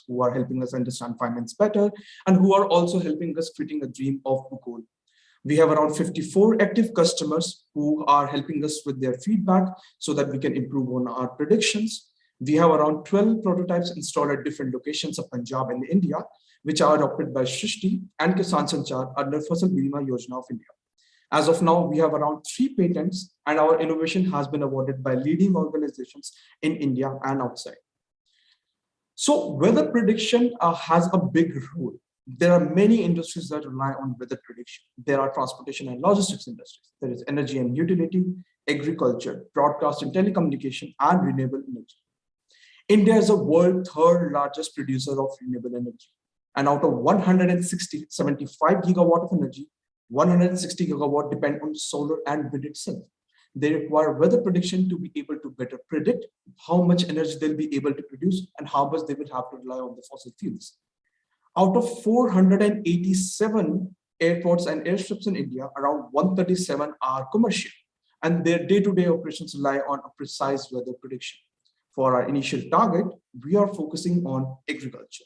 who are helping us understand finance better, and who are also helping us fitting a dream of Bukul. We have around 54 active customers who are helping us with their feedback so that we can improve on our predictions. We have around 12 prototypes installed at different locations of Punjab and India, which are adopted by Shrishti and Kisan Sanchar under Fasal Bima Yojana of India. As of now, we have around 3 patents, and our innovation has been awarded by leading organizations in India and outside. So weather prediction has a big role. There are many industries that rely on weather prediction. There are transportation and logistics industries. There is energy and utility, agriculture, broadcast and telecommunication, and renewable energy. India is the world's third largest producer of renewable energy. And out of 75 gigawatt of energy, 160 gigawatt depend on solar and wind itself. They require weather prediction to be able to better predict how much energy they'll be able to produce and how much they will have to rely on the fossil fuels. Out of 487 airports and airstrips in India, around 137 are commercial, and their day-to-day operations rely on a precise weather prediction. For our initial target, we are focusing on agriculture.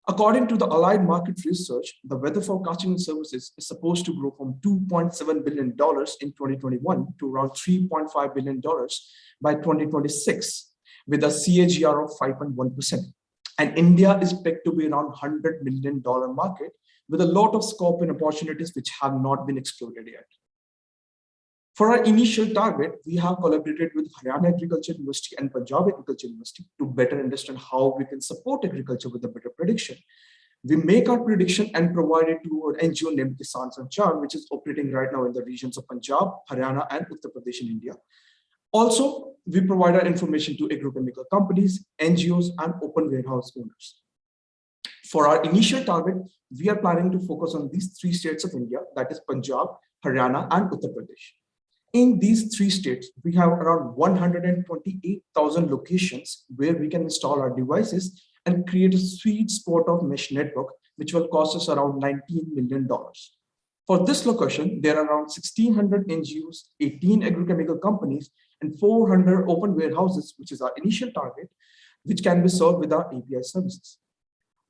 According to the Allied Market Research, the weather forecasting services is supposed to grow from $2.7 billion in 2021 to around $3.5 billion by 2026, with a CAGR of 5.1%. And India is pegged to be around $100 million market with a lot of scope and opportunities which have not been exploited yet. For our initial target, we have collaborated with Haryana Agriculture University and Punjab Agriculture University to better understand how we can support agriculture with a better prediction. We make our prediction and provide it to an NGO named Kisan Sanchar, which is operating right now in the regions of Punjab, Haryana, and Uttar Pradesh in India. Also, we provide our information to agrochemical companies, NGOs, and open warehouse owners. For our initial target, we are planning to focus on these 3 states of India, that is Punjab, Haryana, and Uttar Pradesh. In these 3 states, we have around 128,000 locations where we can install our devices and create a sweet spot of mesh network, which will cost us around $19 million. For this location, there are around 1,600 NGOs, 18 agrochemical companies, and 400 open warehouses, which is our initial target, which can be served with our API services.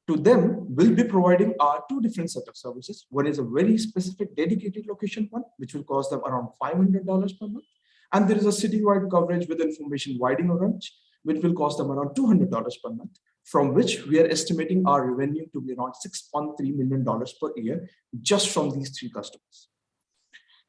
To them, we'll be providing our 2 different set of services. One is a very specific dedicated location one, which will cost them around $500 per month. And there is a citywide coverage with information widening range, which will cost them around $200 per month, from which we are estimating our revenue to be around $6.3 million per year, just from these 3 customers.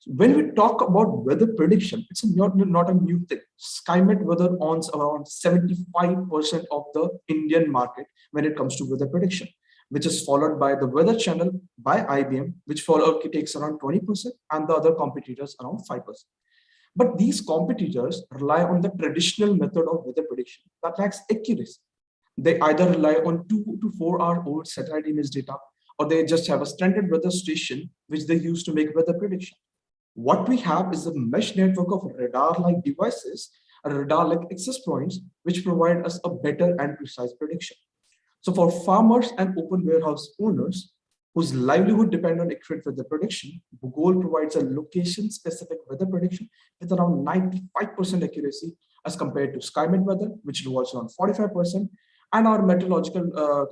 So when we talk about weather prediction, it's not a new thing. SkyMet Weather owns around 75% of the Indian market when it comes to weather prediction, which is followed by the Weather Channel by IBM, which takes around 20%, and the other competitors around 5%. But these competitors rely on the traditional method of weather prediction that lacks accuracy. They either rely on 2 to 4 hour old satellite image data, or they just have a standard weather station which they use to make weather prediction. What we have is a mesh network of radar-like devices, radar-like access points, which provide us a better and precise prediction. So for farmers and open warehouse owners whose livelihood depend on accurate weather prediction, Bugol provides a location-specific weather prediction with around 95% accuracy as compared to SkyMet Weather, which was around 45%, and our meteorological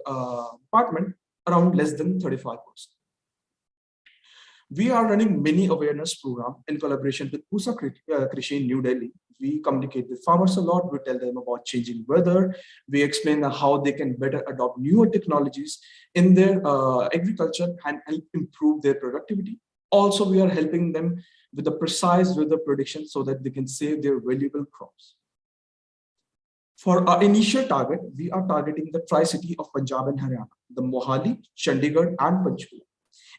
department around less than 35%. We are running many awareness programs in collaboration with Pusa Krishi in New Delhi. We communicate with farmers a lot. We tell them about changing weather. We explain how they can better adopt newer technologies in their agriculture and help improve their productivity. Also, we are helping them with the precise weather prediction so that they can save their valuable crops. For our initial target, we are targeting the Tri-City of Punjab and Haryana, the Mohali, Chandigarh, and Panchkula.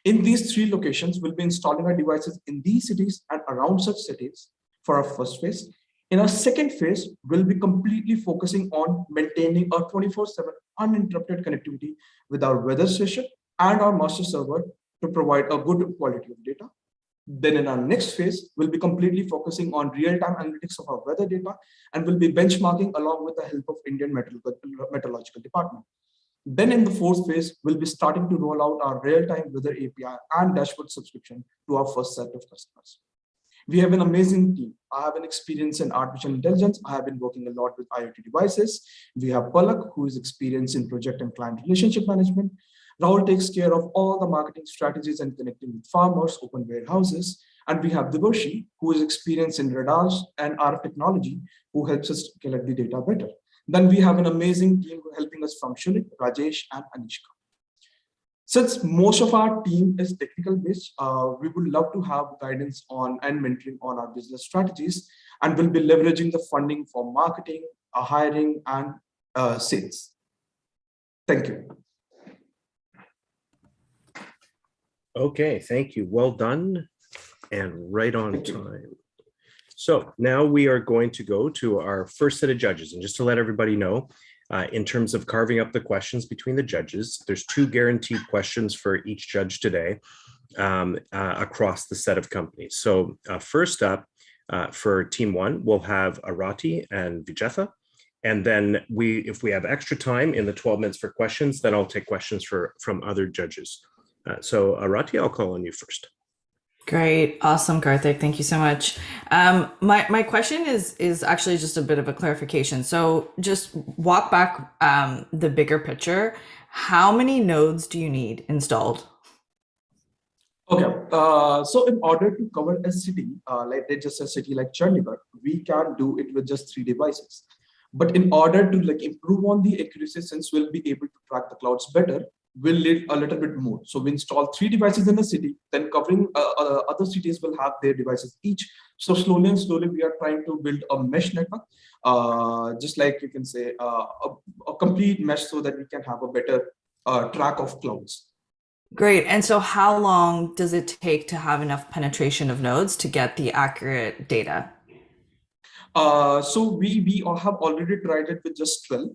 In these 3 locations, we'll be installing our devices in these cities and around such cities for our first phase. In our second phase, we'll be completely focusing on maintaining a 24/7 uninterrupted connectivity with our weather station and our master server to provide a good quality of data. Then in our next phase, we'll be completely focusing on real-time analytics of our weather data, and we'll be benchmarking along with the help of Indian Meteorological Department. Then in the 4th phase, we'll be starting to roll out our real-time weather API and dashboard subscription to our first set of customers. We have an amazing team. I have an experience in artificial intelligence. I have been working a lot with IoT devices. We have Palak, who is experienced in project and client relationship management. Rahul takes care of all the marketing strategies and connecting with farmers, open warehouses. And we have Devarshi, who is experienced in radars and RF technology, who helps us collect the data better. Then we have an amazing team helping us from Schulich, Rajesh, and Anishka. Since most of our team is technical based, we would love to have guidance on and mentoring on our business strategies, and we'll be leveraging the funding for marketing, hiring, and sales. Thank you. Okay, thank you. Well done and right on time. So now we are going to go to our first set of judges. And just to let everybody know, in terms of carving up the questions between the judges, there's 2 guaranteed questions for each judge today across the set of companies. So first up for team 1, we'll have Arati and Vijetha. And then if we have extra time in the 12 minutes for questions, then I'll take questions from other judges. So Arati, I'll call on you first. Great. Awesome, Karthik. Thank you so much. My question is actually just a bit of a clarification. So just walk back the bigger picture. How many nodes do you need installed? Okay, so in order to cover a city, like just a city like Chandigarh, we can do it with just 3 devices. But in order to improve on the accuracy, since we'll be able to track the clouds better, we'll need a little bit more. So we install 3 devices in a city, then covering other cities will have their devices each. So slowly and slowly, we are trying to build a mesh network, just like you can say a complete mesh, so that we can have a better track of clouds. Great. And so how long does it take to have enough penetration of nodes to get the accurate data? So we have already tried it with just 12.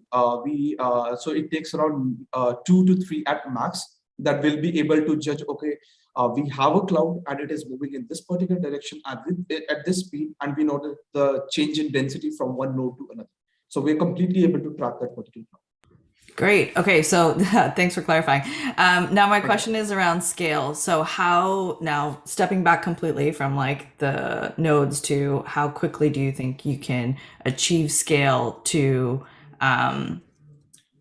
So it takes around 2 to 3 at max that will be able to judge, okay, we have a cloud and it is moving in this particular direction at this speed, and we know the change in density from one node to another. So we're completely able to track that particular cloud. Great. Okay, so thanks for clarifying. Now my question is around scale. So how, now stepping back completely from the nodes to how quickly do you think you can achieve scale to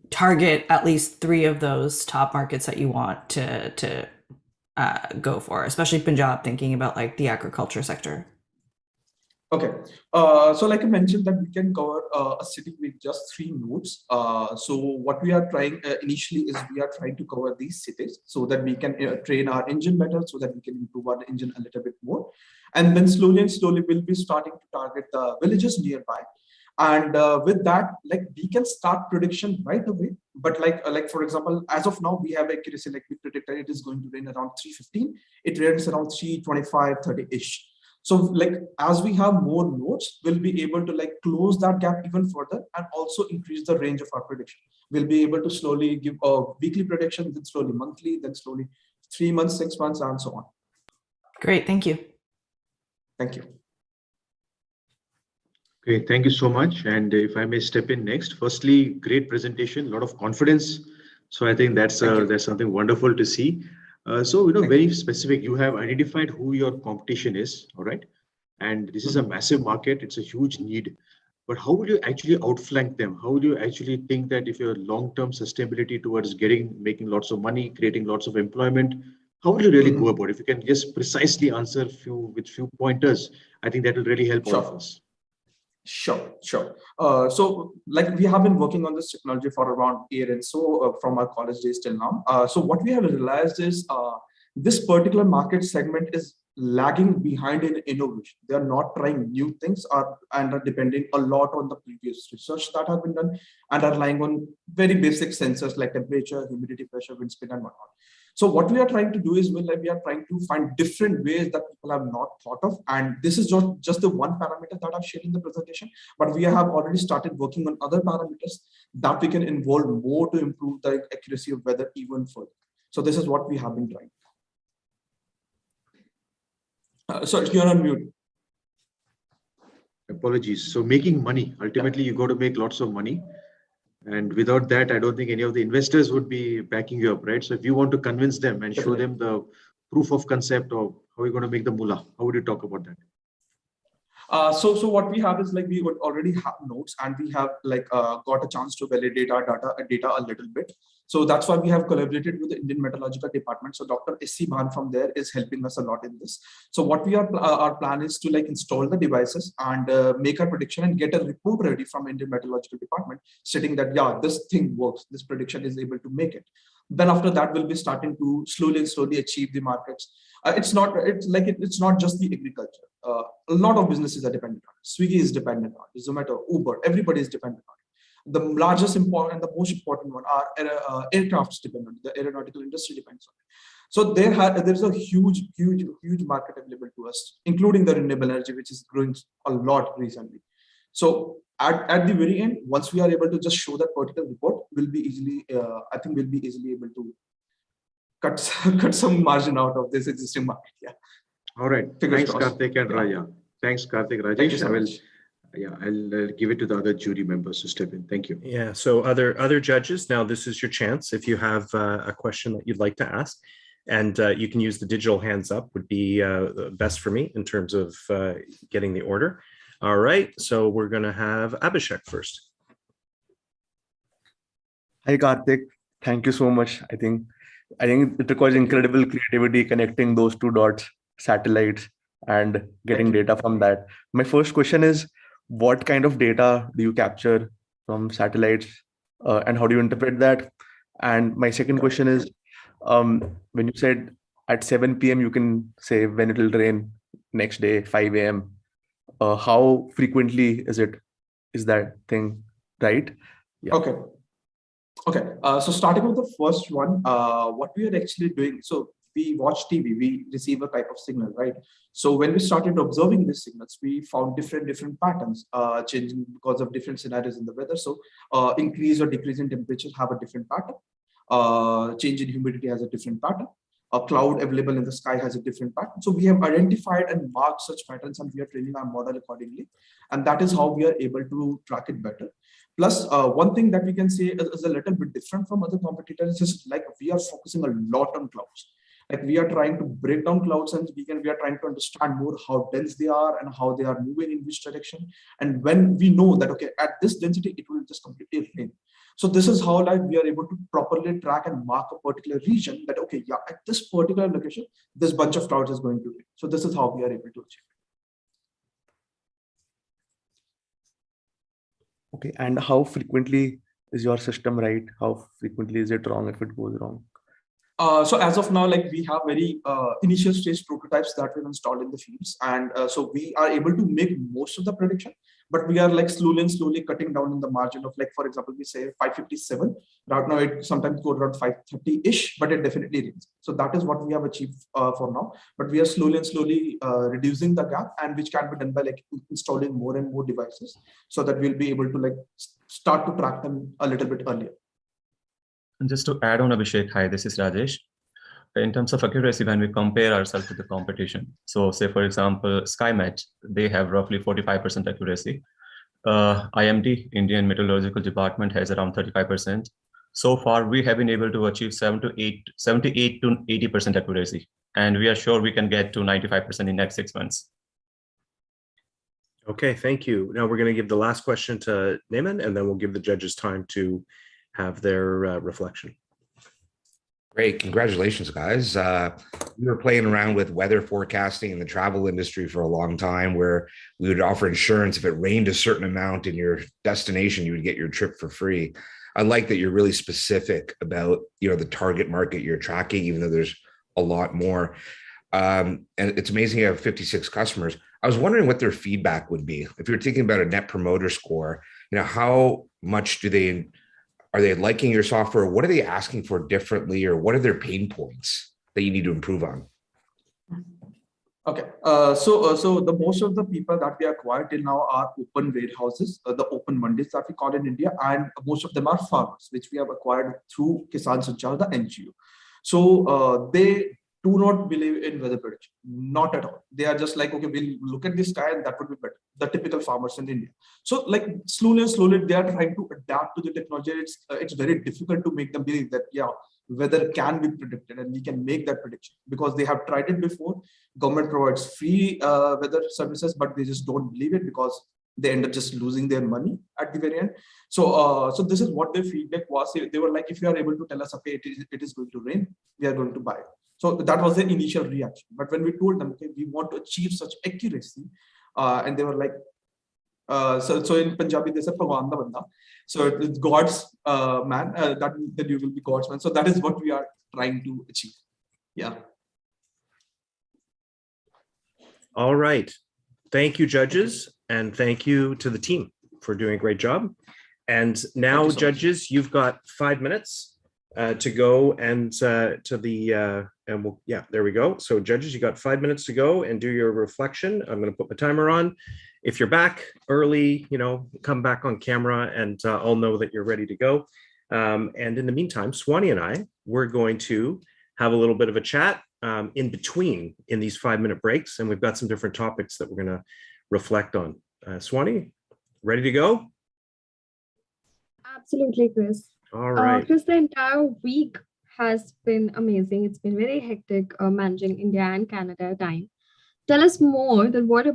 target at least 3 of those top markets that you want to go for, especially Punjab, thinking about the agriculture sector? Okay, so like I mentioned that we can cover a city with just 3 nodes. So what we are trying initially is we are trying to cover these cities so that we can train our engine better, so that we can improve our engine a little bit more. And then slowly and slowly, we'll be starting to target the villages nearby. And with that, we can start prediction right away. But like for example, as of now, we have accuracy, we predict that it is going to rain around 315. It rains around 325, 30-ish. So as we have more nodes, we'll be able to close that gap even further and also increase the range of our prediction. We'll be able to slowly give a weekly prediction, then slowly monthly, then slowly 3 months, 6 months, and so on. Great, thank you. Thank you. Great, thank you so much. And if I may step in next, firstly, great presentation, a lot of confidence. So I think that's something wonderful to see. So, very specific, you have identified who your competition is, all right? And this is a massive market, it's a huge need. But how would you actually outflank them? How would you actually think that if your long-term sustainability towards making lots of money, creating lots of employment, how would you really go about it? If you can just precisely answer with few pointers, I think that will really help all of us. Sure. So we have been working on this technology for around a year and so from our college days till now. So what we have realized is this particular market segment is lagging behind in innovation. They are not trying new things and are depending a lot on the previous research that have been done and are relying on very basic sensors like temperature, humidity, pressure, wind speed, and whatnot. So what we are trying to do is we are trying to find different ways that people have not thought of. And this is just the one parameter that I've shared in the presentation, but we have already started working on other parameters that we can involve more to improve the accuracy of weather even further. So this is what we have been trying. Sorry, you're on mute. Apologies. So making money, ultimately you got to make lots of money. And without that, I don't think any of the investors would be backing you up, right? So if you want to convince them and show them the proof of concept of how you're going to make the mullah, how would you talk about that? So what we have is like we would already have nodes, and we have like got a chance to validate our data a little bit. So that's why we have collaborated with the Indian Meteorological Department. So Dr. S.C. Bhan from there is helping us a lot in this. So what we are our plan is to like install the devices and make a prediction and get a report ready from Indian Meteorological Department stating that yeah, this thing works, this prediction is able to make it. Then after that, we'll be starting to slowly and slowly achieve the markets. It's not just the agriculture. A lot of businesses are dependent on it. Swiggy is dependent on it. Zomato, Uber, everybody is dependent on it. The largest important and the most important one are aircrafts dependent. The aeronautical industry depends on it. So there's a huge market available to us, including the renewable energy, which is growing a lot recently. So at the very end, once we are able to just show that particular report, we'll be easily, I think we'll be easily able to cut some margin out of this existing market. Yeah. All right. Thanks, Karthik and Raya. Thanks, Karthik. Rajesh, I'll give it to the other jury members to step in. Thank you. Yeah. So other judges, now this is your chance. If you have a question that you'd like to ask, and you can use the digital hands up would be best for me in terms of getting the order. All right. So we're going to have Abhishek first. Hi, Karthik. Thank you so much. I think it requires incredible creativity connecting those two dots, satellites, and getting data from that. My first question is, what kind of data do you capture from satellites, and how do you interpret that? And my second question is, when you said at 7 p.m. you can say when it will rain next day 5 a.m. How frequently is that thing, right? Yeah. Okay. So starting with the first one, what we are actually doing, so we watch TV, we receive a type of signal, right? So when we started observing these signals, we found different patterns changing because of different scenarios in the weather. So increase or decrease in temperature have a different pattern. Change in humidity has a different pattern. A cloud available in the sky has a different pattern. So we have identified and marked such patterns, and we are training our model accordingly. And that is how we are able to track it better. Plus, one thing that we can say is a little bit different from other competitors is like we are focusing a lot on clouds. Like we are trying to break down clouds, and we are trying to understand more how dense they are and how they are moving in which direction. And when we know that, okay, at this density, it will just completely rain. So this is how like we are able to properly track and mark a particular region that, okay, yeah, at this particular location, this bunch of clouds is going to rain. So this is how we are able to achieve it. Okay. And how frequently is your system right? How frequently is it wrong if it goes wrong? So as of now, like we have very initial stage prototypes that we've installed in the fields. And so we are able to make most of the prediction, but we are like slowly cutting down in the margin of like, for example, we say 557. Right now it sometimes goes around 530-ish, but it definitely rains. So that is what we have achieved for now. But we are slowly reducing the gap, and which can be done by like installing more and more devices so that we'll be able to like start to track them a little bit earlier. And just to add on, Abhishek, hi, this is Rajesh. In terms of accuracy, when we compare ourselves to the competition, so say, for example, SkyMet, they have roughly 45% accuracy. IMD, Indian Meteorological Department, has around 35%. So far, we have been able to achieve 78 to 80% accuracy. And we are sure we can get to 95% in the next 6 months. Okay, thank you. Now we're going to give the last question to Naaman, and then we'll give the judges time to have their reflection. Great. Congratulations, guys. We were playing around with weather forecasting in the travel industry for a long time, where we would offer insurance. If it rained a certain amount in your destination, you would get your trip for free. I like that you're really specific about, the target market you're tracking, even though there's a lot more. And it's amazing you have 56 customers. I was wondering what their feedback would be. If you're thinking about a net promoter score, how much are they liking your software? What are they asking for differently, or what are their pain points that you need to improve on? Okay, so the most of the people that we acquired till now are open warehouses, the open mandis that we call in India, and most of them are farmers, which we have acquired through Kisan Sanchar, the NGO. So they do not believe in weather prediction, not at all. They are just like, okay, we'll look at the sky and that would be better. The typical farmers in India. So like slowly and slowly, they are trying to adapt to the technology. It's very difficult to make them believe that, yeah, weather can be predicted and we can make that prediction, because they have tried it before. Government provides free weather services, but they just don't believe it because they end up just losing their money at the very end. So this is what their feedback was. They were like, if you are able to tell us, okay, it is going to rain, we are going to buy it. So that was the initial reaction. But when we told them, okay, we want to achieve such accuracy, and they were like, so in Punjabi they say Bhagwan da banda. So it's God's man, that you will be God's man. So that is what we are trying to achieve. Yeah. All right. Thank you, judges, and thank you to the team for doing a great job. And now, judges, you've got 5 minutes to go and to the and we'll, yeah, there we go. So judges, you got 5 minutes to go and do your reflection. I'm going to put my timer on. If you're back early, come back on camera and I'll know that you're ready to go. And in the meantime, Swanee and I, we're going to have a little bit of a chat in between in these 5-minute breaks. And we've got some different topics that we're going to reflect on. Swanee, ready to go? Absolutely, Chris. All right. Chris, the entire week has been amazing. It's been very hectic managing India and Canada at time. Tell us more that what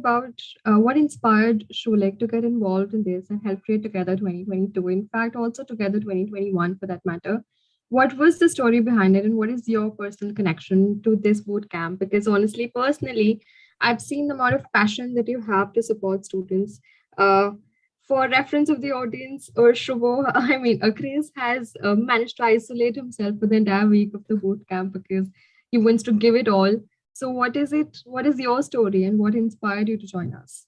inspired Schulich to get involved in this and help create Together 2022. In fact, also Together 2021 for that matter. What was the story behind it and what is your personal connection to this boot camp? Because honestly, personally, I've seen the amount of passion that you have to support students. For reference of the audience, or Shubho, Chris has managed to isolate himself for the entire week of the boot camp because he wants to give it all. So what is it? What is your story and what inspired you to join us?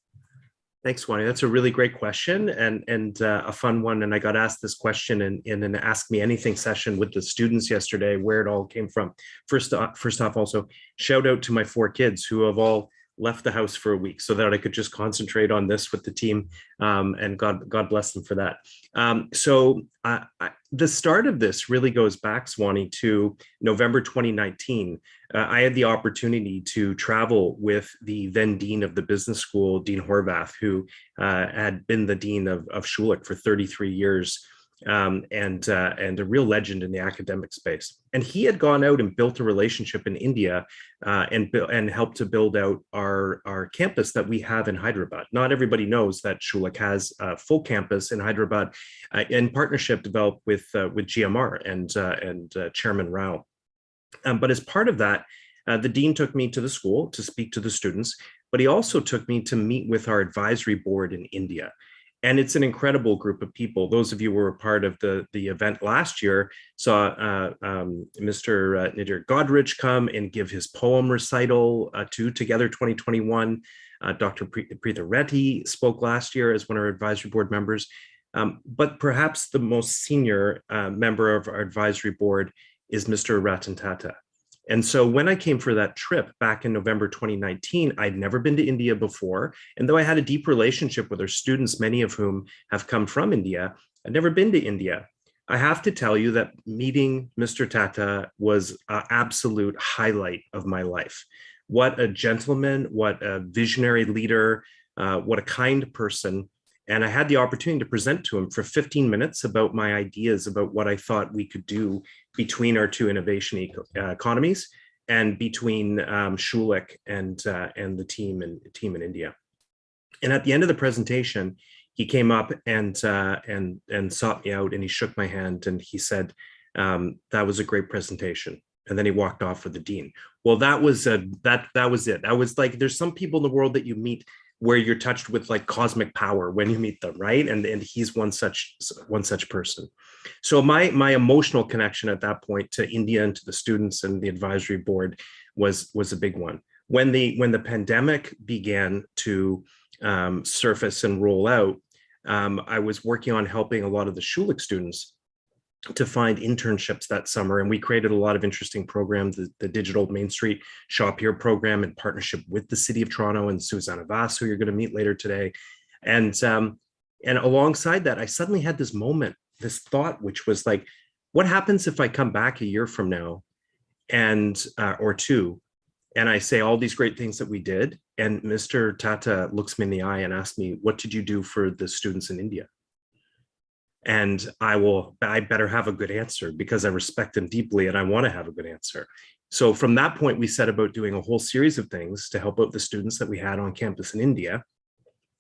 Thanks, Swanee. That's a really great question and a fun one. And I got asked this question in an Ask Me Anything session with the students yesterday, where it all came from. First off, also, shout out to my 4 kids who have all left the house for a week so that I could just concentrate on this with the team, and God bless them for that. The start of this really goes back, Swanee, to November 2019. I had the opportunity to travel with the then dean of the business school, Dean Horvath, who had been the dean of Schulich for 33 years. And a real legend in the academic space. And he had gone out and built a relationship in India and helped to build out our campus that we have in Hyderabad. Not everybody knows that Schulich has a full campus in Hyderabad in partnership developed with GMR and Chairman Rao. But as part of that, the dean took me to the school to speak to the students, but he also took me to meet with our advisory board in India. And it's an incredible group of people. Those of you who were a part of the event last year saw Mr. Nadir Godrich come and give his poem recital to Together 2021. Dr. Preetha Reddy spoke last year as one of our advisory board members. But perhaps the most senior member of our advisory board is Mr. Ratan Tata. And so when I came for that trip back in November 2019, I'd never been to India before. And though I had a deep relationship with our students, many of whom have come from India, I'd never been to India. I have to tell you that meeting Mr. Tata was an absolute highlight of my life. What a gentleman, what a visionary leader, what a kind person. And I had the opportunity to present to him for 15 minutes about my ideas about what I thought we could do between our 2 innovation economies and between Schulich and the team in India. And at the end of the presentation, he came up and sought me out and he shook my hand and he said, that was a great presentation. And then he walked off with the dean. Well, that was it. That was like, there's some people in the world that you meet where you're touched with like cosmic power when you meet them, right? And he's one such person. So my emotional connection at that point to India and to the students and the advisory board was a big one. When the pandemic began to surface and roll out, I was working on helping a lot of the Schulich students to find internships that summer. And we created a lot of interesting programs, the Digital Main Street Shop Here program in partnership with the City of Toronto and Susanna Vass, who you're going to meet later today. And alongside that, I suddenly had this moment, this thought, which was like, what happens if I come back a year from now and or two, and I say all these great things that we did, and Mr. Tata looks me in the eye and asks me, what did you do for the students in India? And I better have a good answer, because I respect him deeply and I want to have a good answer. So from that point, we set about doing a whole series of things to help out the students that we had on campus in India,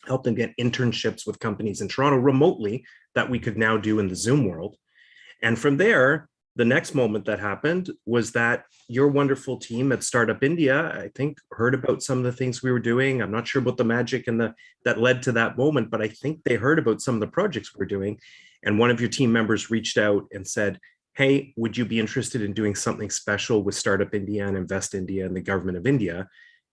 help them get internships with companies in Toronto remotely that we could now do in the Zoom world. And from there, the next moment that happened was that your wonderful team at Startup India, I think, heard about some of the things we were doing. I'm not sure about the magic and that led to that moment, but I think they heard about some of the projects we're doing. And one of your team members reached out and said, hey, would you be interested in doing something special with Startup India and Invest India and the government of India?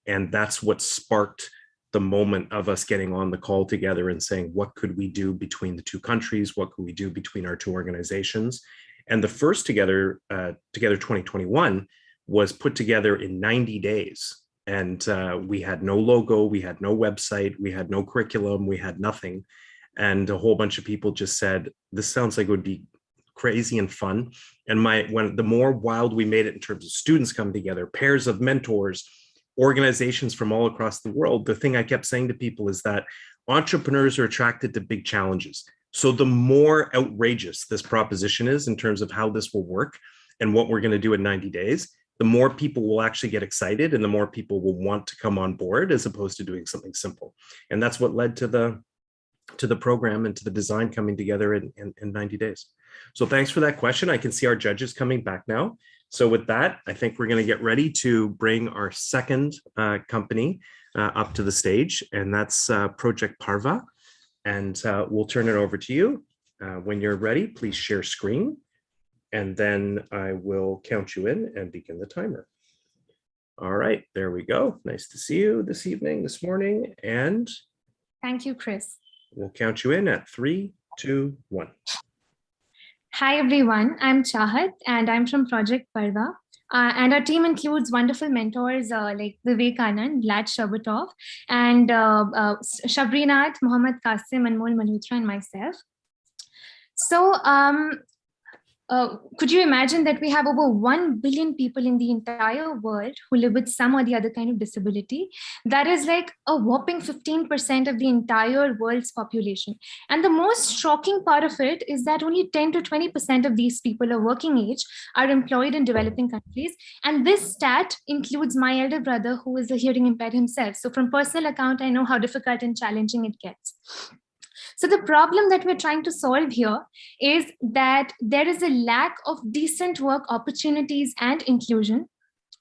And that's what sparked the moment of us getting on the call together and saying, what could we do between the two countries? What could we do between our two organizations? And the first Together 2021 was put together in 90 days. And we had no logo, we had no website, we had no curriculum, we had nothing. And a whole bunch of people just said, this sounds like it would be crazy and fun. And the more wild we made it in terms of students coming together, pairs of mentors, organizations from all across the world, the thing I kept saying to people is that entrepreneurs are attracted to big challenges. So the more outrageous this proposition is in terms of how this will work and what we're going to do in 90 days, the more people will actually get excited and the more people will want to come on board as opposed to doing something simple. And that's what led to the program and to the design coming together in 90 days. So thanks for that question. I can see our judges coming back now. So with that, I think we're going to get ready to bring our second company up to the stage, and that's Project Parva. And we'll turn it over to you. When you're ready, please share screen, and then I will count you in and begin the timer. All right, there we go. Nice to see you this evening, this morning, and thank you, Chris. We'll count you in at 3, 2, 1. Hi, everyone. I'm Chahat, and I'm from Project Parva. And our team includes wonderful mentors like Vivek Anand, Vlad Sherbatov, and Shabrinath, Mohammad Qasim, Anmol Malhotra, and myself. So could you imagine that we have over 1 billion people in the entire world who live with some or the other kind of disability? That is like a whopping 15% of the entire world's population. And the most shocking part of it is that only 10 to 20% of these people are working age, are employed in developing countries. And this stat includes my elder brother, who is a hearing impaired himself. So from personal account, I know how difficult and challenging it gets. So the problem that we're trying to solve here is that there is a lack of decent work opportunities and inclusion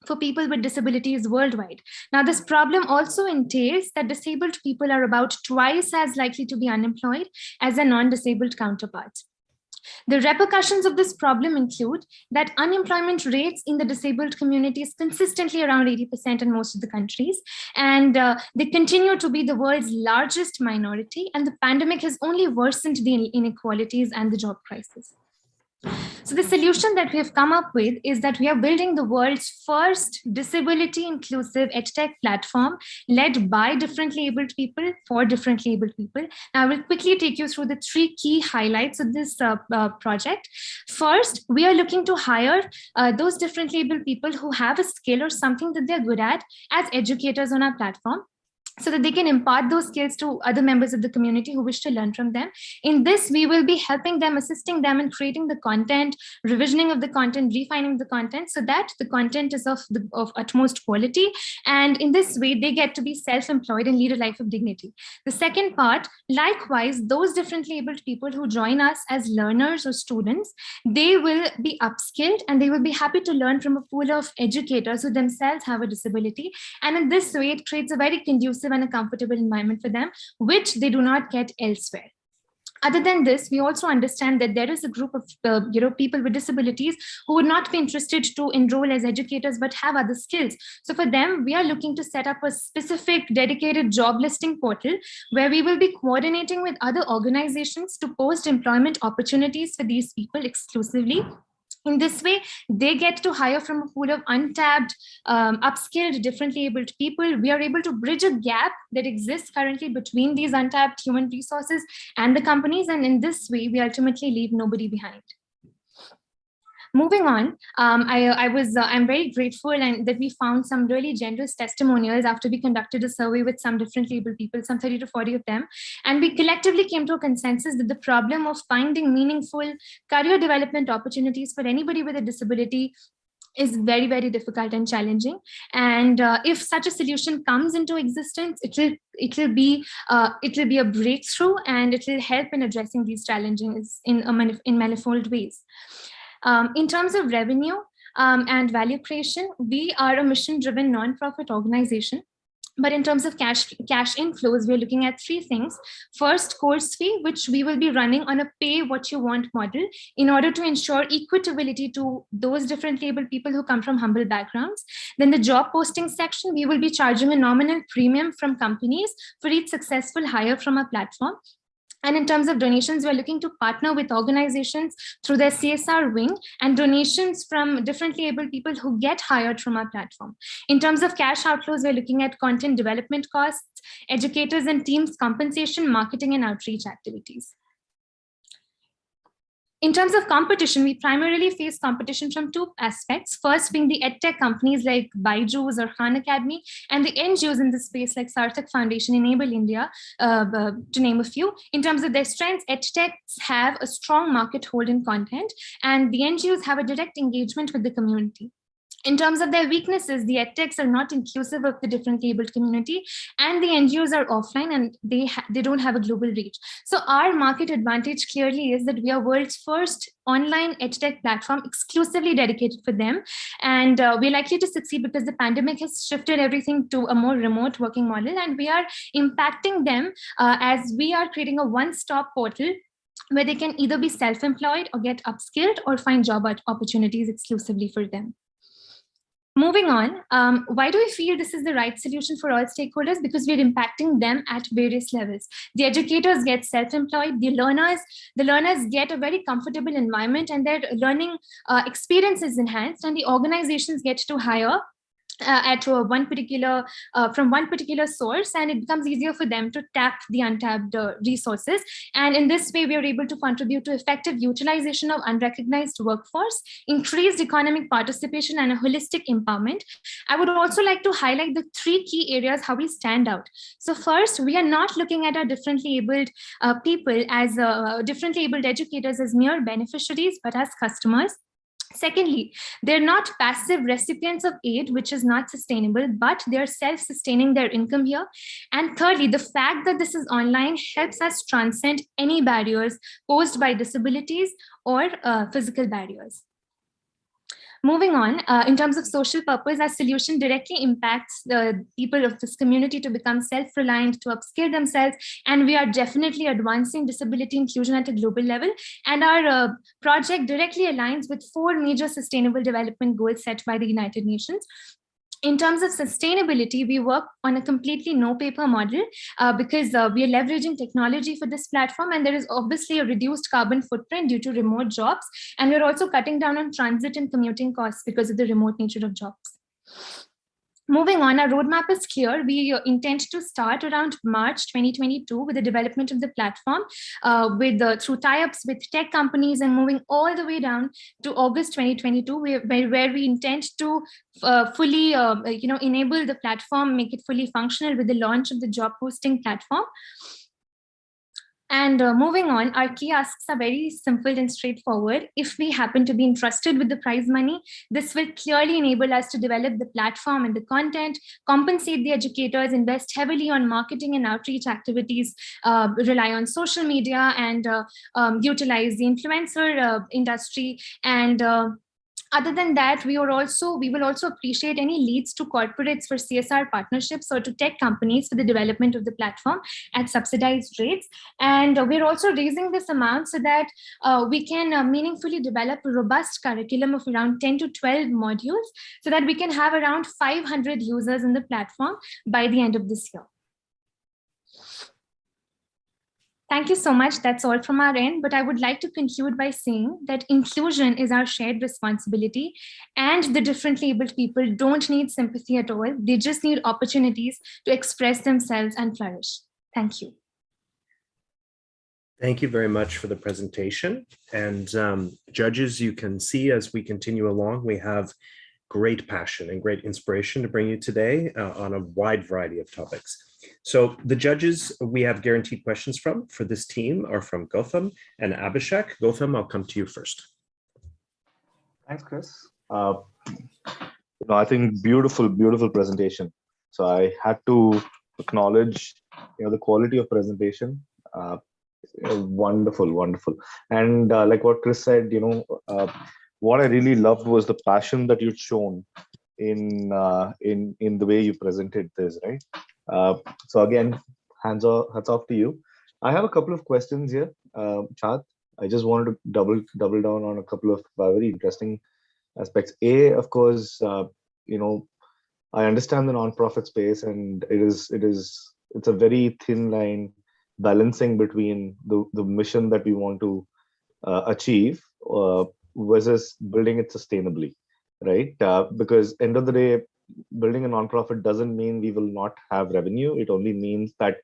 for people with disabilities worldwide. Now, this problem also entails that disabled people are about twice as likely to be unemployed as their non-disabled counterparts. The repercussions of this problem include that unemployment rates in the disabled community is consistently around 80% in most of the countries, and they continue to be the world's largest minority, and the pandemic has only worsened the inequalities and the job crisis. So the solution that we have come up with is that we are building the world's first disability inclusive edtech platform led by differently abled people for differently abled people. Now I will quickly take you through the 3 key highlights of this project. First, we are looking to hire those differently abled people who have a skill or something that they're good at as educators on our platform, so that they can impart those skills to other members of the community who wish to learn from them. In this, we will be helping them, assisting them in creating the content, revisioning of the content, refining the content, so that the content is of utmost quality. And in this way, they get to be self-employed and lead a life of dignity. The second part, likewise, those differently abled people who join us as learners or students, they will be upskilled and they will be happy to learn from a pool of educators who themselves have a disability. And in this way, it creates a very conducive and a comfortable environment for them, which they do not get elsewhere. Other than this, we also understand that there is a group of people with disabilities who would not be interested to enroll as educators but have other skills. So for them, we are looking to set up a specific dedicated job listing portal where we will be coordinating with other organizations to post employment opportunities for these people exclusively. In this way, they get to hire from a pool of untapped, upskilled, differently abled people. We are able to bridge a gap that exists currently between these untapped human resources and the companies. And in this way, we ultimately leave nobody behind. Moving on, I'm very grateful and that we found some really generous testimonials after we conducted a survey with some differently abled people, some 30 to 40 of them. And we collectively came to a consensus that the problem of finding meaningful career development opportunities for anybody with a disability is very, very difficult and challenging. And if such a solution comes into existence, it will be a breakthrough, and it will help in addressing these challenges in manifold ways. In terms of revenue and value creation, we are a mission-driven nonprofit organization. But in terms of cash inflows, we're looking at three things. First, course fee, which we will be running on a pay what you want model in order to ensure equitability to those differently abled people who come from humble backgrounds. Then the job posting section, we will be charging a nominal premium from companies for each successful hire from our platform. And in terms of donations, we're looking to partner with organizations through their CSR wing and donations from differently abled people who get hired from our platform. In terms of cash outflows, we're looking at content development costs, educators and teams compensation, marketing and outreach activities. In terms of competition, we primarily face competition from two aspects. First being the edtech companies like Byju's or Khan Academy, and the NGOs in this space like Sarthak Foundation, Enable India, to name a few. In terms of their strengths, edtechs have a strong market hold in content, and the NGOs have a direct engagement with the community. In terms of their weaknesses, the edtechs are not inclusive of the differently abled community, and the NGOs are offline and they don't have a global reach. So our market advantage clearly is that we are world's first online edtech platform exclusively dedicated for them. And we're likely to succeed because the pandemic has shifted everything to a more remote working model, and we are impacting them as we are creating a one-stop portal where they can either be self-employed or get upskilled or find job opportunities exclusively for them. Moving on, why do we feel this is the right solution for all stakeholders? Because we're impacting them at various levels. The educators get self-employed, the learners get a very comfortable environment and their learning experience is enhanced, and the organizations get to hire from one particular source, and it becomes easier for them to tap the untapped resources. And in this way, we are able to contribute to effective utilization of unrecognized workforce, increased economic participation, and a holistic empowerment. I would also like to highlight the three key areas how we stand out. So first, we are not looking at our differently abled people as differently abled educators as mere beneficiaries, but as customers. Secondly, they're not passive recipients of aid, which is not sustainable, but they're self-sustaining their income here. And thirdly, the fact that this is online helps us transcend any barriers posed by disabilities or physical barriers. Moving on, in terms of social purpose, our solution directly impacts the people of this community to become self-reliant, to upskill themselves, and we are definitely advancing disability inclusion at a global level. And our project directly aligns with 4 major sustainable development goals set by the United Nations. In terms of sustainability, we work on a completely no-paper model because we are leveraging technology for this platform, and there is obviously a reduced carbon footprint due to remote jobs. And we're also cutting down on transit and commuting costs because of the remote nature of jobs. Moving on, our roadmap is clear. We intend to start around March 2022 with the development of the platform through tie-ups with tech companies, and moving all the way down to August 2022, where we intend to fully enable the platform, make it fully functional with the launch of the job posting platform. And moving on, our key asks are very simple and straightforward. If we happen to be entrusted with the prize money, this will clearly enable us to develop the platform and the content, compensate the educators, invest heavily on marketing and outreach activities, rely on social media, and utilize the influencer industry. And other than that, we will also appreciate any leads to corporates for CSR partnerships or to tech companies for the development of the platform at subsidized rates. And we're also raising this amount so that we can meaningfully develop a robust curriculum of around 10 to 12 modules so that we can have around 500 users in the platform by the end of this year. Thank you so much. That's all from our end. But I would like to conclude by saying that inclusion is our shared responsibility, and the differently abled people don't need sympathy at all. They just need opportunities to express themselves and flourish. Thank you. Thank you very much for the presentation. And judges, you can see as we continue along, we have great passion and great inspiration to bring you today on a wide variety of topics. So the judges we have guaranteed questions from for this team are from Gautam and Abhishek. Gautam, I'll come to you first. Thanks, Chris. I think beautiful presentation. So I had to acknowledge, the quality of presentation. Wonderful. And like what Chris said, what I really loved was the passion that you'd shown in the way you presented this, right? So again, hats off to you. I have a couple of questions here, Chad. I just wanted to double down on a couple of very interesting aspects. Of course, I understand the nonprofit space, and it's a very thin line balancing between the mission that we want to achieve versus building it sustainably, right? Because end of the day, building a nonprofit doesn't mean we will not have revenue. It only means that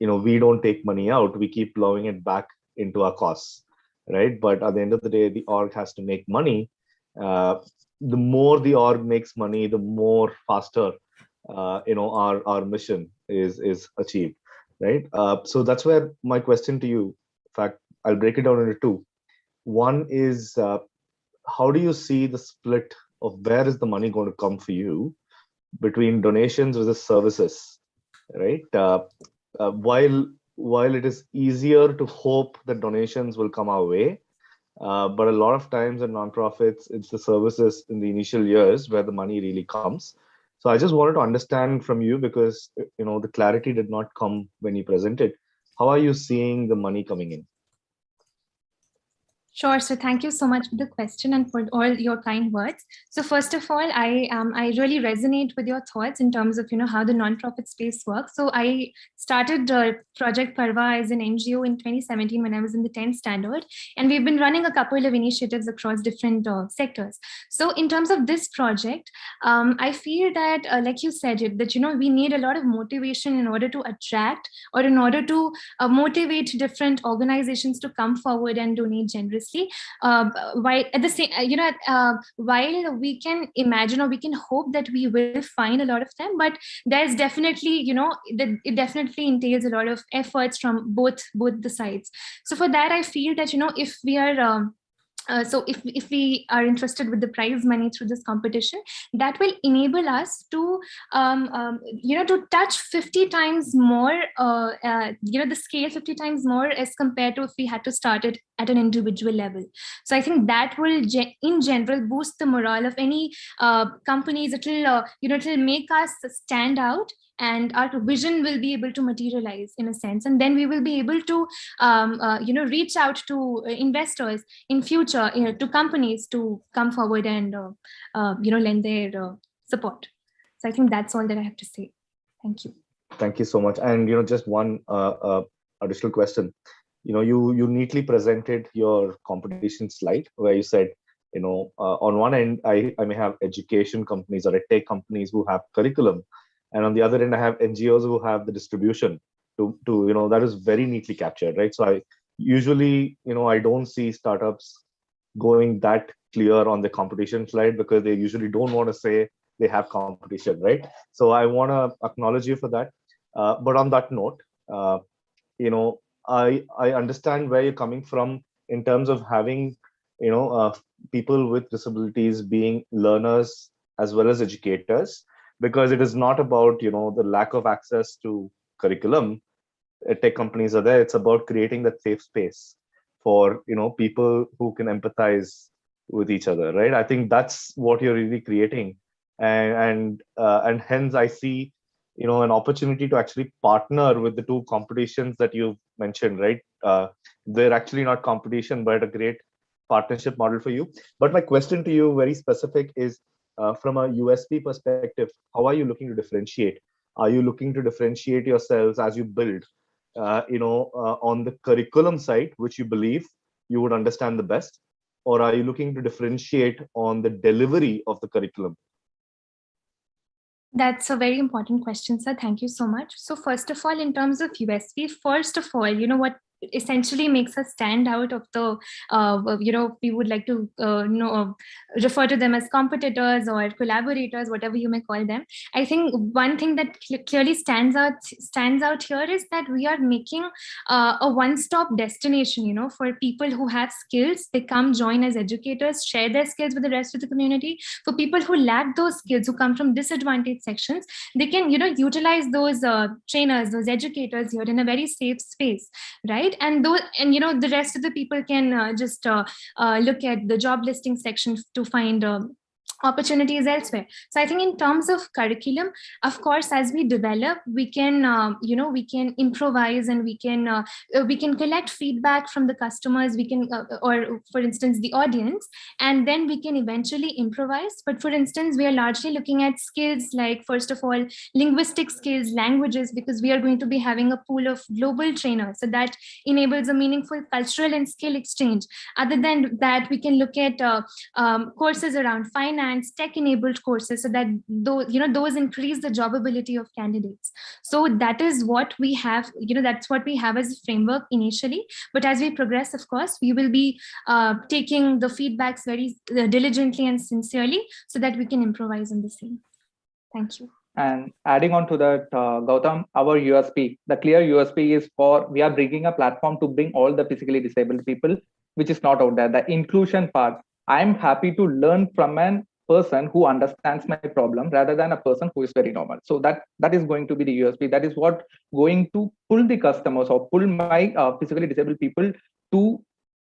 we don't take money out, we keep plowing it back into our costs, right? But at the end of the day, the org has to make money. The more the org makes money, the more faster our mission is achieved, right? So that's where my question to you, in fact, I'll break it down into two. One is, how do you see the split of where is the money going to come for you between donations versus services, right? While it is easier to hope that donations will come our way, but a lot of times in nonprofits, it's the services in the initial years where the money really comes. So I just wanted to understand from you, because the clarity did not come when you presented. How are you seeing the money coming in? Sure. So thank you so much for the question and for all your kind words. So first of all, I really resonate with your thoughts in terms of how the nonprofit space works. So I started Project Parva as an NGO in 2017 when I was in the 10th standard, and we've been running a couple of initiatives across different sectors. So in terms of this project, I feel that, like you said, that we need a lot of motivation in order to attract, or in order to motivate different organizations to come forward and donate generously. While at the same, while we can imagine or we can hope that we will find a lot of them, but there's definitely, it definitely entails a lot of efforts from both the sides. So for that, I feel that if we are so if we are interested with the prize money through this competition, that will enable us to to touch 50 times more, the scale 50 times more as compared to if we had to start it at an individual level. So I think that will in general boost the morale of any companies. It'll make us stand out, and our vision will be able to materialize in a sense, and then we will be able to reach out to investors in future, to companies to come forward and lend their support. So I think that's all that I have to say. Thank you. Thank you so much. And just one additional question. You neatly presented your competition slide where you said, on one end, I may have education companies or tech companies who have curriculum, and on the other end, I have NGOs who have the distribution to that is very neatly captured, right? So I usually, I don't see startups going that clear on the competition slide, because they usually don't want to say they have competition, right? So I want to acknowledge you for that. But on that note, I understand where you're coming from in terms of having, people with disabilities being learners as well as educators, because it is not about, the lack of access to curriculum. Tech companies are there. It's about creating that safe space for, people who can empathize with each other, right? I think that's what you're really creating. And hence I see, an opportunity to actually partner with the two competitions that you've mentioned, right? They're actually not competition, but a great partnership model for you. But my question to you, very specific, is from a USP perspective, how are you looking to differentiate? Are you looking to differentiate yourselves as you build, on the curriculum side, which you believe you would understand the best? Or are you looking to differentiate on the delivery of the curriculum? That's a very important question, sir. Thank you so much. So first of all, in terms of USP, first of all, what essentially makes us stand out of the, we would like to refer to them as competitors or collaborators, whatever you may call them. I think one thing that clearly stands out here is that we are making a one-stop destination, for people who have skills. They come join as educators, share their skills with the rest of the community. For people who lack those skills, who come from disadvantaged sections, they can, utilize those trainers, those educators here in a very safe space, right? And the rest of the people can just look at the job listing section to find opportunities elsewhere. So I think in terms of curriculum, of course, as we develop, we can we can improvise, and we can collect feedback from the customers, we can or for instance the audience, and then we can eventually improvise. But for instance, we are largely looking at skills like, first of all, linguistic skills, languages, because we are going to be having a pool of global trainers, so that enables a meaningful cultural and skill exchange. Other than that, we can look at courses around finance, tech-enabled courses, so that those increase the jobability of candidates. So that is what we have, that's what we have as a framework initially. But as we progress, of course, we will be taking the feedbacks very diligently and sincerely, so that we can improvise on the same. Thank you. And adding on to that, Gautam, our USP, the clear USP is we are bringing a platform to bring all the physically disabled people, which is not out there. The inclusion part, I'm happy to learn from an person who understands my problem rather than a person who is very normal. So that is going to be the USP. That is what going to pull the customers or pull my physically disabled people to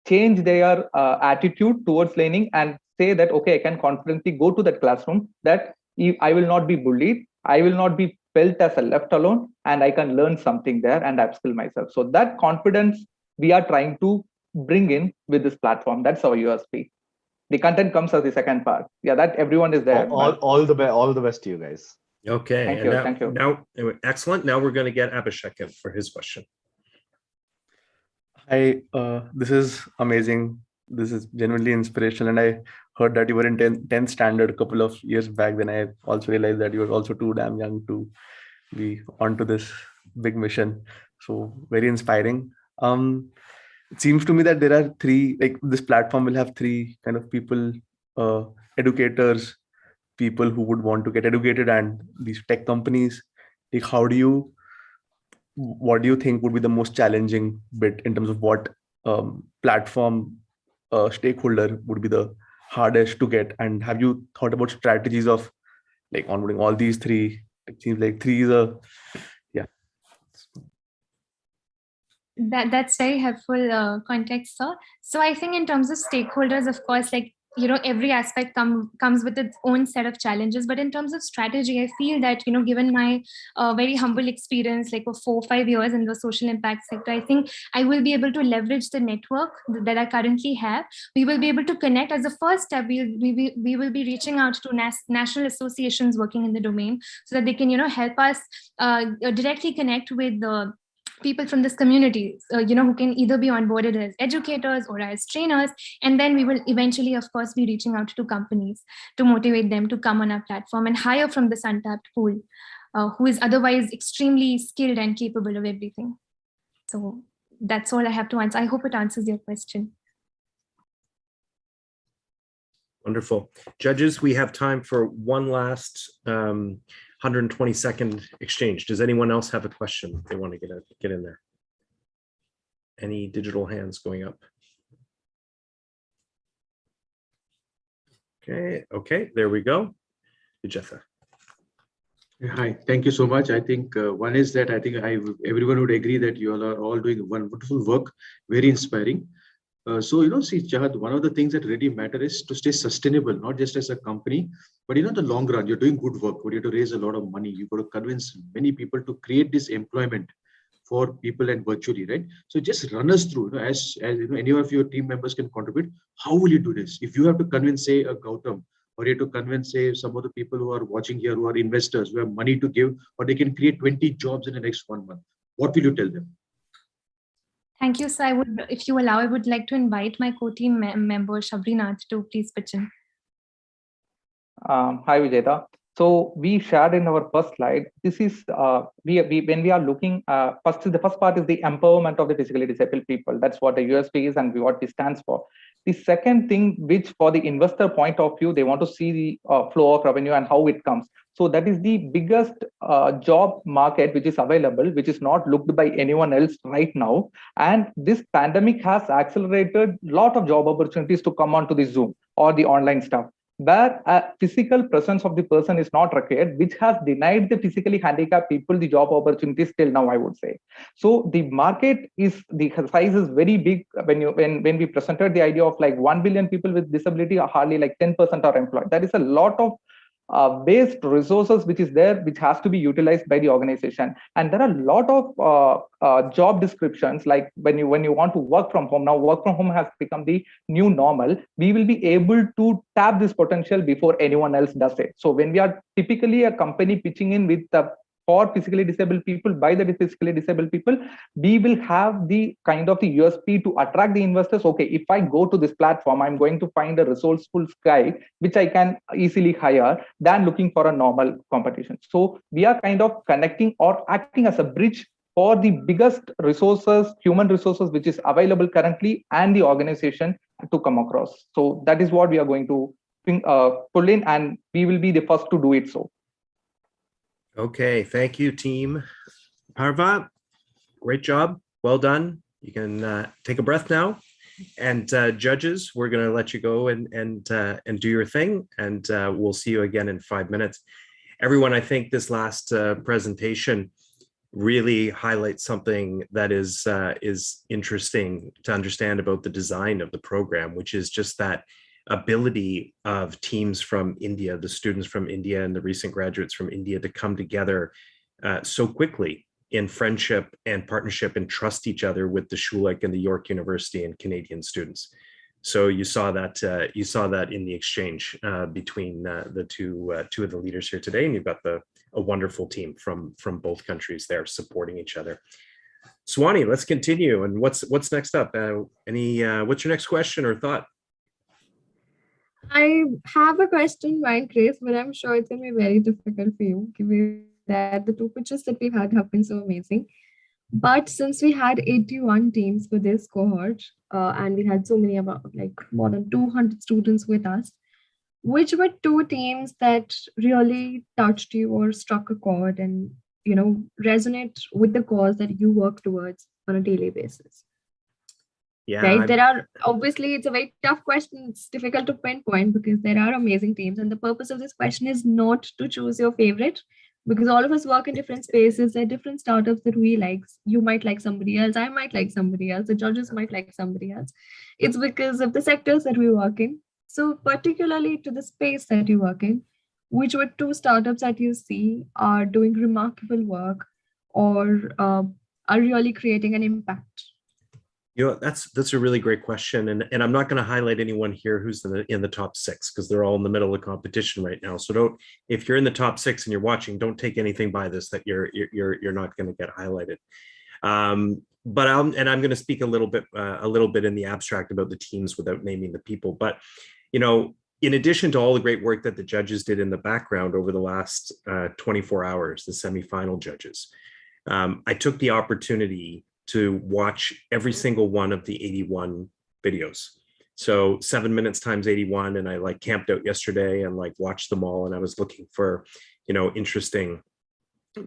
change their attitude towards learning and say that, okay, I can confidently go to that classroom, that I will not be bullied, I will not be felt as a left alone, and I can learn something there and upskill myself. So that confidence we are trying to bring in with this platform. That's our USP. The content comes as the second part. Yeah, that everyone is there. All the best to you guys. Okay. Thank you. Now, excellent. Now we're going to get Abhishek in for his question. Hi, this is amazing. This is genuinely inspirational. And I heard that you were in 10th standard a couple of years back. Then I also realized that you were also too damn young to be onto this big mission. So very inspiring. It seems to me that there are three, like this platform will have three kind of people, educators, people who would want to get educated, and these tech companies. Like, what do you think would be the most challenging bit in terms of what platform stakeholder would be the hardest to get? And have you thought about strategies of like onboarding all these three? It seems like three is That's very helpful context, sir. So I think in terms of stakeholders, of course, like, every aspect comes with its own set of challenges. But in terms of strategy, I feel that, given my very humble experience, like of 4 or 5 years in the social impact sector, I think I will be able to leverage the network that I currently have. We will be able to connect. As a first step, we will be reaching out to national associations working in the domain, so that they can, help us directly connect with the people from this community, who can either be onboarded as educators or as trainers. And then we will eventually, of course, be reaching out to companies to motivate them to come on our platform and hire from this untapped pool, who is otherwise extremely skilled and capable of everything. So that's all I have to answer. I hope it answers your question. Wonderful. Judges, we have time for one last 120-second exchange. Does anyone else have a question they want to get in there? Any digital hands going up? Okay, there we go. Vijeta. Hi, thank you so much. I think one is that everyone would agree that you all are all doing wonderful work, very inspiring. See, Jahad, one of the things that really matter is to stay sustainable, not just as a company, but the long run. You're doing good work, but you have to raise a lot of money. You've got to convince many people to create this employment for people and virtually, right? So just run us through, as any of your team members can contribute. How will you do this? If you have to convince, say, a Gautam, or you have to convince, say, some of the people who are watching here, who are investors, who have money to give, or they can create 20 jobs in the next 1 month, what will you tell them? Thank you. So I would, if you allow, I would like to invite my co-team member, Shabrinath, to please pitch in. Hi, Vijeta. So we shared in our first slide. This is we when we are looking the first part is the empowerment of the physically disabled people. That's what the USP is and what it stands for. The second thing, which for the investor point of view, they want to see the flow of revenue and how it comes. So that is the biggest job market which is available, which is not looked by anyone else right now. And this pandemic has accelerated a lot of job opportunities to come onto the Zoom or the online stuff, where a physical presence of the person is not required, which has denied the physically handicapped people the job opportunities till now, I would say. So the market is, the size is very big. When we presented the idea of like 1 billion people with disability, hardly like 10% are employed. That is a lot of waste resources which is there, which has to be utilized by the organization. And there are a lot of job descriptions, like when you want to work from home. Now work from home has become the new normal. We will be able to tap this potential before anyone else does it. So when we are typically a company pitching in with the for physically disabled people, by the physically disabled people, we will have the kind of the USP to attract the investors. Okay, if I go to this platform, I'm going to find a resourceful guy which I can easily hire than looking for a normal competition. So we are kind of connecting or acting as a bridge for the biggest resources, human resources, which is available currently, and the organization to come across. So that is what we are going to pull in, and we will be the first to do it. So. Okay, thank you, team. Parva, great job. Well done. You can take a breath now. And judges, we're going to let you go and do your thing. And we'll see you again in 5 minutes. Everyone, I think this last presentation really highlights something that is interesting to understand about the design of the program, which is just that ability of teams from India, the students from India and the recent graduates from India, to come together so quickly in friendship and partnership and trust each other with the Schulich and the York University and Canadian students. So you saw that in the exchange between the two of the leaders here today, and you've got a wonderful team from both countries there supporting each other. Swani, let's continue. And what's next up? What's your next question or thought? I have a question, mine, Grace, but I'm sure it's going to be very difficult for you, given that the two pitches that we've had have been so amazing. But since we had 81 teams for this cohort, and we had so many, about like more than 200 students with us, which were two teams that really touched you or struck a chord and, resonate with the cause that you work towards on a daily basis? Yeah, right. There are, obviously, it's a very tough question. It's difficult to pinpoint because there are amazing teams. And the purpose of this question is not to choose your favorite, because all of us work in different spaces. There are different startups that we like. You might like somebody else. I might like somebody else. The judges might like somebody else. It's because of the sectors that we work in. So particularly to the space that you work in, which were two startups that you see are doing remarkable work or are really creating an impact? That's a really great question, and I'm not going to highlight anyone here who's in the top 6 because they're all in the middle of competition right now. So if you're in the top 6 and you're watching, don't take anything by this that you're not going to get highlighted. But I'm going to speak a little bit in the abstract about the teams without naming the people. But in addition to all the great work that the judges did in the background over the last 24 hours, the semifinal judges, I took the opportunity to watch every single one of the 81 videos. So 7 minutes times 81. And I camped out yesterday and watched them all. And I was looking for, interesting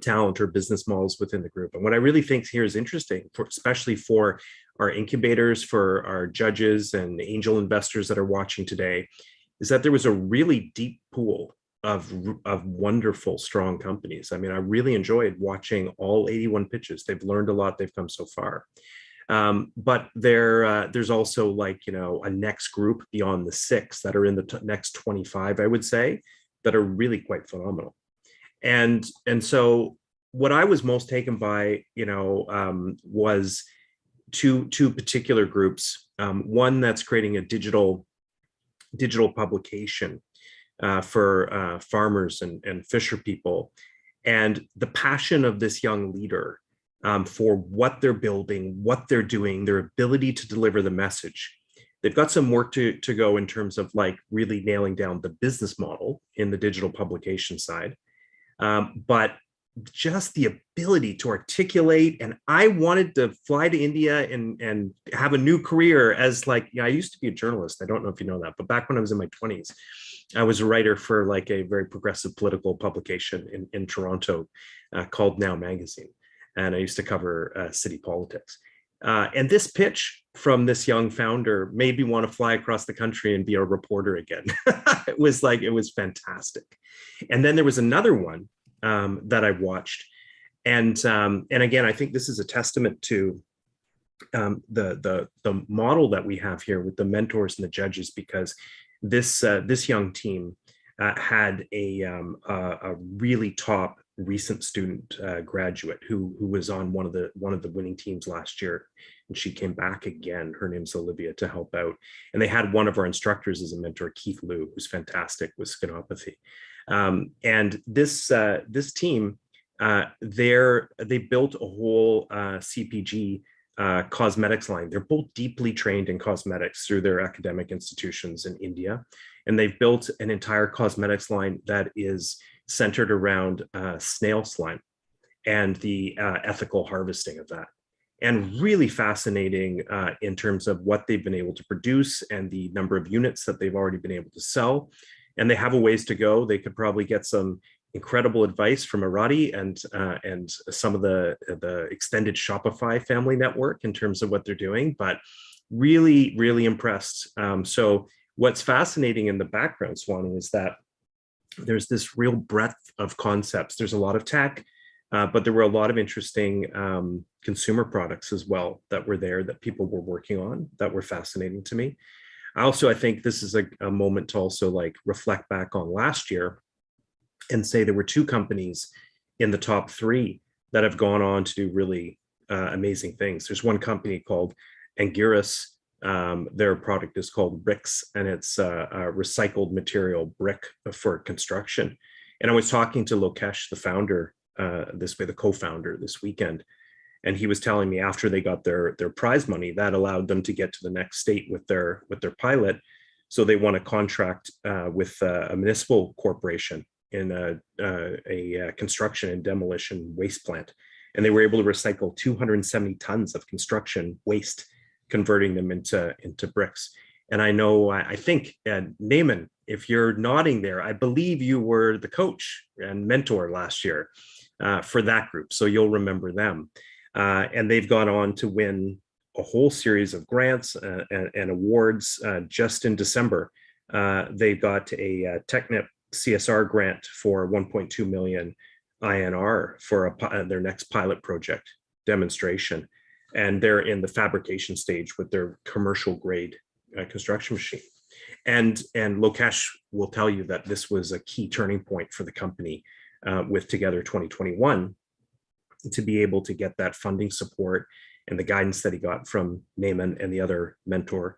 talent or business models within the group. And what I really think here is interesting, especially for our incubators, for our judges and angel investors that are watching today, is that there was a really deep pool of wonderful, strong companies. I mean, I really enjoyed watching all 81 pitches. They've learned a lot. They've come so far. But there's also a next group beyond the 6 that are in the next 25, I would say, that are really quite phenomenal. And so what I was most taken by, was two particular groups. One that's creating a digital publication for farmers and fisher people, and the passion of this young leader for what they're building, what they're doing, their ability to deliver the message. They've got some work to go in terms of like really nailing down the business model in the digital publication side. But just the ability to articulate, and I wanted to fly to India and have a new career as like, I used to be a journalist. I don't know if you know that, but back when I was in my 20s, I was a writer for like a very progressive political publication in Toronto called Now Magazine. And I used to cover city politics. And this pitch from this young founder made me want to fly across the country and be a reporter again. It was fantastic. And then there was another one that I watched. And again, I think this is a testament to the model that we have here with the mentors and the judges, because this young team had a really top recent student graduate who was on one of the winning teams last year, and she came back again. Her name's Olivia, to help out. And they had one of our instructors as a mentor, Keith Liu, who's fantastic with skinopathy. And this team, they built a whole CPG cosmetics line. They're both deeply trained in cosmetics through their academic institutions in India, and they've built an entire cosmetics line that is centered around snail slime and the ethical harvesting of that. And really fascinating in terms of what they've been able to produce and the number of units that they've already been able to sell. And they have a ways to go. They could probably get some incredible advice from Arati and some of the extended Shopify family network in terms of what they're doing, but really, really impressed. So what's fascinating in the background, Swani, is that there's this real breadth of concepts. There's a lot of tech, but there were a lot of interesting consumer products as well that were there that people were working on that were fascinating to me. I think this is a moment to also like reflect back on last year and say there were two companies in the top 3 that have gone on to do really amazing things. There's one company called Anguirus. Their product is called Bricks, and it's a recycled material brick for construction. And I was talking to Lokesh, the founder, the co-founder this weekend, and he was telling me after they got their prize money, that allowed them to get to the next state with their pilot. So they won a contract with a municipal corporation in a construction and demolition waste plant, and they were able to recycle 270 tons of construction waste, converting them into bricks. And I think Naaman, if you're nodding there, I believe you were the coach and mentor last year for that group, so you'll remember them. And they've gone on to win a whole series of grants and awards. Just in December, they got a TechNip CSR grant for 1.2 million INR for their next pilot project demonstration. And they're in the fabrication stage with their commercial grade construction machine. And Lokesh will tell you that this was a key turning point for the company with Together 2021 to be able to get that funding support and the guidance that he got from Naaman and the other mentor,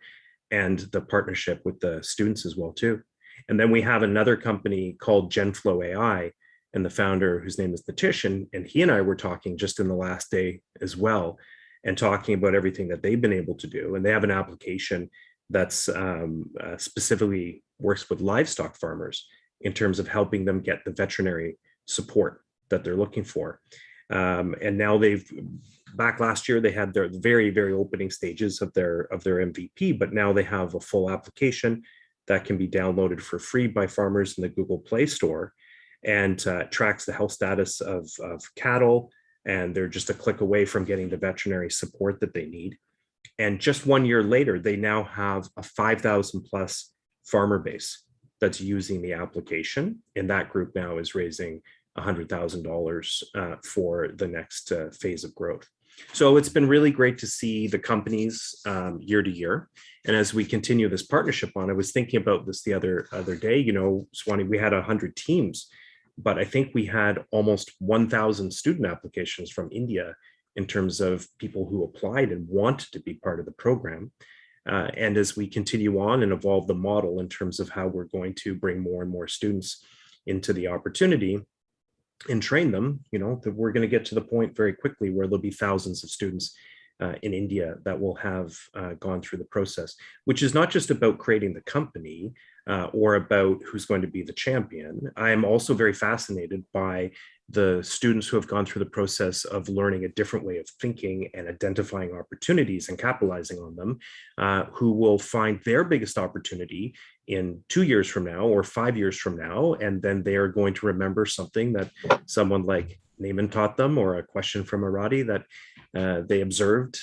and the partnership with the students as well too. And then we have another company called GenFlow AI, and the founder, whose name is Nitish, and he and I were talking just in the last day as well, and talking about everything that they've been able to do. And they have an application that's specifically works with livestock farmers in terms of helping them get the veterinary support that they're looking for. And now back last year, they had their very, very opening stages of their MVP, but now they have a full application that can be downloaded for free by farmers in the Google Play Store, and tracks the health status of cattle. And they're just a click away from getting the veterinary support that they need. And just 1 year later, they now have a 5,000 plus farmer base that's using the application. And that group now is raising $100,000 for the next phase of growth. So it's been really great to see the companies year to year. And as we continue this partnership on, I was thinking about this the other day, Swani, we had 100 teams, but I think we had almost 1,000 student applications from India in terms of people who applied and wanted to be part of the program. And as we continue on and evolve the model in terms of how we're going to bring more and more students into the opportunity and train them, that we're going to get to the point very quickly where there'll be thousands of students in India that will have gone through the process, which is not just about creating the company or about who's going to be the champion. I am also very fascinated by the students who have gone through the process of learning a different way of thinking and identifying opportunities and capitalizing on them, who will find their biggest opportunity in 2 years from now or 5 years from now. And then they are going to remember something that someone like Naaman taught them, or a question from Arati that they observed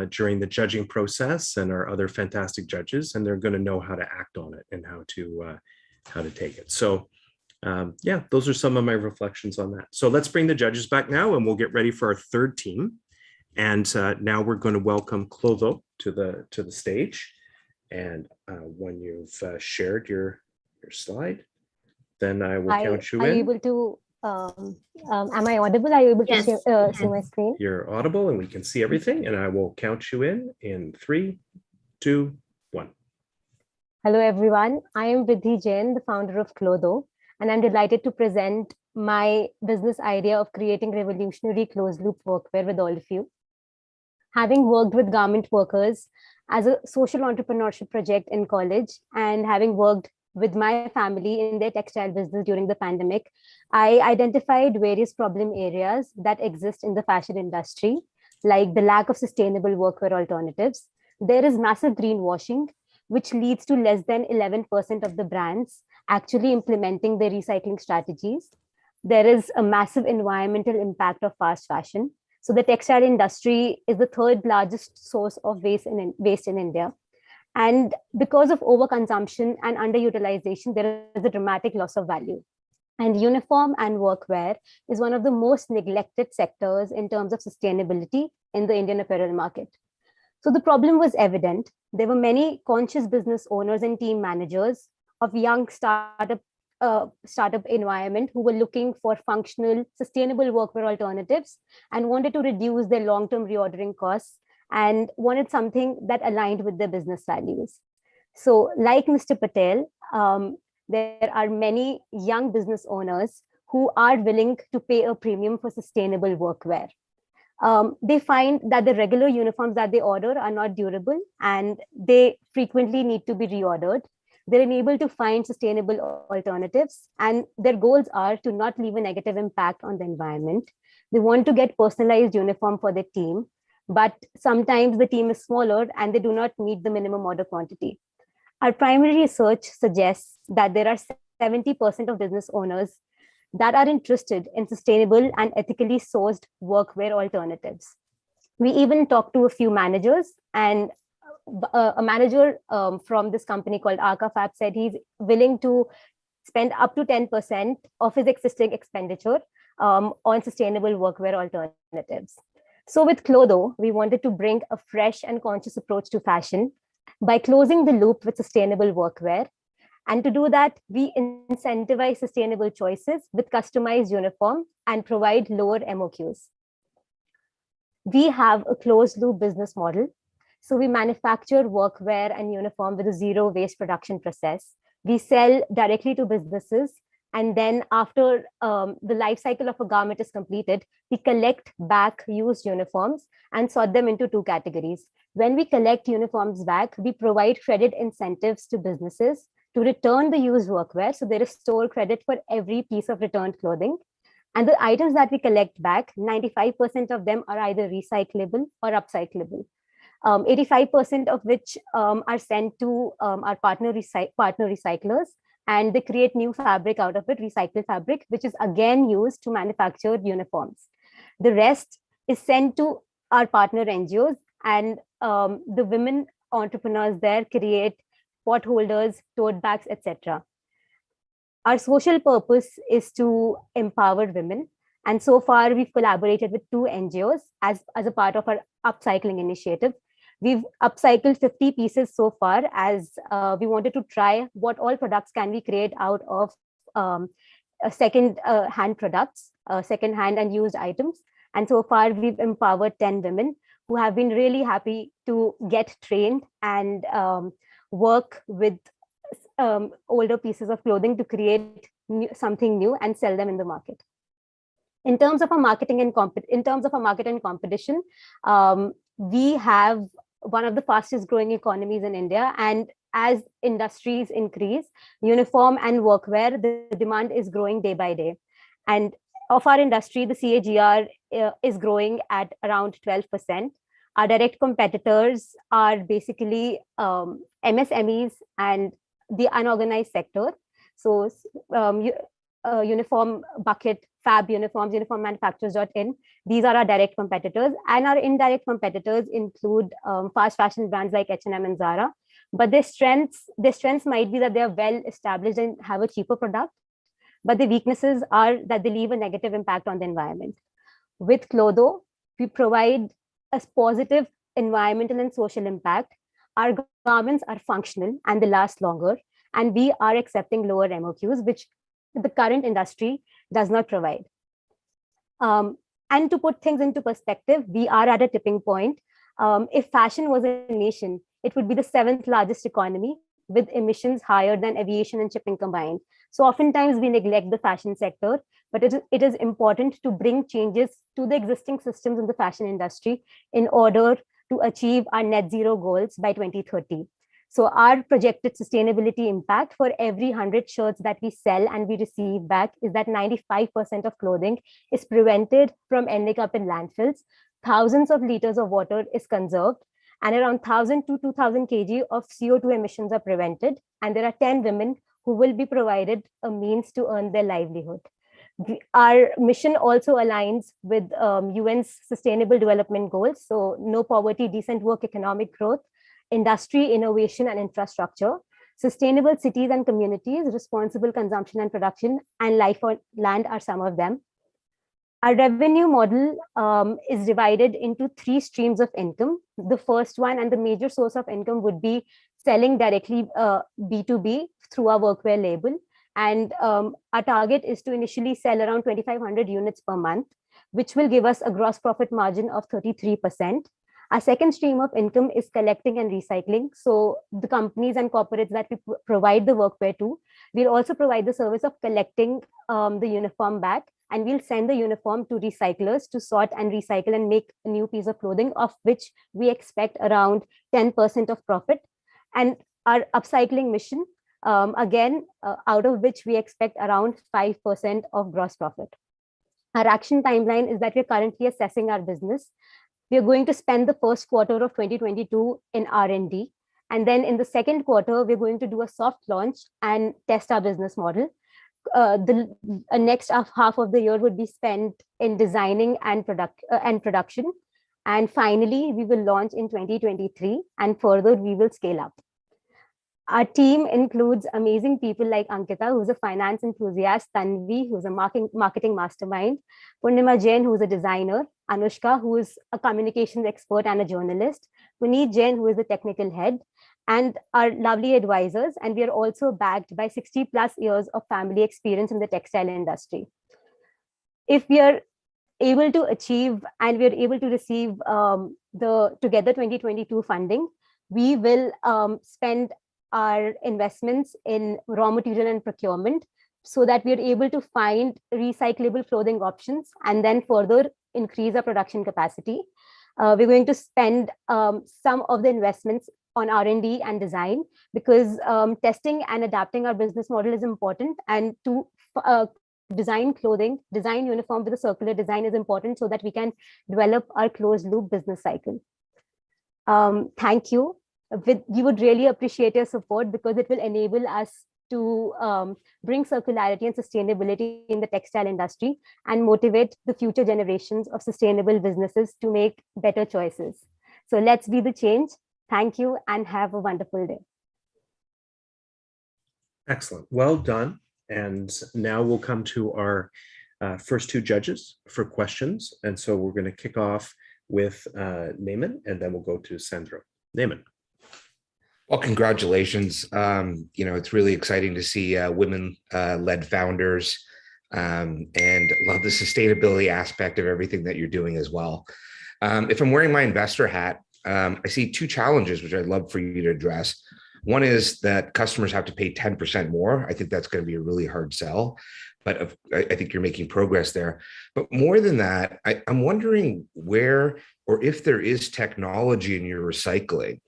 during the judging process, and our other fantastic judges, and they're going to know how to act on it and how to take it. So yeah, those are some of my reflections on that. So let's bring the judges back now, and we'll get ready for our third team. And now we're going to welcome Clotho to the stage. And when you've shared your slide, then I will count you in. Are you able to? Am I audible? Are you able Yes. to see my screen? You're audible, and we can see everything. And I will count you in 3, 2, 1. Hello, everyone. I am Vidhi Jain, the founder of Clotho, and I'm delighted to present my business idea of creating revolutionary closed-loop workwear with all of you. Having worked with garment workers as a social entrepreneurship project in college, and having worked with my family in their textile business during the pandemic, I identified various problem areas that exist in the fashion industry, like the lack of sustainable workwear alternatives. There is massive greenwashing, which leads to less than 11% of the brands actually implementing their recycling strategies. There is a massive environmental impact of fast fashion. So the textile industry is the third largest source of waste in India. And because of overconsumption and underutilization, there is a dramatic loss of value. And uniform and workwear is one of the most neglected sectors in terms of sustainability in the Indian apparel market. So the problem was evident. There were many conscious business owners and team managers of young startup environment who were looking for functional, sustainable workwear alternatives and wanted to reduce their long-term reordering costs and wanted something that aligned with their business values. So like Mr. Patel, there are many young business owners who are willing to pay a premium for sustainable workwear. They find that the regular uniforms that they order are not durable and they frequently need to be reordered. They're unable to find sustainable alternatives, and their goals are to not leave a negative impact on the environment. They want to get personalized uniform for their team, but sometimes the team is smaller and they do not meet the minimum order quantity. Our primary research suggests that there are 70% of business owners that are interested in sustainable and ethically sourced workwear alternatives. We even talked to a few managers, and a manager from this company called Arcafab said he's willing to spend up to 10% of his existing expenditure on sustainable workwear alternatives. So with Clotho, we wanted to bring a fresh and conscious approach to fashion by closing the loop with sustainable workwear. And to do that, we incentivize sustainable choices with customized uniform and provide lower MOQs. We have a closed loop business model. So we manufacture workwear and uniform with a zero waste production process. We sell directly to businesses. And then after the life cycle of a garment is completed, we collect back used uniforms and sort them into two categories. When we collect uniforms back, we provide credit incentives to businesses to return the used workwear. So there is store credit for every piece of returned clothing. And the items that we collect back, 95% of them are either recyclable or upcyclable. 85% of which are sent to our partner recyclers, and they create new fabric out of it, recycled fabric, which is again used to manufacture uniforms. The rest is sent to our partner NGOs, and the women entrepreneurs there create pot holders, tote bags, etc. Our social purpose is to empower women. And so far, we've collaborated with 2 NGOs as a part of our upcycling initiative. We've upcycled 50 pieces so far, as we wanted to try what all products can we create out of second-hand products, second-hand and used items. And so far, we've empowered 10 women who have been really happy to get trained and work with older pieces of clothing to create something new and sell them in the market. In terms of our marketing and competition, we have one of the fastest growing economies in India. And as industries increase, uniform and workwear, the demand is growing day by day. And of our industry, the CAGR is growing at around 12%. Our direct competitors are basically MSMEs and the unorganized sector. So Uniform Bucket, Fab Uniforms, Uniform Manufacturers.in, these are our direct competitors. And our indirect competitors include fast fashion brands like H&M and Zara. But their strengths might be that they are well established and have a cheaper product. But the weaknesses are that they leave a negative impact on the environment. With Clotho, we provide a positive environmental and social impact. Our garments are functional and they last longer. And we are accepting lower MOQs, which the current industry does not provide. And to put things into perspective, we are at a tipping point. If fashion was a nation, it would be the 7th largest economy with emissions higher than aviation and shipping combined. So oftentimes we neglect the fashion sector, but it is important to bring changes to the existing systems in the fashion industry in order to achieve our net zero goals by 2030. So our projected sustainability impact for every 100 shirts that we sell and we receive back is that 95% of clothing is prevented from ending up in landfills. Thousands of liters of water is conserved, and around 1,000 to 2,000 kg of CO2 emissions are prevented. And there are 10 women who will be provided a means to earn their livelihood. Our mission also aligns with UN's Sustainable Development Goals. So no poverty, decent work, economic growth, industry, innovation, and infrastructure, sustainable cities and communities, responsible consumption and production, and life on land are some of them. Our revenue model is divided into 3 streams of income. The first one and the major source of income would be selling directly B2B through our workwear label. And our target is to initially sell around 2,500 units per month, which will give us a gross profit margin of 33%. Our second stream of income is collecting and recycling. So the companies and corporates that we provide the workwear to, we'll also provide the service of collecting the uniform back, and we'll send the uniform to recyclers to sort and recycle and make a new piece of clothing, of which we expect around 10% of profit. And our upcycling mission, again, out of which we expect around 5% of gross profit. Our action timeline is that we're currently assessing our business. We are going to spend the first quarter of 2022 in R&D. And then in the second quarter, we're going to do a soft launch and test our business model. The next half of the year would be spent in designing and production. And finally, we will launch in 2023, and further we will scale up. Our team includes amazing people like Ankita, who's a finance enthusiast, Tanvi, who's a marketing mastermind, Purnima Jain, who's a designer, Anushka, who is a communications expert and a journalist, Puneet Jain, who is the technical head, and our lovely advisors. And we are also backed by 60 plus years of family experience in the textile industry. If we are able to achieve and we are able to receive the Together 2022 funding, we will spend our investments in raw material and procurement so that we are able to find recyclable clothing options and then further increase our production capacity. We're going to spend some of the investments on R&D and design, because testing and adapting our business model is important, and to design clothing, design uniform with a circular design is important so that we can develop our closed loop business cycle. Thank you. We would really appreciate your support, because it will enable us to bring circularity and sustainability in the textile industry and motivate the future generations of sustainable businesses to make better choices. So let's be the change. Thank you and have a wonderful day. Excellent. Well done. And now we'll come to our first 2 judges for questions. And so we're going to kick off with Naaman, and then we'll go to Sandro. Naaman. Well, congratulations. It's really exciting to see women-led founders, and love the sustainability aspect of everything that you're doing as well. If I'm wearing my investor hat, I see 2 challenges, which I'd love for you to address. One is that customers have to pay 10% more. I think that's going to be a really hard sell, but I think you're making progress there. But more than that, I'm wondering where or if there is technology in your recycling.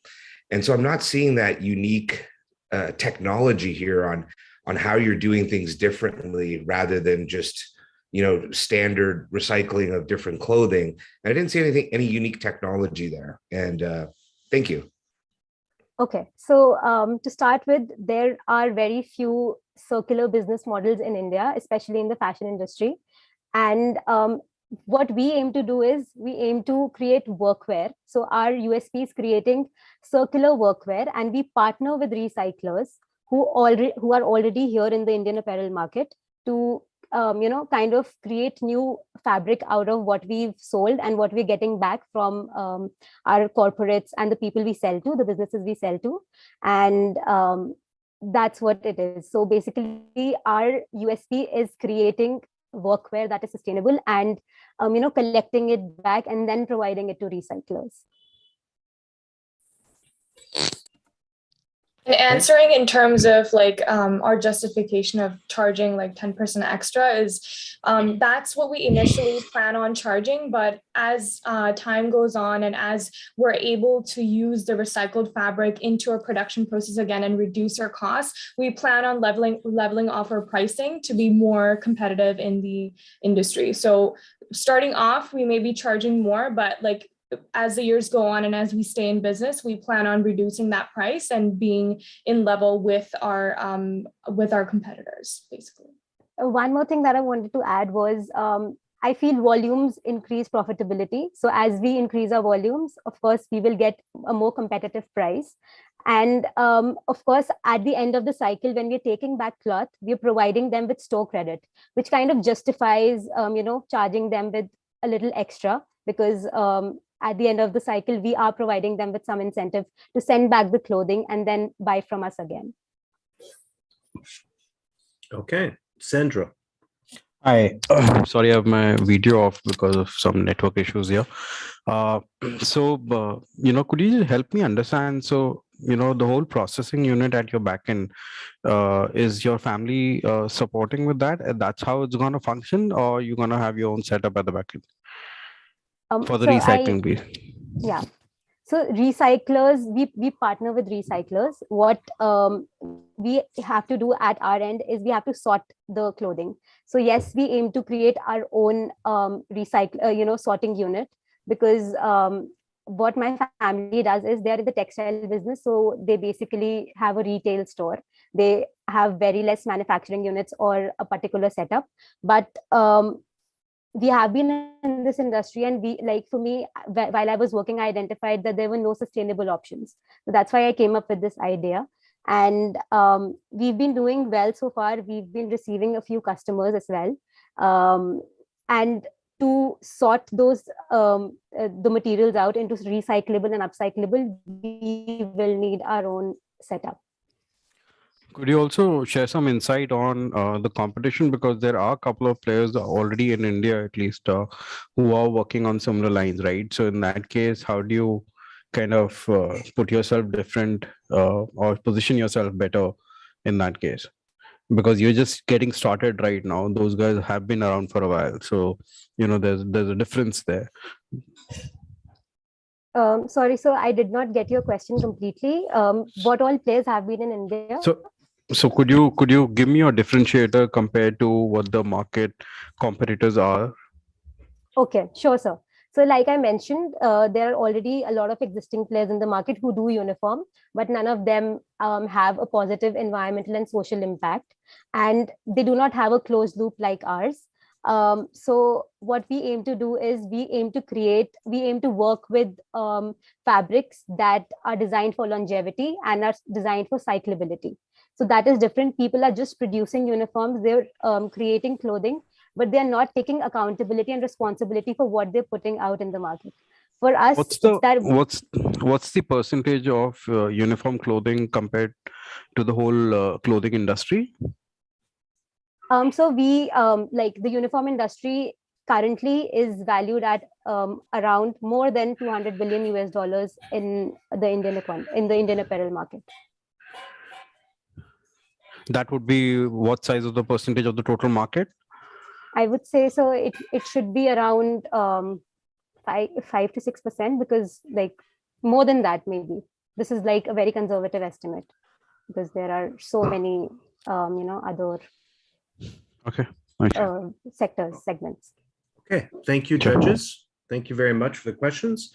And so I'm not seeing that unique technology here on how you're doing things differently rather than just standard recycling of different clothing. I didn't see any unique technology there. And thank you. Okay, so to start with, there are very few circular business models in India, especially in the fashion industry. And what we aim to do is we aim to create workwear. So our USP is creating circular workwear, and we partner with recyclers who are already here in the Indian apparel market to kind of create new fabric out of what we've sold and what we're getting back from our corporates and the people we sell to, the businesses we sell to. And that's what it is. So basically our USP is creating workwear that is sustainable and collecting it back and then providing it to recyclers. And answering in terms of like our justification of charging like 10% extra is that's what we initially plan on charging. But as time goes on and as we're able to use the recycled fabric into our production process again and reduce our costs, we plan on leveling off our pricing to be more competitive in the industry. So starting off, we may be charging more, but like as the years go on and as we stay in business, we plan on reducing that price and being in level with our competitors, basically. One more thing that I wanted to add was I feel volumes increase profitability. So as we increase our volumes, of course, we will get a more competitive price. And of course, at the end of the cycle, when we're taking back cloth, we're providing them with store credit, which kind of justifies, charging them with a little extra, because at the end of the cycle, we are providing them with some incentive to send back the clothing and then buy from us again. Okay, Sandra. Hi, sorry, I have my video off because of some network issues here. Could you just help me understand? So, the whole processing unit at your backend, is your family supporting with that? And that's how it's going to function, or you're going to have your own setup at the backend for the recycling piece? Yeah. So recyclers, we partner with recyclers. What we have to do at our end is we have to sort the clothing. So yes, we aim to create our own sorting unit, because what my family does is they're in the textile business. So they basically have a retail store. They have very less manufacturing units or a particular setup. But we have been in this industry, and for me, while I was working, I identified that there were no sustainable options. So that's why I came up with this idea. And we've been doing well so far. We've been receiving a few customers as well. And to sort those the materials out into recyclable and upcyclable, we will need our own setup. Could you also share some insight on the competition? Because there are a couple of players already in India, at least, who are working on similar lines, right? So in that case, how do you kind of put yourself different or position yourself better in that case? Because you're just getting started right now. Those guys have been around for a while. So, there's a difference there. Sorry, so I did not get your question completely. What all players have been in India? So could you give me a differentiator compared to what the market competitors are? Okay, sure, sir. So like I mentioned, there are already a lot of existing players in the market who do uniform, but none of them have a positive environmental and social impact, and they do not have a closed loop like ours. So what we aim to do is we aim to work with fabrics that are designed for longevity and are designed for cyclability. So that is different. People are just producing uniforms, they're creating clothing, but they're not taking accountability and responsibility for what they're putting out in the market. For us, what's the percentage of uniform clothing compared to the whole clothing industry? So we the uniform industry currently is valued at around more than $200 billion in the Indian apparel market. that would be what size of the percentage of the total market? I would say so. It should be around 5 to 6%, because like more than that maybe. This is like a very conservative estimate because there are so many other Okay. sectors, segments. Okay, thank you, judges. Thank you very much for the questions.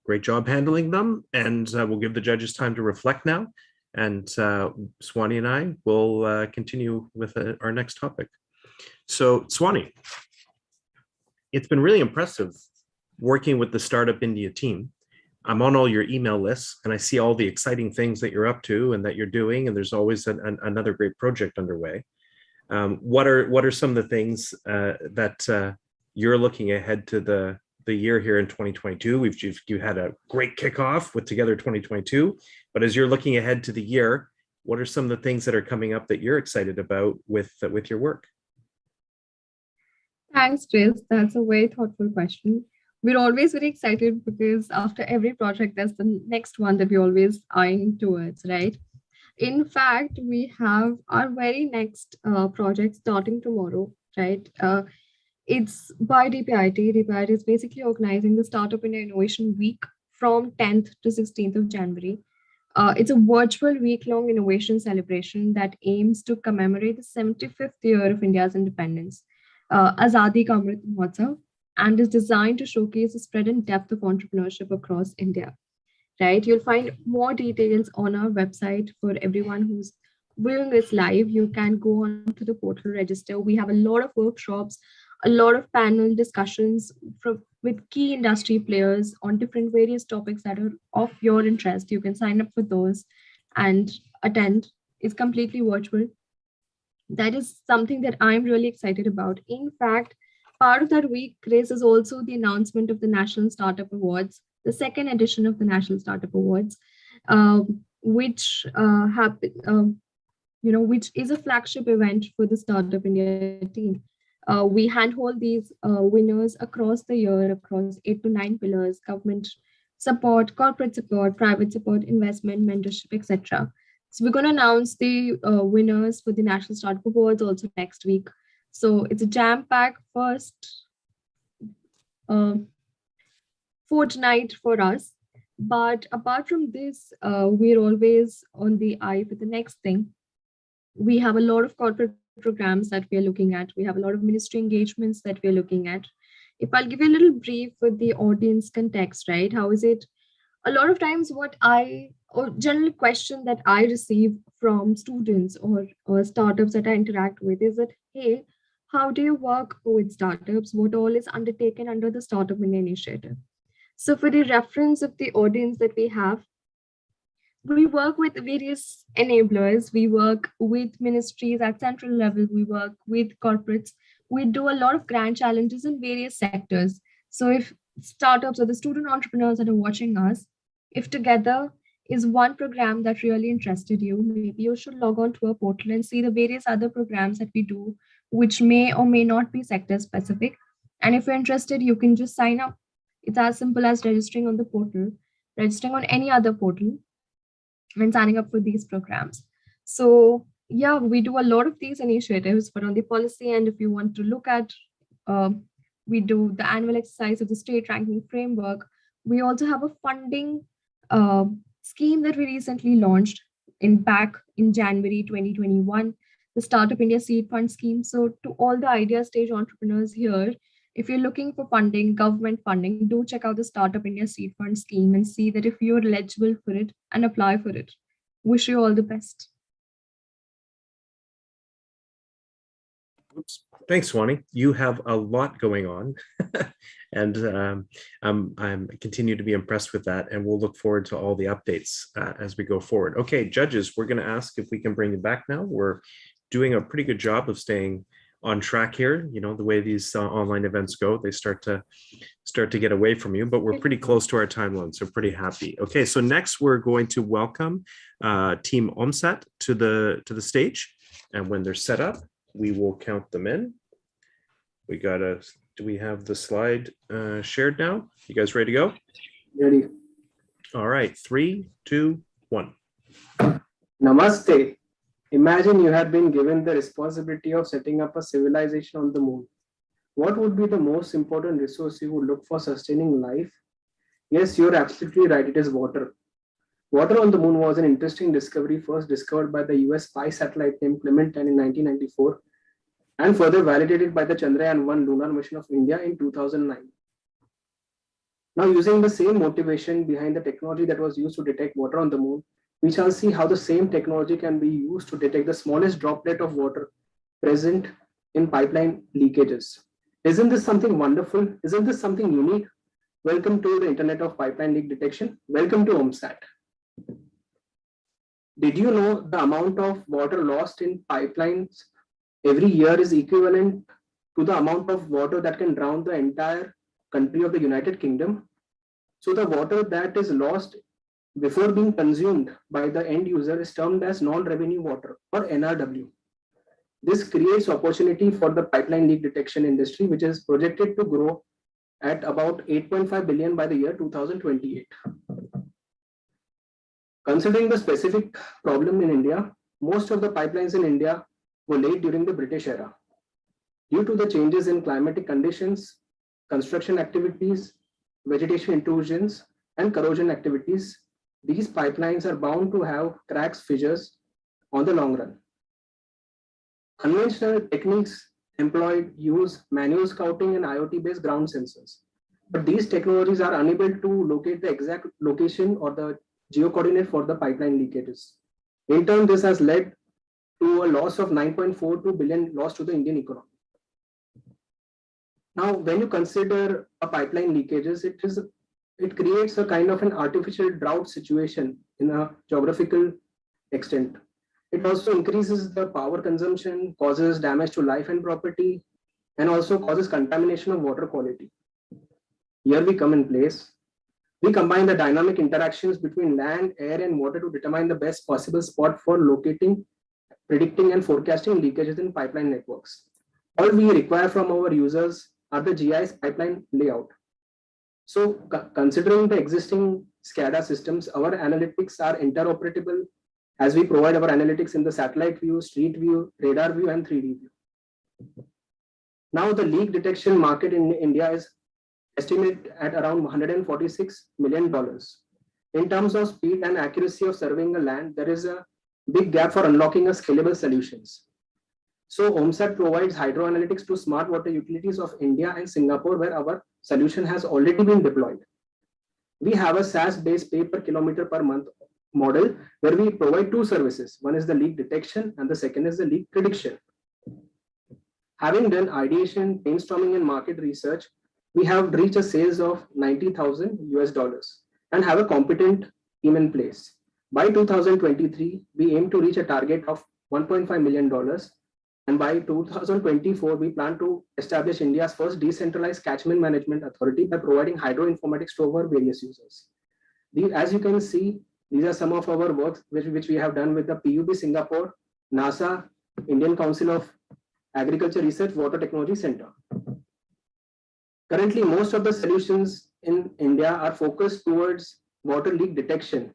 Great job handling them. And we'll give the judges time to reflect now. And Swani and I will continue with our next topic. So Swani, it's been really impressive working with the Startup India team. I'm on all your email lists and I see all the exciting things that you're up to and that you're doing. And there's always another great project underway. What are some of the things that you're looking ahead to the year here in 2022? You had a great kickoff with Together 2022, but as you're looking ahead to the year, what are some of the things that are coming up that you're excited about with your work? Thanks, Chris. That's a very thoughtful question. We're always very excited because after every project, there's the next one that we're always eyeing towards, right? In fact, we have our very next project starting tomorrow, right? It's by DPIT. DPIT is basically organizing the Startup India Innovation Week from 10th to 16th of January. It's a virtual week-long innovation celebration that aims to commemorate the 75th year of India's independence, Azadi Ka Amrit Mahotsav, and is designed to showcase the spread and depth of entrepreneurship across India. Right? You'll find more details on our website for everyone who's viewing this live. You can go on to the portal, register. We have a lot of workshops, a lot of panel discussions with key industry players on different various topics that are of your interest. You can sign up for those and attend. It's completely virtual. That is something that I'm really excited about. In fact, part of that week, Chris, is also the announcement of the National Startup Awards, the second edition of the National Startup Awards, which which is a flagship event for the Startup India team. We handhold these winners across the year, across 8 to 9 pillars: government support, corporate support, private support, investment, mentorship, etc. So we're going to announce the winners for the National Startup Awards also next week. So it's a jam-packed first fortnight for us. But apart from this, we're always on the eye for the next thing. We have a lot of corporate programs that we're looking at. We have a lot of ministry engagements that we're looking at. If I'll give you a little brief with the audience context, right? How is it? A lot of times or general question that I receive from students or startups that I interact with is that, hey, how do you work with startups? What all is undertaken under the Startup India initiative? So for the reference of the audience that we have, we work with various enablers. We work with ministries at central level. We work with corporates. We do a lot of grand challenges in various sectors. So if startups or the student entrepreneurs that are watching us, if Together is one program that really interested you, maybe you should log on to our portal and see the various other programs that we do, which may or may not be sector specific. And if you're interested, you can just sign up. It's as simple as registering on the portal, registering on any other portal, and signing up for these programs. So yeah, we do a lot of these initiatives, but on the policy end, if you want to look at, we do the annual exercise of the state ranking framework. We also have a funding scheme that we recently launched back in January 2021, the Startup India Seed Fund Scheme. So to all the idea stage entrepreneurs here, if you're looking for funding, government funding, do check out the Startup India Seed Fund Scheme and see that if you're eligible for it and apply for it. Wish you all the best. Oops. Thanks, Swani. You have a lot going on, and I'm continue to be impressed with that, and we'll look forward to all the updates as we go forward. Okay, judges, we're going to ask if we can bring you back now. We're doing a pretty good job of staying on track here. You know, the way these online events go, they start to get away from you, but we're pretty close to our timeline, so pretty happy. Okay, so next we're going to welcome Team OMSAT to the stage, and when they're set up, we will count them in. Do we have the slide shared now? You guys ready to go? Ready. All right, 3, 2, 1. Namaste. Imagine you had been given the responsibility of setting up a civilization on the moon. What would be the most important resource you would look for sustaining life? Yes, you're absolutely right. It is water. Water on the moon was an interesting discovery first discovered by the US spy satellite named Clementine in 1994 and further validated by the Chandrayaan-1 lunar mission of India in 2009. Now, using the same motivation behind the technology that was used to detect water on the moon, we shall see how the same technology can be used to detect the smallest droplet of water present in pipeline leakages. Isn't this something wonderful? Isn't this something unique? Welcome to the Internet of Pipeline Leak Detection. Welcome to OMSAT. Did you know the amount of water lost in pipelines every year is equivalent to the amount of water that can drown the entire country of the United Kingdom? So the water that is lost before being consumed by the end user is termed as non-revenue water or NRW. This creates opportunity for the pipeline leak detection industry, which is projected to grow at about 8.5 billion by the year 2028. Considering the specific problem in India, most of the pipelines in India were laid during the British era. Due to the changes in climatic conditions, construction activities, vegetation intrusions, and corrosion activities, these pipelines are bound to have cracks, fissures on the long run. Conventional techniques employed use manual scouting and IoT-based ground sensors. But these technologies are unable to locate the exact location or the geocoordinate for the pipeline leakages. In turn, this has led to a loss of 9.42 billion lost to the Indian economy. Now, when you consider a pipeline leakages, it creates a kind of an artificial drought situation in a geographical extent. It also increases the power consumption, causes damage to life and property, and also causes contamination of water quality. Here we come in place. We combine the dynamic interactions between land, air, and water to determine the best possible spot for locating, predicting, and forecasting leakages in pipeline networks. All we require from our users are the GIS pipeline layout. So considering the existing SCADA systems, our analytics are interoperable as we provide our analytics in the satellite view, street view, radar view, and 3D view. Now the leak detection market in India is estimated at around $146 million. In terms of speed and accuracy of surveying the land, there is a big gap for unlocking a scalable solutions. So OMSAT provides hydro analytics to smart water utilities of India and Singapore, where our solution has already been deployed. We have a SaaS-based pay per kilometer per month model where we provide two services. One is the leak detection and the second is the leak prediction. Having done ideation, brainstorming, and market research, we have reached a sales of $90,000 and have a competent team in place. By 2023, we aim to reach a target of $1.5 million. And by 2024, we plan to establish India's first decentralized catchment management authority by providing hydroinformatics to our various users. As you can see, these are some of our works which we have done with the PUB Singapore, NASA, Indian Council of Agriculture Research, Water Technology Center. Currently, most of the solutions in India are focused towards water leak detection,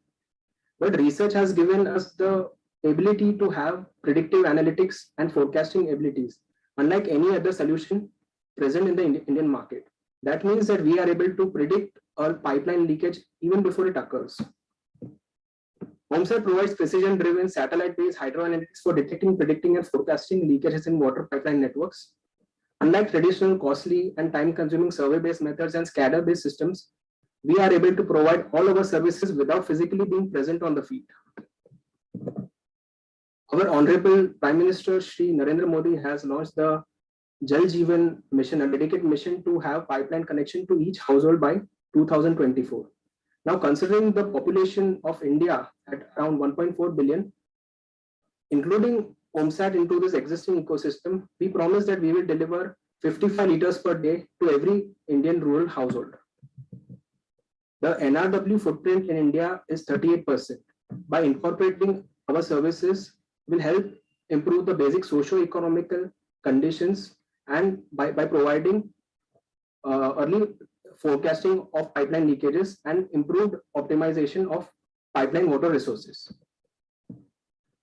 but research has given us the ability to have predictive analytics and forecasting abilities, unlike any other solution present in the Indian market. That means that we are able to predict a pipeline leakage even before it occurs. OMSAT provides precision-driven satellite-based hydro analytics for detecting, predicting, and forecasting leakages in water pipeline networks. Unlike traditional, costly, and time-consuming survey-based methods and SCADA-based systems, we are able to provide all our services without physically being present on the field. Our Honorable Prime Minister Shri Narendra Modi has launched the Jal Jeevan mission, a dedicated mission to have pipeline connection to each household by 2024. Now, considering the population of India at around 1.4 billion, including OMSAT into this existing ecosystem, we promise that we will deliver 55 liters per day to every Indian rural household. The NRW footprint in India is 38%. By incorporating our services, will help improve the basic socio-economical conditions and by providing early forecasting of pipeline leakages and improved optimization of pipeline water resources.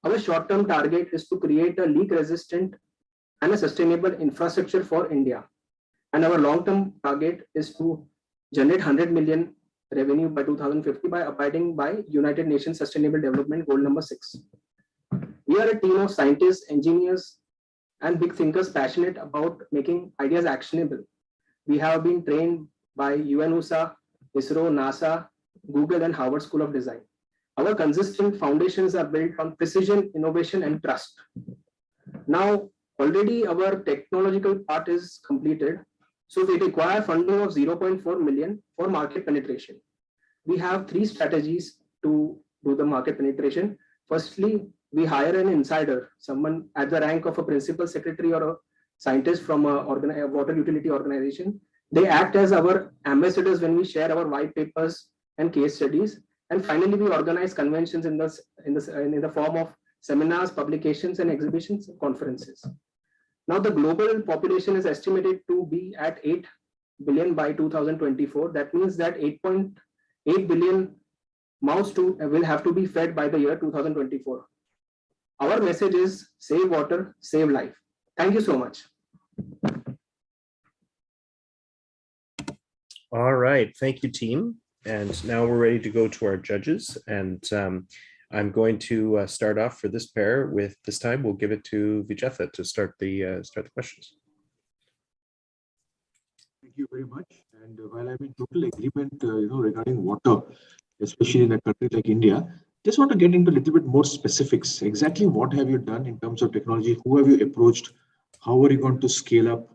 Our short-term target is to create a leak-resistant and a sustainable infrastructure for India. And our long-term target is to generate 100 million revenue by 2050 by abiding by United Nations Sustainable Development Goal number 6. We are a team of scientists, engineers, and big thinkers passionate about making ideas actionable. We have been trained by UNUSA, ISRO, NASA, Google, and Harvard School of Design. Our consistent foundations are built on precision, innovation, and trust. Now, already our technological part is completed, so we require funding of 0.4 million for market penetration. We have 3 strategies to do the market penetration. Firstly, we hire an insider, someone at the rank of a principal secretary or a scientist from a water utility organization. They act as our ambassadors when we share our white papers and case studies. And finally, we organize conventions in the form of seminars, publications, and exhibitions and conferences. Now, the global population is estimated to be at 8 billion by 2024. That means that 8.8 billion mouths will have to be fed by the year 2024. Our message is save water, save life. Thank you so much. All right, thank you, team. And now we're ready to go to our judges. And I'm going to start off for this pair with, this time we'll give it to Vijetha to start the questions. Thank you very much. And while I'm in total agreement, regarding water, especially in a country like India, just want to get into a little bit more specifics. Exactly what have you done in terms of technology? Who have you approached? How are you going to scale up?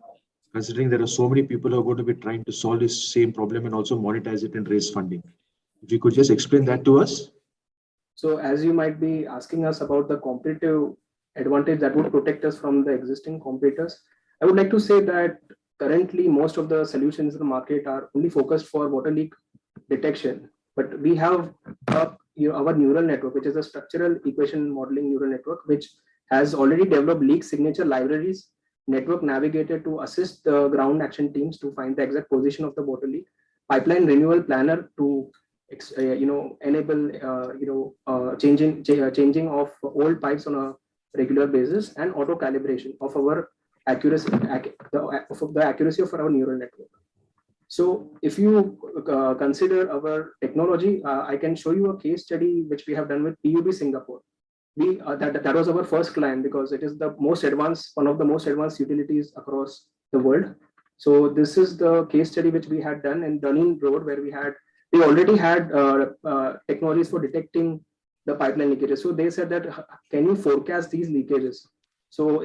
Considering there are so many people who are going to be trying to solve this same problem and also monetize it and raise funding. If you could just explain that to us. So as you might be asking us about the competitive advantage that would protect us from the existing competitors, I would like to say that currently most of the solutions in the market are only focused for water leak detection. But we have our neural network, which is a structural equation modeling neural network, which has already developed leak signature libraries, network navigator to assist the ground action teams to find the exact position of the water leak, pipeline renewal planner to enable changing of old pipes on a regular basis, and auto calibration of our accuracy the accuracy of our neural network. So if you consider our technology, I can show you a case study which we have done with PUB Singapore. That was our first client because it is the most advanced, one of the most advanced utilities across the world. So this is the case study which we had done in Dunning Road, where we already had technologies for detecting the pipeline leakages. So they said that, can you forecast these leakages? So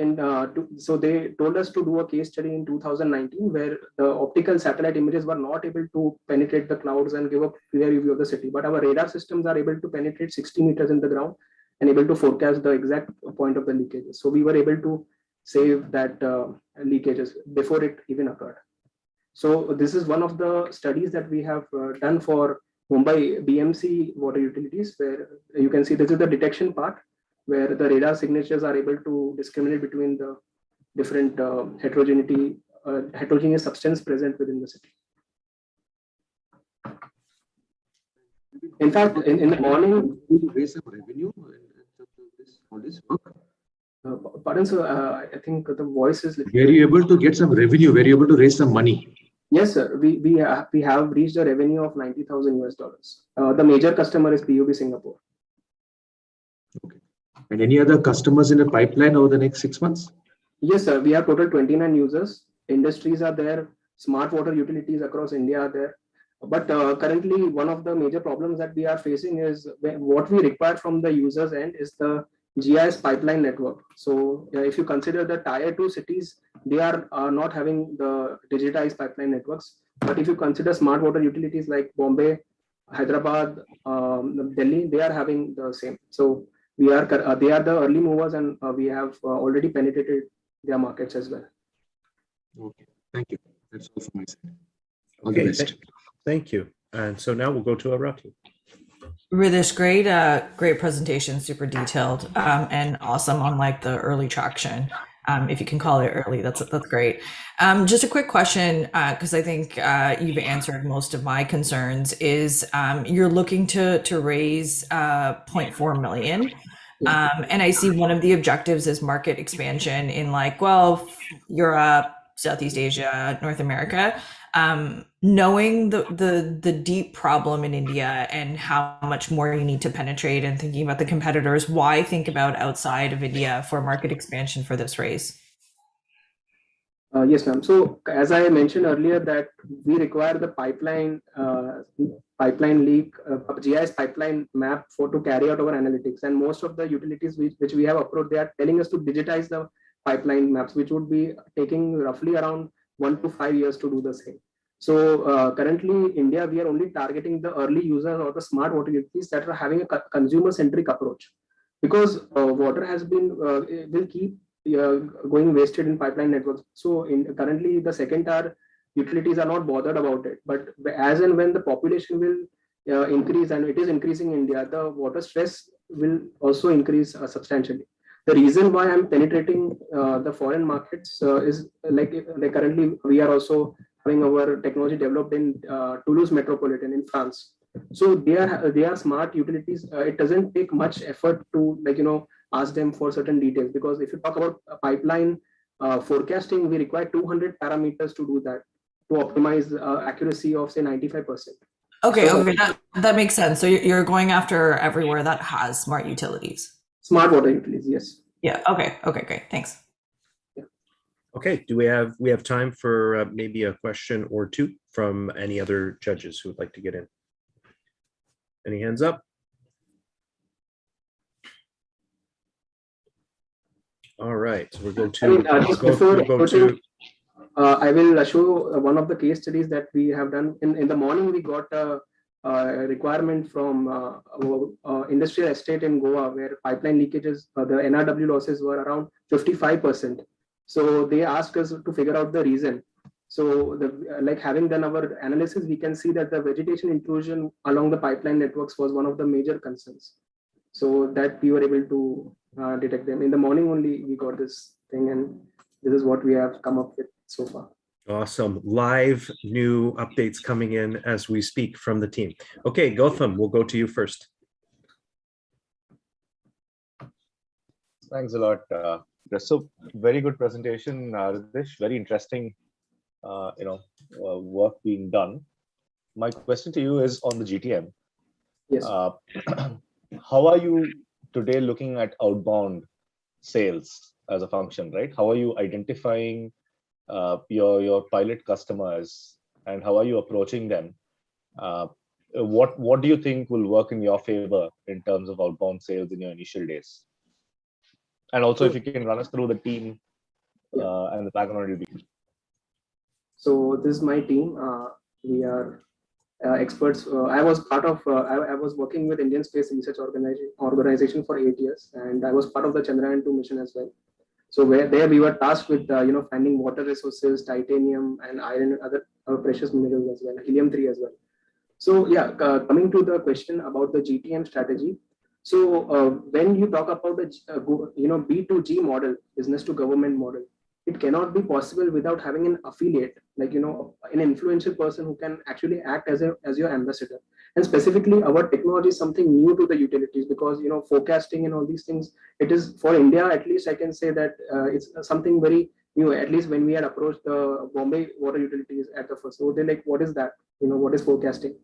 so they told us to do a case study in 2019 where the optical satellite images were not able to penetrate the clouds and give a clear view of the city, but our radar systems are able to penetrate 60 meters in the ground and able to forecast the exact point of the leakages. So we were able to save that leakages before it even occurred. So this is one of the studies that we have done for Mumbai BMC water utilities, where you can see this is the detection part, where the radar signatures are able to discriminate between the different heterogeneous substance present within the city. In fact, in the morning, we raise some revenue all this work. Pardon, sir, I think the voice is. Were you able to get some revenue? Were you able to raise some money? Yes, sir. We have reached a revenue of $90,000 US. The major customer is PUB Singapore. Okay. And any other customers in the pipeline over the next 6 months? Yes, sir. We have total 29 users. Industries are there. Smart water utilities across India are there. But currently, one of the major problems that we are facing is what we require from the users end is the GIS pipeline network. So if you consider the tier 2 cities, they are not having the digitized pipeline networks. But if you consider smart water utilities like Bombay, Hyderabad, Delhi, they are having the same. So they are the early movers, and we have already penetrated their markets as well. Okay, thank you. That's all from my side. All Okay, the best. Thank you. And so now we'll go to Arati. Ridish, great presentation, super detailed, and awesome on like the early traction. If you can call it early, that's great. Just a quick question, because I think you've answered most of my concerns. Is you're looking to raise 0.4 million. And I see one of the objectives is market expansion in like, well, Europe, Southeast Asia, North America. Knowing the deep problem in India and how much more you need to penetrate and thinking about the competitors, why think about outside of India for market expansion for this race? Yes, ma'am. So as I mentioned earlier, that we require the pipeline leak, GIS pipeline map to carry out our analytics. And most of the utilities which we have approached, they are telling us to digitize the pipeline maps, which would be taking roughly around 1 to 5 years to do the same. So currently, India, we are only targeting the early users or the smart water utilities that are having a consumer-centric approach, because water has been will keep going wasted in pipeline networks. So currently the second tier utilities are not bothered about it, but as and when the population will increase, and it is increasing in India, the water stress will also increase substantially. The reason why I'm penetrating the foreign markets is like currently we are also having our technology developed in Toulouse Metropolitan in France. So they are smart utilities. It doesn't take much effort to ask them for certain details, because if you talk about pipeline forecasting, we require 200 parameters to do that, to optimize accuracy of say 95%. Okay, that makes sense. So you're going after everywhere that has smart utilities. Smart water utilities, yes. Yeah. Okay, great. Thanks. Okay, do we have time for maybe a question or two from any other judges who would like to get in? Any hands up? All right, so we're going to. I will show one of the case studies that we have done. In the morning, we got a requirement from industrial estate in Goa, where pipeline leakages, the NRW losses were around 55%. So they asked us to figure out the reason. So like having done our analysis, we can see that the vegetation intrusion along the pipeline networks was one of the major concerns. So that we were able to detect them. In the morning only we got this thing, and this is what we have come up with so far. Awesome. Live new updates coming in as we speak from the team. Okay, Gautam, we'll go to you first. Thanks a lot. So very good presentation, Ridesh. Very interesting, work being done. My question to you is on the GTM. Yes. How are you today looking at outbound sales as a function, right? How are you identifying your pilot customers, and how are you approaching them? What do you think will work in your favor in terms of outbound sales in your initial days? And also, if you can run us through the team and the background, it'll be. So this is my team. We are experts. I was part of. I was working with Indian Space Research Organization for 8 years, and I was part of the Chandrayaan-2 mission as well. So there we were tasked with finding water resources, titanium and iron and other precious minerals as well, helium-3 as well. So yeah, coming to the question about the GTM strategy. So when you talk about the B2G model, business to government model, it cannot be possible without having an affiliate, like an influential person who can actually act as your ambassador. And specifically, our technology is something new to the utilities, because forecasting and all these things, it is for India, at least I can say that it's something very new. At least when we had approached the Bombay water utilities at the first, so they're like, what is that? What is forecasting?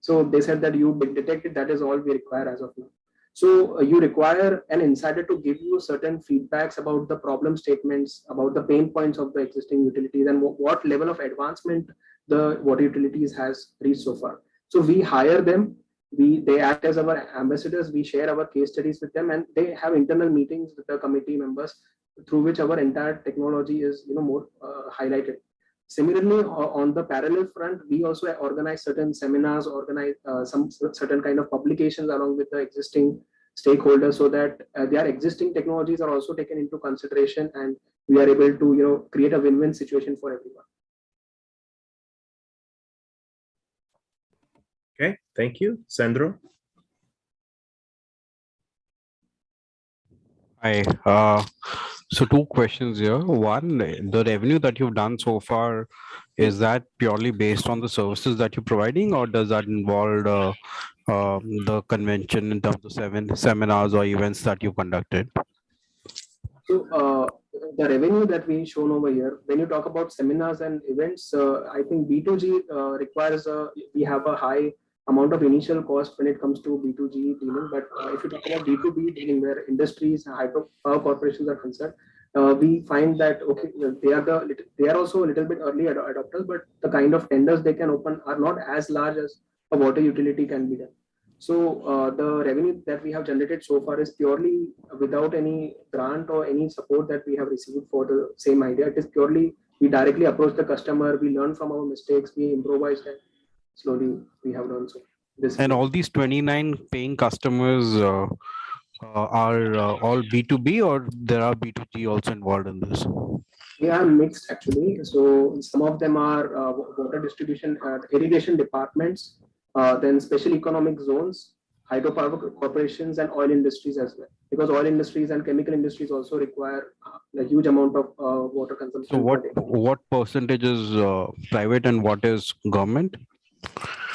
So they said that you detect it, that is all we require as of now. So you require an insider to give you certain feedbacks about the problem statements, about the pain points of the existing utilities, and what level of advancement the water utilities has reached so far. So we hire them, they act as our ambassadors, we share our case studies with them, and they have internal meetings with the committee members, through which our entire technology is more highlighted. Similarly, on the parallel front, we also organize certain seminars, organize some certain kind of publications along with the existing stakeholders, so that their existing technologies are also taken into consideration, and we are able to create a win-win situation for everyone. Okay, thank you. Sandro? Hi. So 2 questions here. One, the revenue that you've done so far, is that purely based on the services that you're providing, or does that involve the convention in terms of seminars or events that you conducted? So the revenue that we shown over here, when you talk about seminars and events, I think B2G requires we have a high amount of initial cost when it comes to B2G dealing. But if you talk about B2B dealing, where industries, hydropower corporations are concerned, we find that okay, they are also a little bit early adopters, but the kind of tenders they can open are not as large as a water utility can be done. So the revenue that we have generated so far is purely without any grant or any support that we have received for the same idea. It is purely we directly approach the customer, we learn from our mistakes, we improvise, and slowly we have done so. And all these 29 paying customers are all B2B, or there are B2G also involved in this? They are mixed actually. So some of them are water distribution, irrigation departments, then special economic zones, hydropower corporations, and oil industries as well. Because oil industries and chemical industries also require a huge amount of water consumption. So what percentage is private and what is government?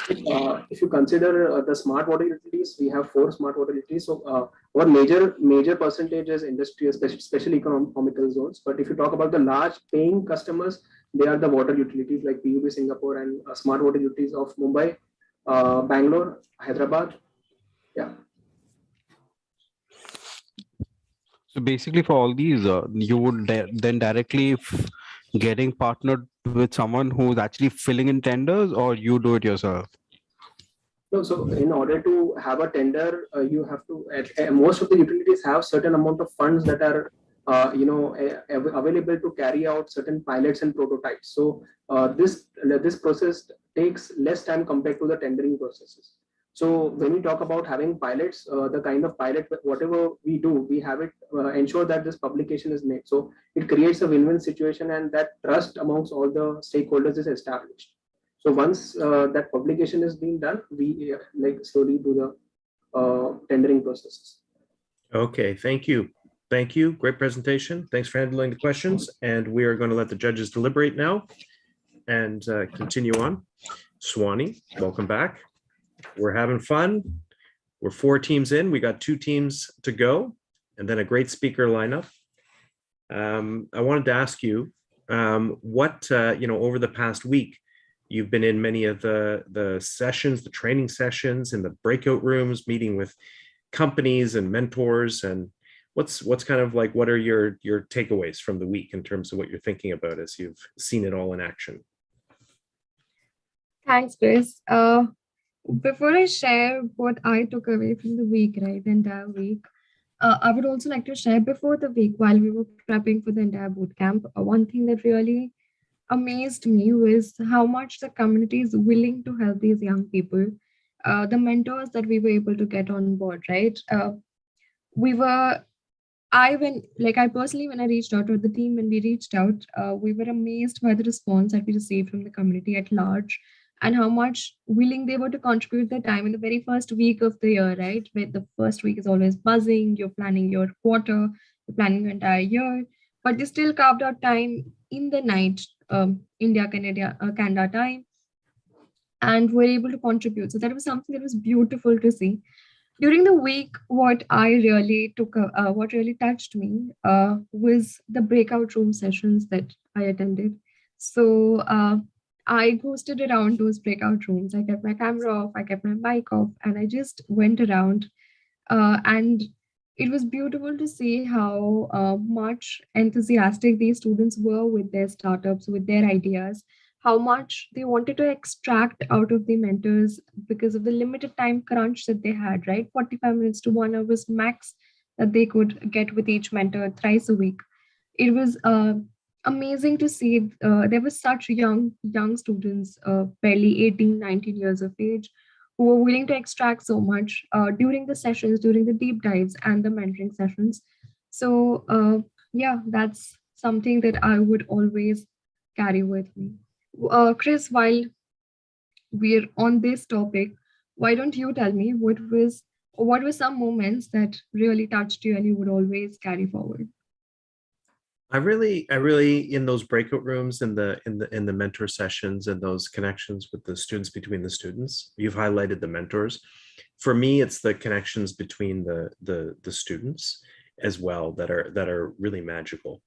If you consider the smart water utilities, we have 4 smart water utilities. So our major percentage is industrial, special economical zones. But if you talk about the large paying customers, they are the water utilities like PUB Singapore and smart water utilities of Mumbai, Bangalore, Hyderabad. Yeah. So basically, for all these, you would then directly getting partnered with someone who's actually filling in tenders, or you do it yourself? No, so in order to have a tender, you have to. Most of the utilities have certain amount of funds that are, available to carry out certain pilots and prototypes. So this process takes less time compared to the tendering processes. So when we talk about having pilots, the kind of pilot, whatever we do, we have it ensure that this publication is made. So it creates a win-win situation, and that trust amongst all the stakeholders is established. So once that publication is being done, we slowly do the tendering processes. Okay, thank you. Thank you. Great presentation. Thanks for handling the questions. And we are going to let the judges deliberate now and continue on. Swani, welcome back. We're having fun. We're 4 teams in. We got 2 teams to go, and then a great speaker lineup. I wanted to ask you what, over the past week, you've been in many of the sessions, the training sessions in the breakout rooms, meeting with companies and mentors. And what's kind of like, what are your takeaways from the week in terms of what you're thinking about as you've seen it all in action? Thanks, Chris. Before I share what I took away from the week, right, the entire week, I would also like to share before the week while we were prepping for the entire bootcamp, one thing that really amazed me was how much the community is willing to help these young people. The mentors that we were able to get on board, right? I personally, when I reached out, or the team, when we reached out, we were amazed by the response that we received from the community at large, and how much willing they were to contribute their time in the very first week of the year, right? Where the first week is always buzzing, you're planning your quarter, you're planning your entire year, but they still carved out time in the night, India, Canada time, and were able to contribute. So that was something that was beautiful to see. During the week, what really touched me was the breakout room sessions that I attended. So I ghosted around those breakout rooms. I kept my camera off, I kept my mic off, and I just went around. And it was beautiful to see how much enthusiastic these students were with their startups, with their ideas, how much they wanted to extract out of the mentors because of the limited time crunch that they had, right? 45 minutes to 1 hour was max that they could get with each mentor thrice a week. It was amazing to see. There were such young students, barely 18, 19 years of age, who were willing to extract so much during the sessions, during the deep dives and the mentoring sessions. So yeah, that's something that I would always carry with me. Chris, while we're on this topic, why don't you tell me what were some moments that really touched you and you would always carry forward? I really in those breakout rooms and in the mentor sessions and those connections with the students, between the students, you've highlighted the mentors. For me, it's the connections between the students as well that are really magical.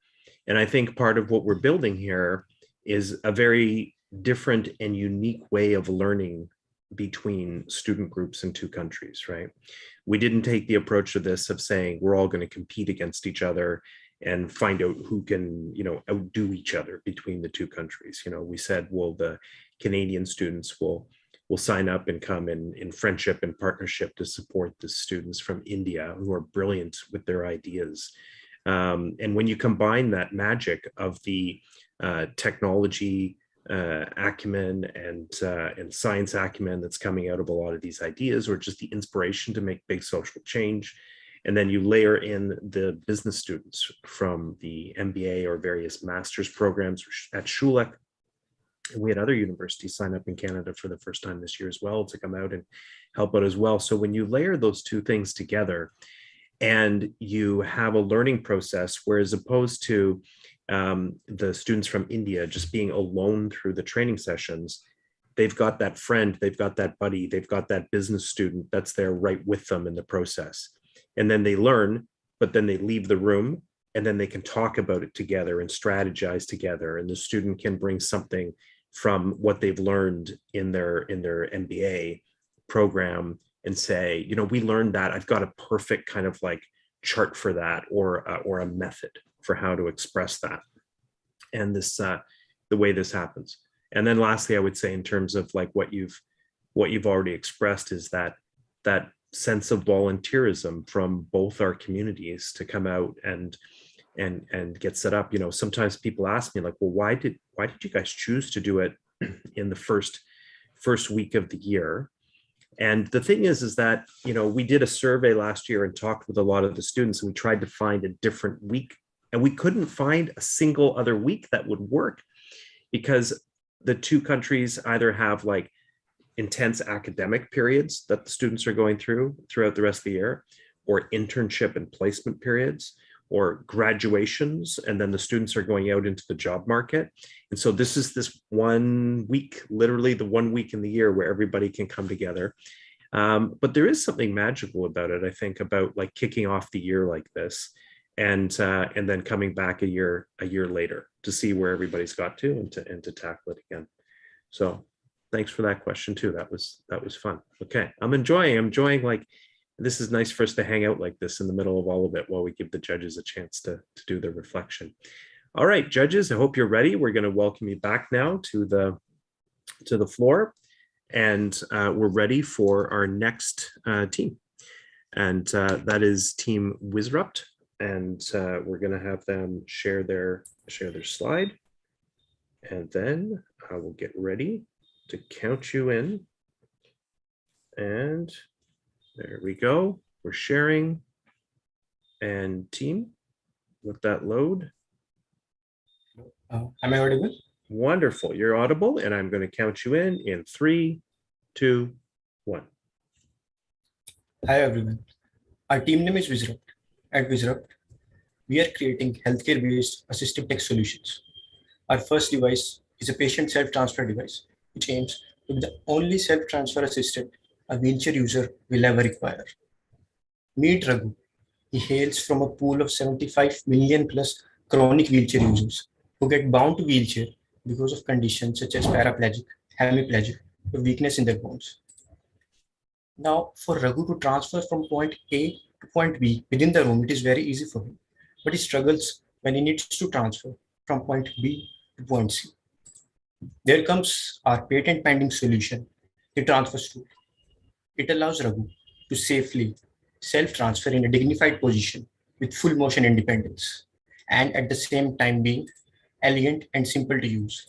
And I think part of what we're building here is a very different and unique way of learning between student groups in two countries, right? We didn't take the approach of this of saying we're all going to compete against each other and find out who can, outdo each other between the two countries. We said, well, the Canadian students will sign up and come in friendship and partnership to support the students from India who are brilliant with their ideas. And when you combine that magic of the technology acumen and science acumen that's coming out of a lot of these ideas, or just the inspiration to make big social change, and then you layer in the business students from the MBA or various master's programs at Schulich. And we had other universities sign up in Canada for the first time this year as well to come out and help out as well. So when you layer those two things together and you have a learning process, where as opposed to the students from India just being alone through the training sessions, they've got that friend, they've got that buddy, they've got that business student that's there right with them in the process. And then they learn, but then they leave the room and then they can talk about it together and strategize together. And the student can bring something from what they've learned in their MBA program and say, we learned that. I've got a perfect kind of like chart for that, or a method for how to express that. And this, the way this happens. And then lastly, I would say in terms of like what you've already expressed is that sense of volunteerism from both our communities to come out and get set up. Sometimes people ask me like, well, why did you guys choose to do it in the first week of the year? And the thing is that, we did a survey last year and talked with a lot of the students, and we tried to find a different week, and we couldn't find a single other week that would work, because the two countries either have like intense academic periods that the students are going throughout the rest of the year, or internship and placement periods, or graduations, and then the students are going out into the job market. And so this is this 1 week, literally the 1 week in the year where everybody can come together. But there is something magical about it, I think, about like kicking off the year like this, and then coming back a year later to see where everybody's got to and to tackle it again. So thanks for that question too. That was fun. Okay, I'm enjoying like, this is nice for us to hang out like this in the middle of all of it while we give the judges a chance to do their reflection. All right, judges, I hope you're ready. We're going to welcome you back now to the floor, and we're ready for our next team, and that is Team Wisrupt, and we're going to have them share their slide, and then I will get ready to count you in, and there we go. We're sharing, and team, let that load. Am I audible? Wonderful. You're audible, and I'm going to count you in 3, 2, 1. Hi, everyone. Our team name is Wisrupt. At Wisrupt, we are creating healthcare-based assistive tech solutions. Our first device is a patient self-transfer device, which aims to be the only self-transfer assistant a wheelchair user will ever require. Meet Raghu. He hails from a pool of 75 million plus chronic wheelchair users who get bound to wheelchair because of conditions such as paraplegic, hemiplegic, or weakness in their bones. Now, for Raghu to transfer from point A to point B within the room, it is very easy for him, but he struggles when he needs to transfer from point B to point C. There comes our patent pending solution, the transfer stool. It allows Raghu to safely self-transfer in a dignified position with full motion independence, and at the same time being elegant and simple to use.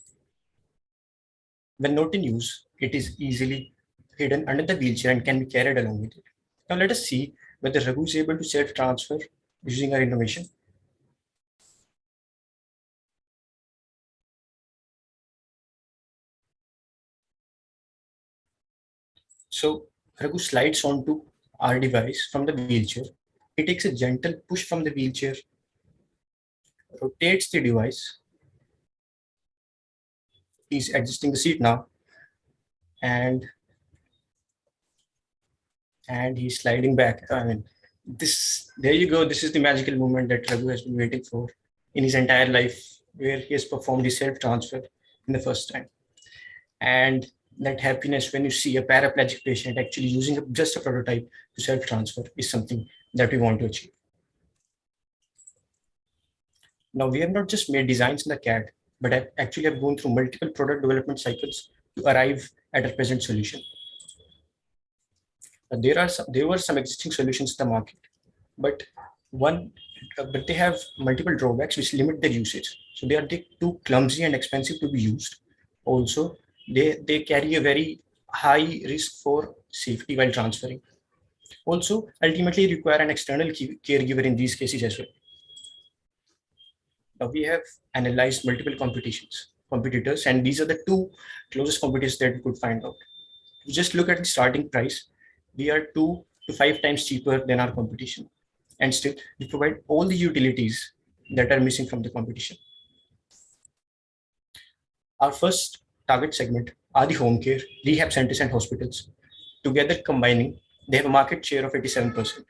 When not in use, it is easily hidden under the wheelchair and can be carried along with it. Now let us see whether Raghu is able to self-transfer using our innovation. So Raghu slides onto our device from the wheelchair. He takes a gentle push from the wheelchair rotates the device. He's adjusting the seat now, and he's sliding back. I mean, there you go. This is the magical moment that Raghu has been waiting for in his entire life, where he has performed the self-transfer in the first time. And that happiness when you see a paraplegic patient actually using just a prototype to self-transfer is something that we want to achieve. Now, we have not just made designs in the CAD, but actually have gone through multiple product development cycles to arrive at our present solution. There were some existing solutions in the market, but they have multiple drawbacks which limit their usage. So they are too clumsy and expensive to be used. Also, they carry a very high risk for safety while transferring. Also, ultimately require an external caregiver in these cases as well. Now we have analyzed multiple competitors, and these are the two closest competitors that we could find out. If you just look at the starting price, we are 2 to 5 times cheaper than our competition. And still, we provide all the utilities that are missing from the competition. Our first target segment are the home care, rehab centers, and hospitals. Together combining, they have a market share of 87%.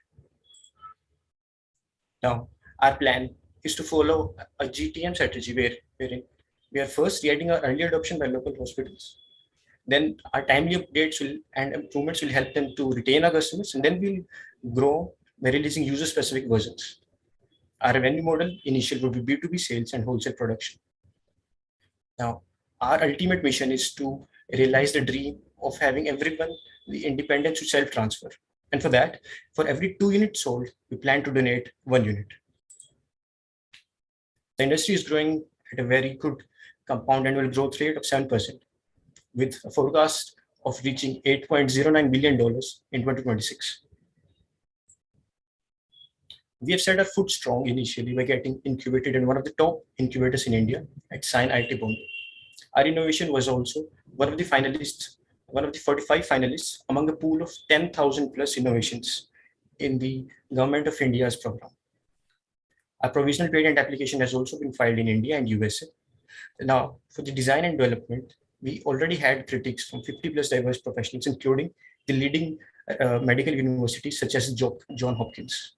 Now, our plan is to follow a GTM strategy wherein we are first getting our early adoption by local hospitals. Then our timely updates and improvements will help them to retain our customers, and then we'll grow by releasing user-specific versions. Our revenue model initially would be B2B sales and wholesale production. Now, our ultimate mission is to realize the dream of having everyone the independence to self-transfer. And for that, for every 2 units sold, we plan to donate 1 unit. The industry is growing at a very good compound annual growth rate of 7%, with a forecast of reaching $8.09 billion in 2026. We have set our foot strong initially by getting incubated in one of the top incubators in India at Science IT Bombay. Our innovation was also one of the 45 finalists among a pool of 10,000 plus innovations in the Government of India's program. Our provisional patent application has also been filed in India and USA. Now, for the design and development, we already had critics from 50 plus diverse professionals, including the leading medical universities such as John Hopkins.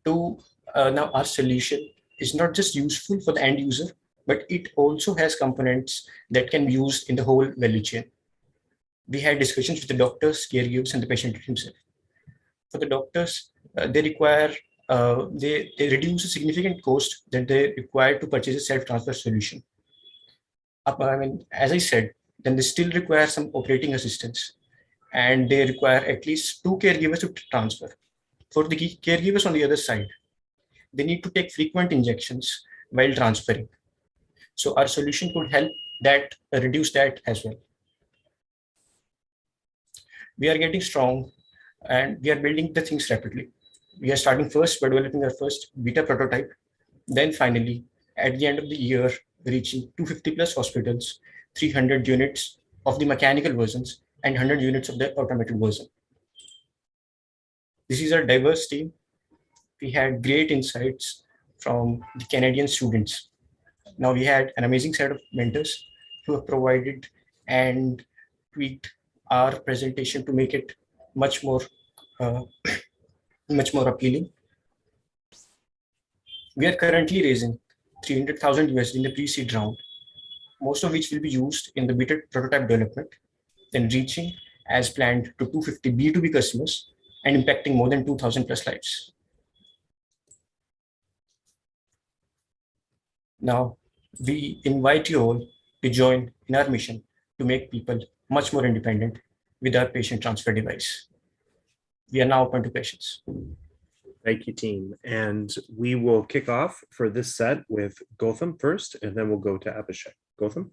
Now, our solution is not just useful for the end user, but it also has components that can be used in the whole value chain. We had discussions with the doctors, caregivers, and the patient himself. For the doctors, they reduce a significant cost that they require to purchase a self-transfer solution. I mean, as I said, then they still require some operating assistance, and they require at least 2 caregivers to transfer. For the caregivers on the other side, they need to take frequent injections while transferring. So our solution could help that reduce that as well. We are getting strong and we are building the things rapidly. We are starting first by developing our first beta prototype. Then finally, at the end of the year, reaching 250 plus hospitals, 300 units of the mechanical versions, and 100 units of the automated version. This is a diverse team. We had great insights from the Canadian students. Now we had an amazing set of mentors who have provided and tweaked our presentation to make it much more appealing. We are currently raising 300,000 USD in the pre-seed round, most of which will be used in the beta prototype development, then reaching as planned to 250 B2B customers and impacting more than 2,000 plus lives. Now, we invite you all to join in our mission to make people much more independent with our patient transfer device. We are now open to questions. Thank you, team. And we will kick off for this set with Gautam first, and then we'll go to Abhishek. Gautam?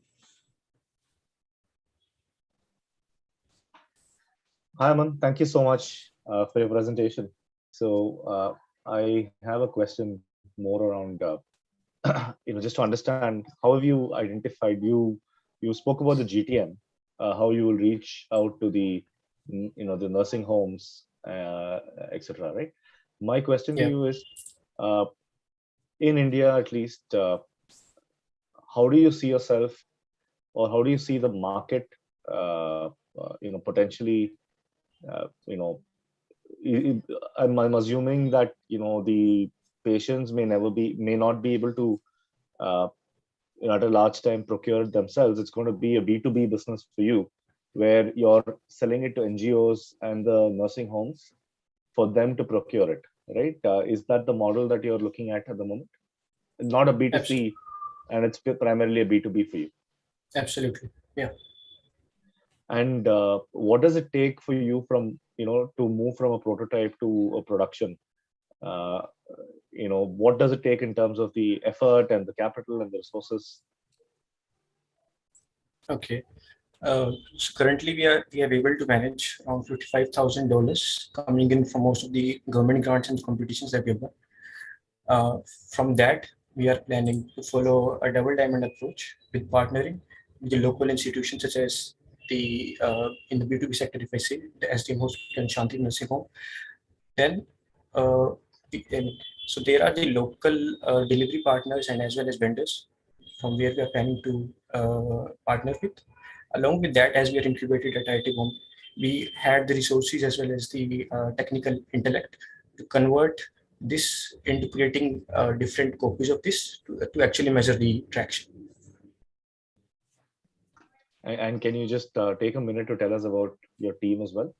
Hi, Aman. Thank you so much for your presentation. So I have a question more around, just to understand, how have you identified, you spoke about the GTM, how you will reach out to the, the nursing homes, etc. Right? My question to you is, in India, at least, how do you see yourself, or how do you see the market, potentially, I'm assuming that, the patients may not be able to, at a large time procure it themselves. It's going to be a B2B business for you, where you're selling it to NGOs and the nursing homes for them to procure it, right? Is that the model that you're looking at the moment? Not a B2C, Absolutely. and it's primarily a B2B for you. Absolutely. Yeah. And what does it take for you to move from a prototype to a production? What does it take in terms of the effort and the capital and the resources? Okay. So currently we are able to manage around $55,000 coming in from most of the government grants and competitions that we have done. From that, we are planning to follow a double diamond approach with partnering with the local institutions such as the in the B2B sector, if I say the SDM Hospital and Shanti Nursing Home. Then, so there are the local delivery partners and as well as vendors from where we are planning to partner with. Along with that, as we are incubated at IIT Bombay, we had the resources as well as the technical intellect to convert this into creating different copies of this to actually measure the traction. And can you just take a minute to tell us about your team as well?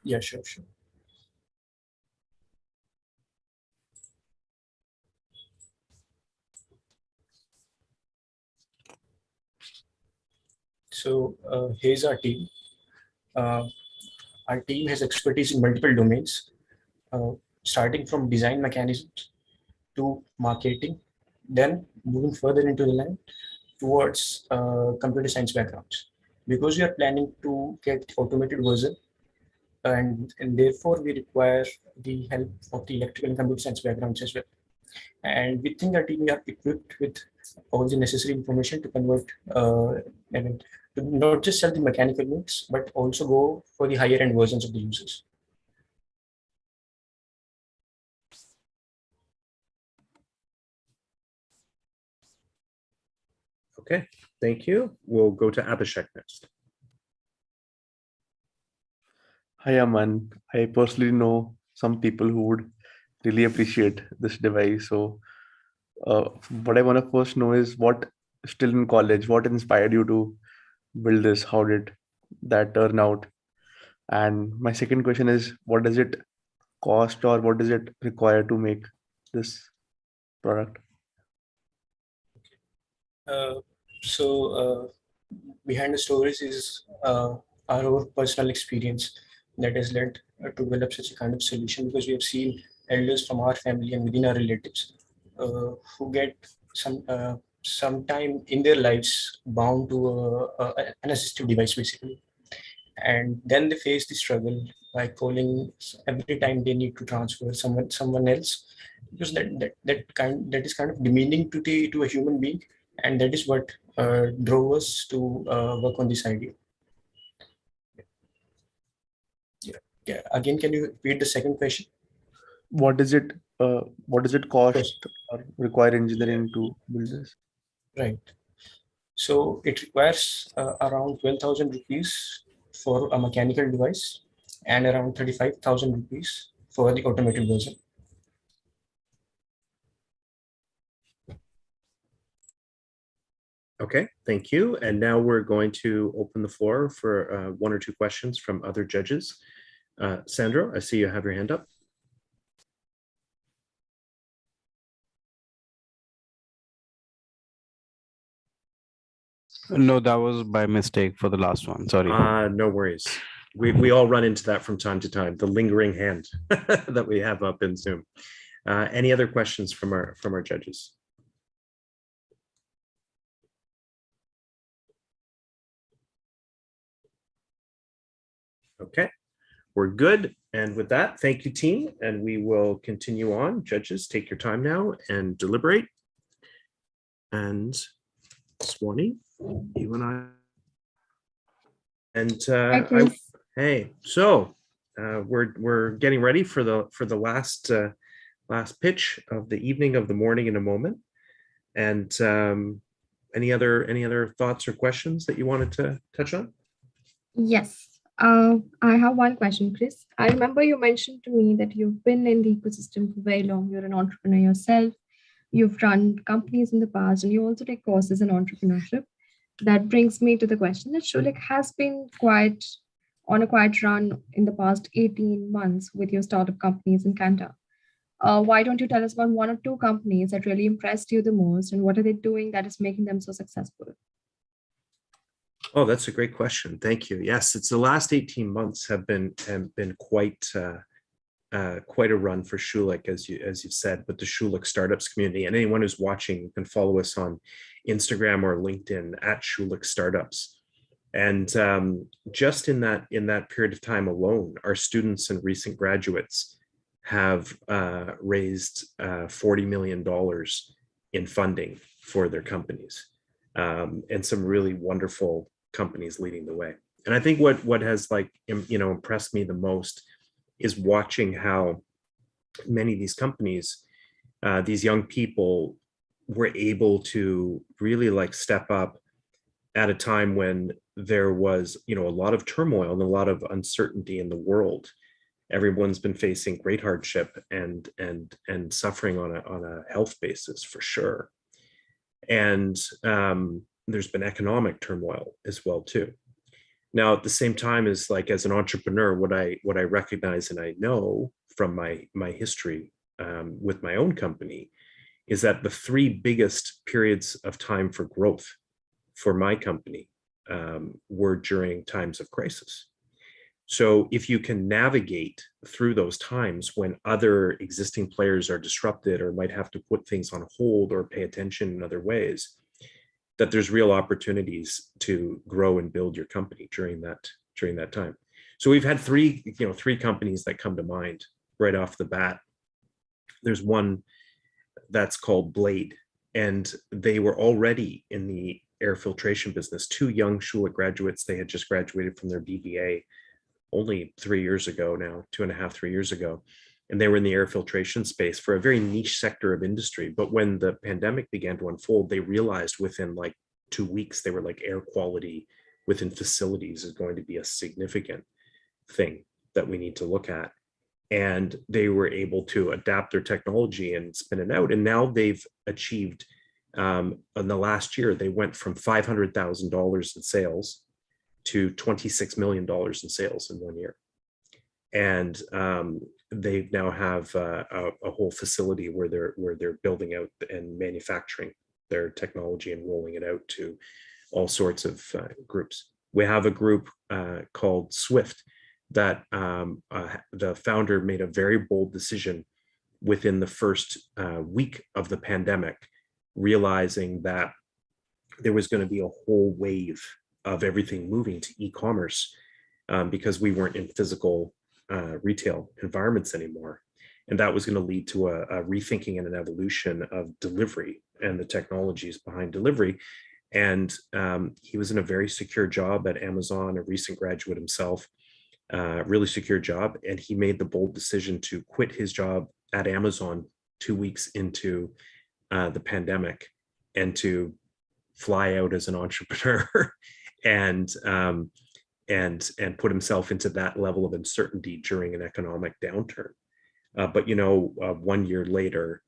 Yeah, sure. So here's our team. Our team has expertise in multiple domains, starting from design mechanisms to marketing, then moving further into the line towards computer science backgrounds. Because we are planning to get automated version, and therefore we require the help of the electrical and computer science backgrounds as well. And within our team, we are equipped with all the necessary information to convert, to not just sell the mechanical units, but also go for the higher end versions of the users. Okay, thank you. We'll go to Abhishek next. Hi, Aman. I personally know some people who would really appreciate this device. So what I want to first know is, what, still in college, what inspired you to build this? How did that turn out? And my second question is, what does it cost, or what does it require to make this product? Behind the stories is our personal experience that has led to develop such a kind of solution, because we have seen elders from our family and within our relatives who get some time in their lives bound to an assistive device basically, and then they face the struggle by calling every time they need to transfer someone else, because that is kind of demeaning to a human being, and that is what drove us to work on this idea. Yeah. Again, can you repeat the second question? What does it cost or require engineering to build this? Right. So it requires around 12,000 rupees for a mechanical device and around 35,000 rupees for the automated version. Okay, thank you. And now we're going to open the floor for one or two questions from other judges. Sandro, I see you have your hand up. No, that was by mistake for the last one. Sorry. No worries. We all run into that from time to time, the lingering hand that we have up in Zoom. Any other questions from our judges? Okay, we're good. And with that, thank you, team. And we will continue on. Judges, take your time now and deliberate. And Swanee, you and I. And hey, so we're getting ready for the last last pitch of the evening, of the morning in a moment. And any other thoughts or questions that you wanted to touch on? Yes. I have one question, Chris. I remember you mentioned to me that you've been in the ecosystem for very long. You're an entrepreneur yourself. You've run companies in the past, and you also take courses in entrepreneurship. That brings me to the question that Schulich has been on a quiet run in the past 18 months with your startup companies in Canada. Why don't you tell us about one or two companies that really impressed you the most, and what are they doing that is making them so successful? Oh, that's a great question. Thank you. Yes, it's the last 18 months have been quite quite a run for Schulich, as you said, but the Schulich startups community, and anyone who's watching, you can follow us on Instagram or LinkedIn at Schulich Startups. And just in that period of time alone, our students and recent graduates have raised $40 million in funding for their companies, and some really wonderful companies leading the way. And I think what has impressed me the most is watching how many of these companies, these young people, were able to really step up at a time when there was a lot of turmoil and a lot of uncertainty in the world. Everyone's been facing great hardship and suffering on a health basis, for sure. And there's been economic turmoil as well too. Now, at the same time, as an entrepreneur, what I recognize and I know from my history with my own company is that the three biggest periods of time for growth for my company were during times of crisis. So if you can navigate through those times when other existing players are disrupted or might have to put things on hold or pay attention in other ways, that there's real opportunities to grow and build your company during that time. So we've had three companies that come to mind right off the bat. There's one that's called Blade, and they were already in the air filtration business. Two young Schulich graduates, they had just graduated from their BBA only 3 years ago now, 2.5, 3 years ago. And they were in the air filtration space for a very niche sector of industry. But when the pandemic began to unfold, they realized within 2 weeks, they were air quality within facilities is going to be a significant thing that we need to look at. And they were able to adapt their technology and spin it out. And now they've achieved, in the last year, they went from $500,000 in sales to $26 million in sales in 1 year. And they now have a whole facility where they're building out and manufacturing their technology and rolling it out to all sorts of groups. We have a group called Swift that the founder made a very bold decision within the first week of the pandemic, realizing that there was going to be a whole wave of everything moving to e-commerce because we weren't in physical retail environments anymore. And that was going to lead to a rethinking and an evolution of delivery and the technologies behind delivery. And he was in a very secure job at Amazon, a recent graduate himself, really secure job. And he made the bold decision to quit his job at Amazon 2 weeks into the pandemic and to fly out as an entrepreneur and put himself into that level of uncertainty during an economic downturn. But 1 year later,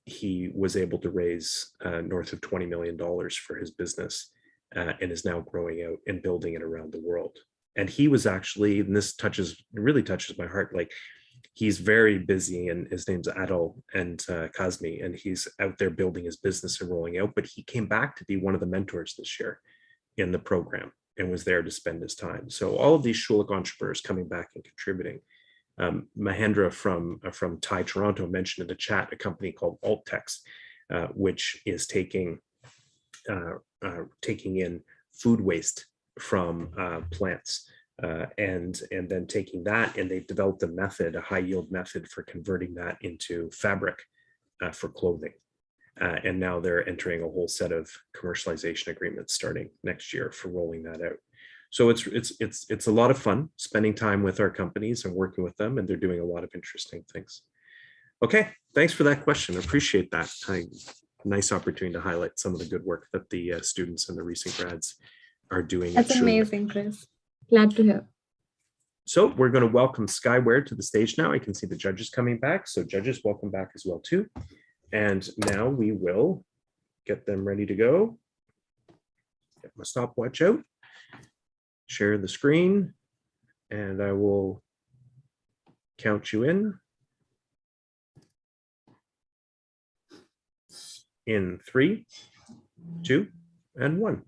he was able to raise north of $20 million for his business and is now growing out and building it around the world. And he was actually, and this really touches my heart, he's very busy, and his name's Adol and Kazmi, and he's out there building his business and rolling out, but he came back to be one of the mentors this year in the program and was there to spend his time. So all of these Schulich entrepreneurs coming back and contributing. Mahendra from Thai Toronto mentioned in the chat a company called Alttex, which is taking in food waste from plants and then taking that, and they've developed a high yield method for converting that into fabric for clothing. And now they're entering a whole set of commercialization agreements starting next year for rolling that out. So it's a lot of fun spending time with our companies and working with them, and they're doing a lot of interesting things. Okay, thanks for that question. Appreciate that. Nice opportunity to highlight some of the good work that the students and the recent grads are doing. That's amazing, Chris. Glad to hear. So we're going to welcome Skyware to the stage now. I can see the judges coming back. So judges, welcome back as well too. And now we will get them ready to go. Get my stopwatch out, share the screen, and I will count you in. In 3, 2, and 1.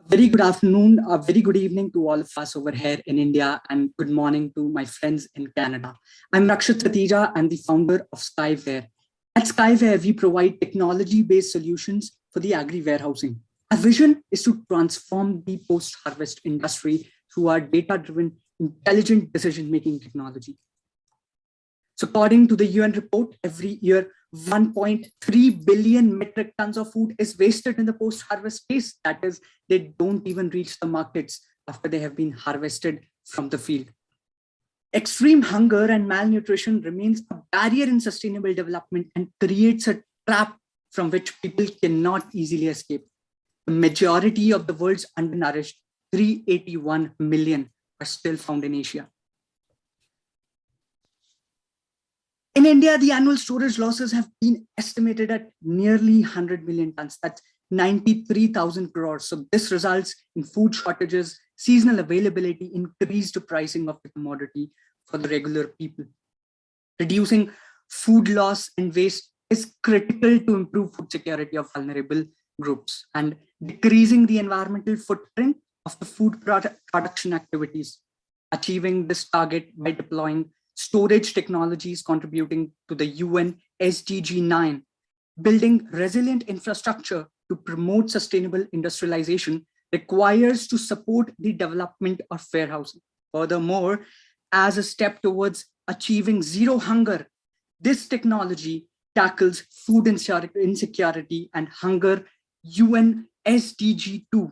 Very good afternoon, a very good evening to all of us over here in India, and good morning to my friends in Canada. I'm Rakshit Satija. I'm the founder of Skyware. At Skyware, we provide technology-based solutions for the agri-warehousing. Our vision is to transform the post-harvest industry through our data-driven, intelligent decision-making technology. So according to the UN report, every year, 1.3 billion metric tons of food is wasted in the post-harvest space. That is, they don't even reach the markets after they have been harvested from the field. Extreme hunger and malnutrition remains a barrier in sustainable development and creates a trap from which people cannot easily escape. The majority of the world's undernourished, 381 million, are still found in Asia. In India, the annual storage losses have been estimated at nearly 100 million tons. That's 93,000 crores. So this results in food shortages, seasonal availability, increased pricing of the commodity for the regular people. Reducing food loss and waste is critical to improve food security of vulnerable groups and decreasing the environmental footprint of the food production activities. Achieving this target by deploying storage technologies contributing to the UN SDG 9, building resilient infrastructure to promote sustainable industrialization requires to support the development of warehousing. Furthermore, as a step towards achieving zero hunger, this technology tackles food insecurity and hunger UN SDG 2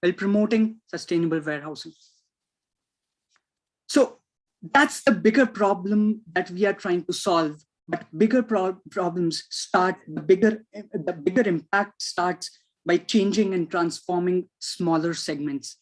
while promoting sustainable warehousing. So that's the bigger problem that we are trying to solve. But bigger problems start, the bigger impact starts by changing and transforming smaller segments.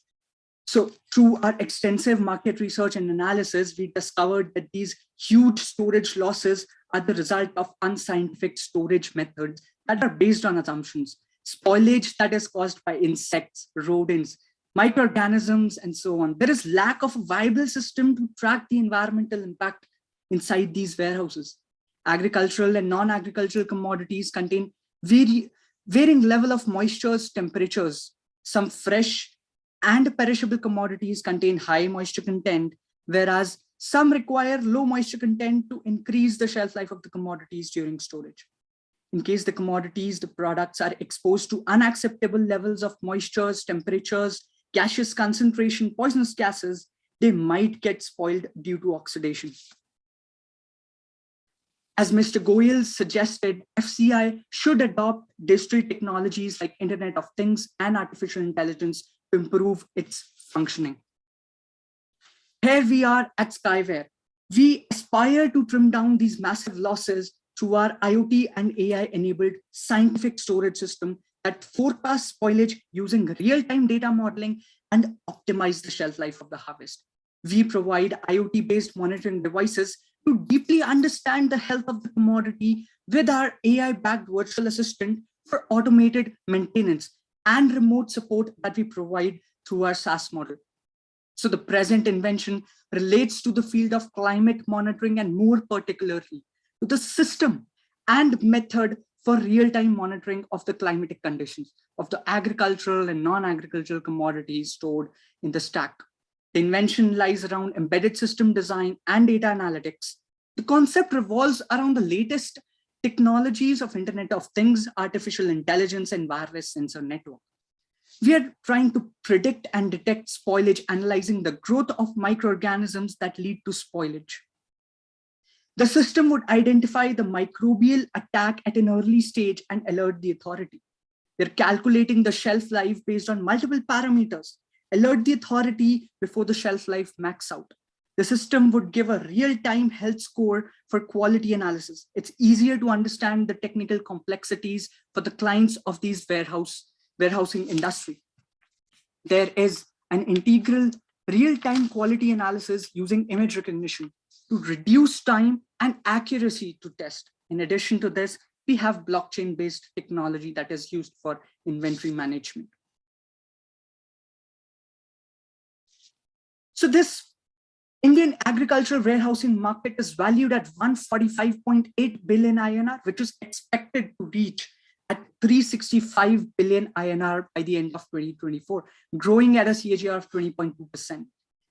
So through our extensive market research and analysis, we discovered that these huge storage losses are the result of unscientific storage methods that are based on assumptions, spoilage that is caused by insects, rodents, microorganisms, and so on. There is lack of a viable system to track the environmental impact inside these warehouses. Agricultural and non-agricultural commodities contain varying level of moistures, temperatures. Some fresh and perishable commodities contain high moisture content, whereas some require low moisture content to increase the shelf life of the commodities during storage. In case the commodities, the products are exposed to unacceptable levels of moistures, temperatures, gaseous concentration, poisonous gases, they might get spoiled due to oxidation. As Mr. Goyal suggested, FCI should adopt digital technologies like Internet of Things and artificial intelligence to improve its functioning. Here we are at Skyware. We aspire to trim down these massive losses through our IoT and AI-enabled scientific storage system that forecasts spoilage using real-time data modeling and optimize the shelf life of the harvest. We provide IoT-based monitoring devices to deeply understand the health of the commodity with our AI-backed virtual assistant for automated maintenance and remote support that we provide through our SaaS model. So the present invention relates to the field of climate monitoring and more particularly to the system and method for real-time monitoring of the climatic conditions of the agricultural and non-agricultural commodities stored in the stack. The invention lies around embedded system design and data analytics. The concept revolves around the latest technologies of Internet of Things, artificial intelligence, and wireless sensor network. We are trying to predict and detect spoilage, analyzing the growth of microorganisms that lead to spoilage. The system would identify the microbial attack at an early stage and alert the authority. We're calculating the shelf life based on multiple parameters, alert the authority before the shelf life max out. The system would give a real-time health score for quality analysis. It's easier to understand the technical complexities for the clients of these warehousing industry. There is an integral real-time quality analysis using image recognition to reduce time and accuracy to test. In addition to this, we have blockchain-based technology that is used for inventory management. So this Indian agricultural warehousing market is valued at 145.8 billion INR, which is expected to reach at 365 billion INR by the end of 2024, growing at a CAGR of 20.2%.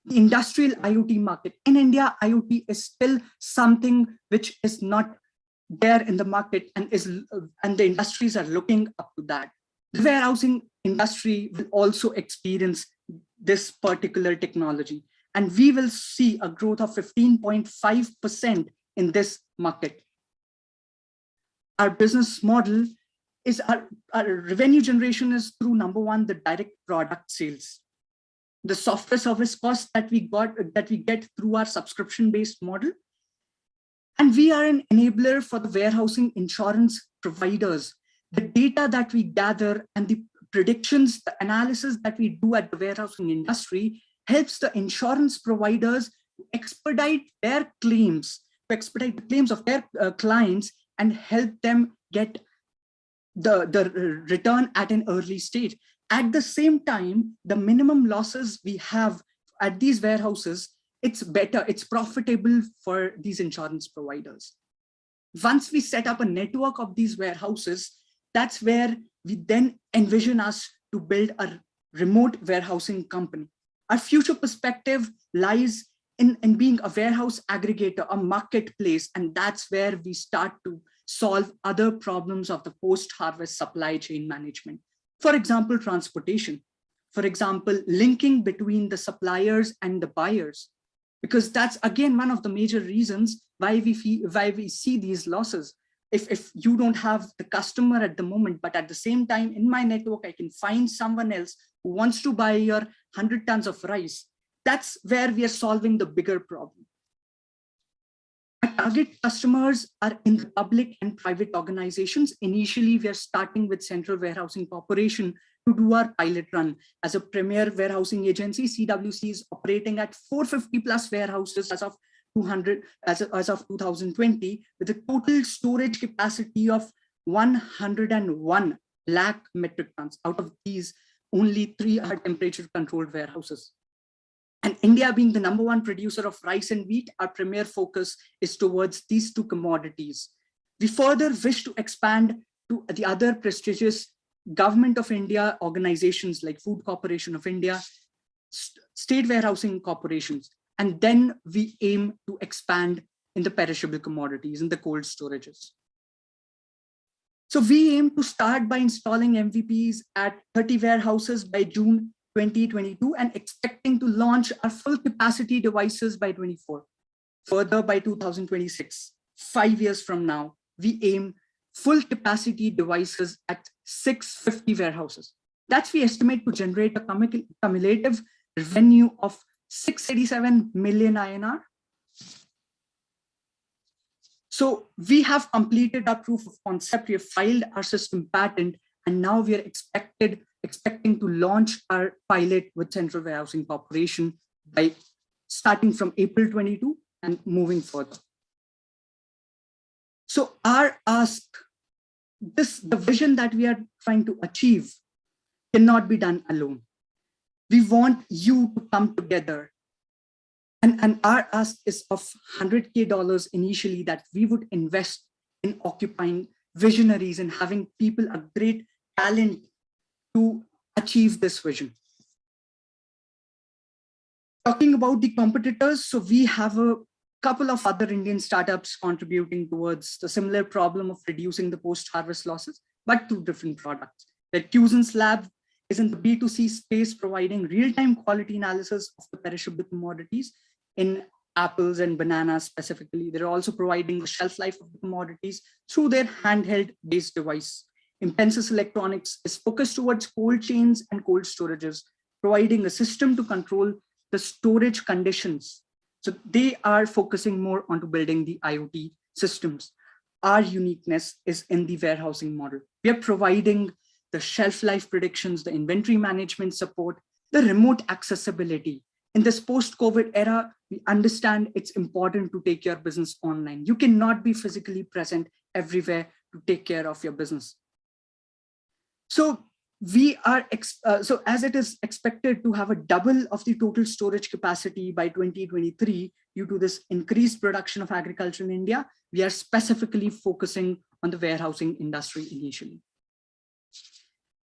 The industrial IoT market in India, IoT is still something which is not there in the market, and the industries are looking up to that. The warehousing industry will also experience this particular technology, and we will see a growth of 15.5% in this market. Our business model is our revenue generation is through, number one, the direct product sales. The software service costs that we get through our subscription-based model. And we are an enabler for the warehousing insurance providers. The data that we gather and the predictions, the analysis that we do at the warehousing industry helps the insurance providers to expedite their claims, to expedite the claims of their clients and help them get the return at an early stage. At the same time, the minimum losses we have at these warehouses, it's better, it's profitable for these insurance providers. Once we set up a network of these warehouses, that's where we then envision us to build a remote warehousing company. Our future perspective lies in being a warehouse aggregator, a marketplace, and that's where we start to solve other problems of the post-harvest supply chain management. For example, transportation. For example, linking between the suppliers and the buyers, because that's again one of the major reasons why we see these losses. If you don't have the customer at the moment, but at the same time in my network, I can find someone else who wants to buy your 100 tons of rice, that's where we are solving the bigger problem. Our target customers are in the public and private organizations. Initially, we are starting with Central Warehousing Corporation to do our pilot run. As a premier warehousing agency, CWC is operating at 450 plus warehouses as of 2020, with a total storage capacity of 101 lakh metric tons. Out of these, only 3 are temperature controlled warehouses. And India being the #1 producer of rice and wheat, our premier focus is towards these 2 commodities. We further wish to expand to the other prestigious Government of India organizations like Food Corporation of India, state warehousing corporations, and then we aim to expand in the perishable commodities, in the cold storages. So we aim to start by installing MVPs at 30 warehouses by June 2022 and expecting to launch our full capacity devices by 24. Further, by 2026, 5 years from now, we aim full capacity devices at 650 warehouses. That's we estimate to generate a cumulative revenue of 687 million INR. So we have completed our proof of concept, we have filed our system patent, and now we are expecting to launch our pilot with Central Warehousing Corporation by starting from April 22 and moving further. So our ask, the vision that we are trying to achieve cannot be done alone. We want you to come together. And our ask is of $100K initially that we would invest in occupying visionaries and having people a great talent to achieve this vision. Talking about the competitors, so we have a couple of other Indian startups contributing towards the similar problem of reducing the post-harvest losses, but 2 different products. The Cuisance Lab is in the B2C space, providing real-time quality analysis of the perishable commodities in apples and bananas specifically. They're also providing the shelf life of the commodities through their handheld-based device. Impensis Electronics is focused towards cold chains and cold storages, providing a system to control the storage conditions So they are focusing more onto building the IoT systems. Our uniqueness is in the warehousing model. We are providing the shelf life predictions, the inventory management support, the remote accessibility. In this post-COVID era, we understand it's important to take your business online. You cannot be physically present everywhere to take care of your business. So we are, so as it is expected to have a double of the total storage capacity by 2023 due to this increased production of agriculture in India, we are specifically focusing on the warehousing industry initially.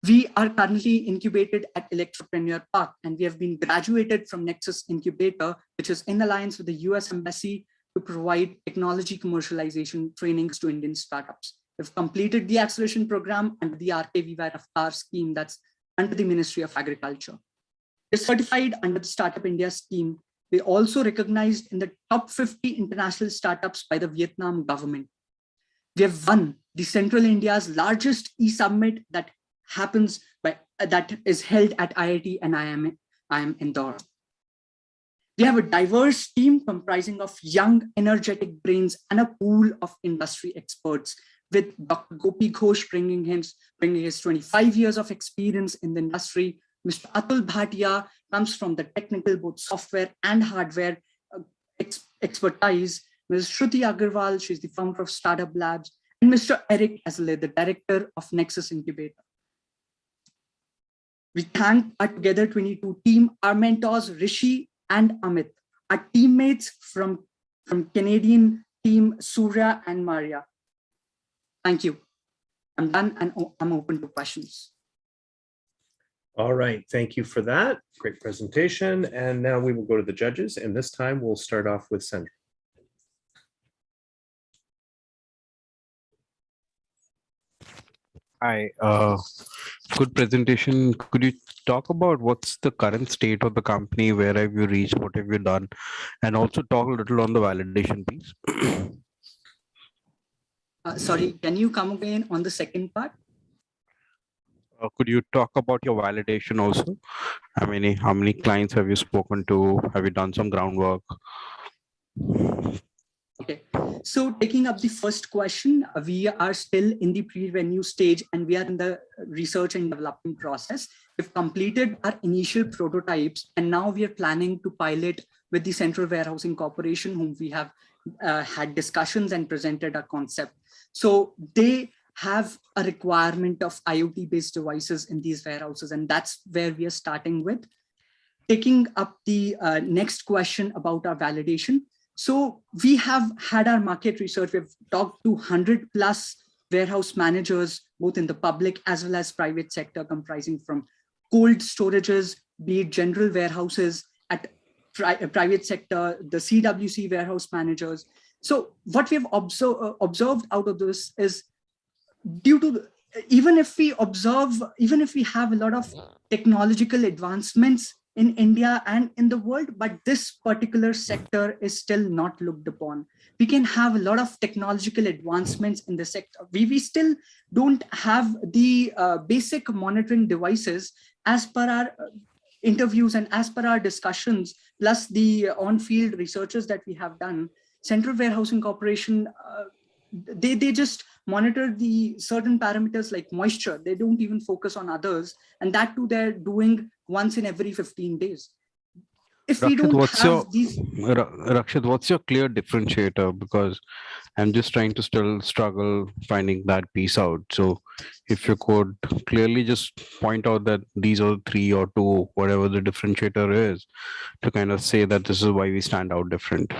We are currently incubated at Entrepreneur Park, and we have been graduated from Nexus Incubator, which is in alliance with the US Embassy to provide technology commercialization trainings to Indian startups. We've completed the acceleration program under the RKVY scheme that's under the Ministry of Agriculture. We're certified under the Startup India scheme. We're also recognized in the top 50 international startups by the Vietnam government. We have won the Central India's largest e-summit that happens that is held at IIT and IIM Indore. We have a diverse team comprising of young, energetic brains and a pool of industry experts, with Dr. Gopi Ghosh bringing his 25 years of experience in the industry. Mr. Atul Bhatia comes from the technical, both software and hardware expertise. Ms. Shruti Agarwal, she's the founder of Startup Labs, and Mr. Eric Asle, the director of Nexus Incubator. We thank our Together 22 team, our mentors, Rishi and Amit, our teammates from Canadian team, Surya and Maria. Thank you. I'm done and I'm open to questions. All right, thank you for that. Great presentation. And now we will go to the judges, and this time we'll start off with Sandra. Hi, good presentation. Could you talk about what's the current state of the company? Where have you reached? What have you done? And also talk a little on the validation piece. Sorry, can you come again on the second part? Could you talk about your validation also? How many clients have you spoken to? Have you done some groundwork? Okay, so taking up the first question, we are still in the pre-revenue stage and we are in the research and development process. We've completed our initial prototypes and now we are planning to pilot with the Central Warehousing Corporation, whom we have had discussions and presented a concept. So they have a requirement of IoT-based devices in these warehouses, and that's where we are starting with. Taking up the next question about our validation. So we have had our market research. We've talked to 100 plus warehouse managers, both in the public as well as private sector, comprising from cold storages, be it general warehouses, at private sector, the CWC warehouse managers. So what we have observed out of this is, due to even if we have a lot of technological advancements in India and in the world, but this particular sector is still not looked upon. We can have a lot of technological advancements in the sector. We still don't have the basic monitoring devices as per our interviews and as per our discussions, plus the on-field researches that we have done. Central Warehousing Corporation, they just monitor the certain parameters like moisture. They don't even focus on others, and that too they're doing once in every 15 days. If we don't have these, Rakshit, what's your clear differentiator? Because I'm just trying to still struggle finding that piece out. So if you could clearly just point out that these are 3 or 2, whatever the differentiator is, to kind of say that this is why we stand out different.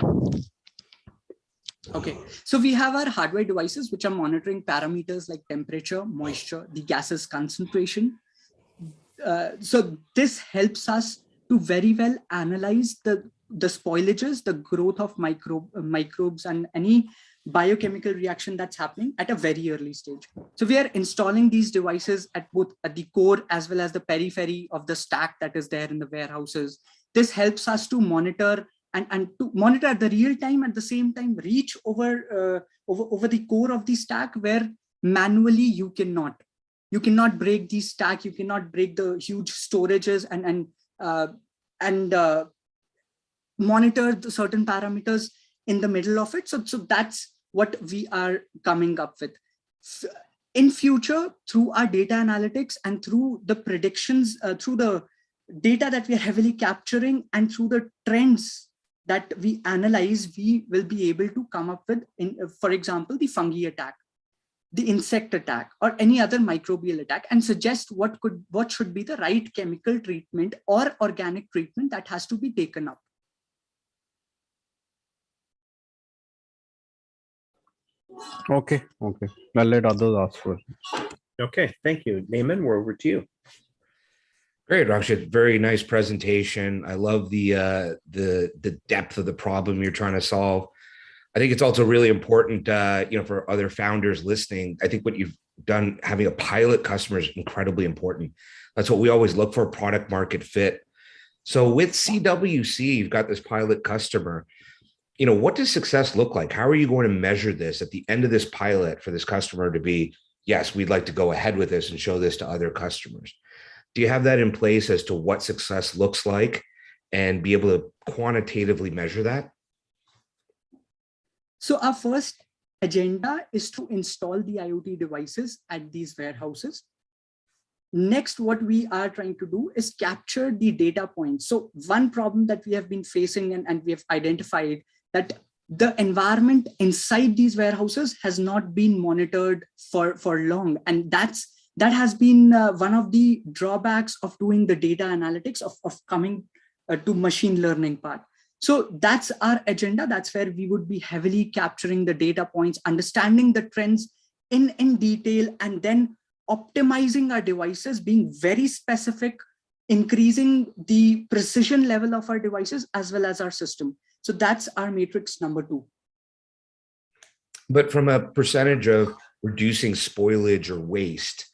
Okay, so we have our hardware devices which are monitoring parameters like temperature, moisture, the gases concentration. So this helps us to very well analyze the spoilages, the growth of microbes and any biochemical reaction that's happening at a very early stage. So we are installing these devices at both at the core as well as the periphery of the stack that is there in the warehouses. This helps us to monitor and to monitor at the real time, at the same time reach over the core of the stack where manually you cannot break the stack, you cannot break the huge storages and monitor the certain parameters in the middle of it. So that's what we are coming up with. In future, through our data analytics and through the predictions, through the data that we are heavily capturing and through the trends that we analyze, we will be able to come up with, for example, the fungi attack, the insect attack, or any other microbial attack, and suggest what should be the right chemical treatment or organic treatment that has to be taken up. Okay. I'll let others ask first. Okay, thank you. Naaman, we're over to you. Great, Rakshit. Very nice presentation. I love the depth of the problem you're trying to solve. I think it's also really important, for other founders listening. I think what you've done, having a pilot customer, is incredibly important. That's what we always look for, product market fit. So with CWC, you've got this pilot customer. What does success look like? How are you going to measure this at the end of this pilot for this customer to be, yes, we'd like to go ahead with this and show this to other customers? Do you have that in place as to what success looks like and be able to quantitatively measure that? So our first agenda is to install the IoT devices at these warehouses. Next, what we are trying to do is capture the data points. So one problem that we have been facing and we have identified that the environment inside these warehouses has not been monitored for long. And that has been one of the drawbacks of doing the data analytics, of coming to machine learning part. So that's our agenda. That's where we would be heavily capturing the data points, understanding the trends in detail, and then optimizing our devices, being very specific, increasing the precision level of our devices as well as our system. So that's our matrix number 2. But from a percentage of reducing spoilage or waste,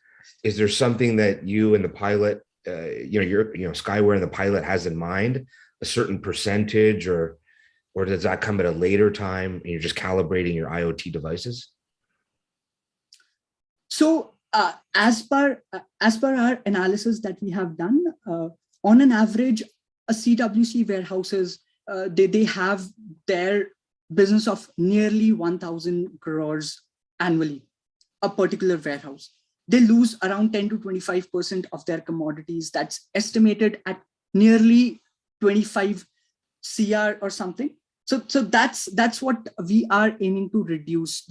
is there something that you and the pilot, Skyware and the pilot has in mind, a certain percentage, or does that come at a later time and you're just calibrating your IoT devices? So as per our analysis that we have done, on an average, a CWC warehouses, they have their business of nearly 1,000 crores annually, a particular warehouse. They lose around 10 to 25% of their commodities. That's estimated at nearly 25 CR or something. So that's what we are aiming to reduce.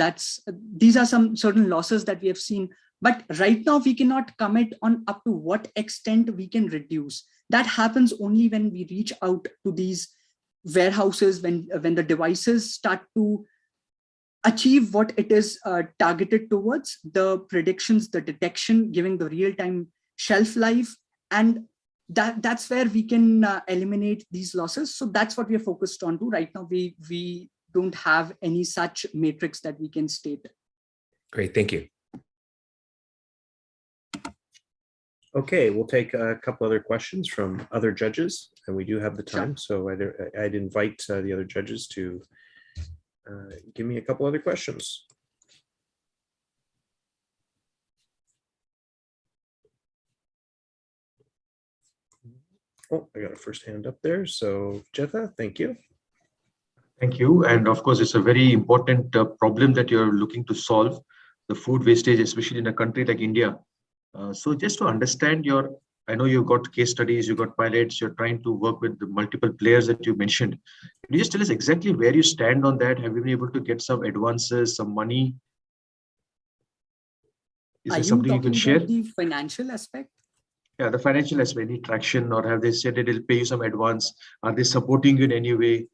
These are some certain losses that we have seen, but right now we cannot commit on up to what extent we can reduce. That happens only when we reach out to these warehouses, when the devices start to achieve what it is targeted towards, the predictions, the detection, giving the real-time shelf life, and that's where we can eliminate these losses. So that's what we are focused on to. Right now, we don't have any such matrix that we can state. Great, thank you. Okay, we'll take a couple other questions from other judges, and we do have the time. So I'd invite the other judges to give me a couple other questions. Oh, I got a first hand up there. So Jetha, thank you. Thank you. And of course, it's a very important problem that you're looking to solve, the food wastage, especially in a country like India. So just to understand I know you've got case studies, you've got pilots, you're trying to work with the multiple players that you mentioned. Can you just tell us exactly where you stand on that? Have you been able to get some advances, some money? Is there something you can share? The financial aspect? Yeah, the financial aspect, any traction, or have they said that it'll pay you some advance? Are they supporting you in any way?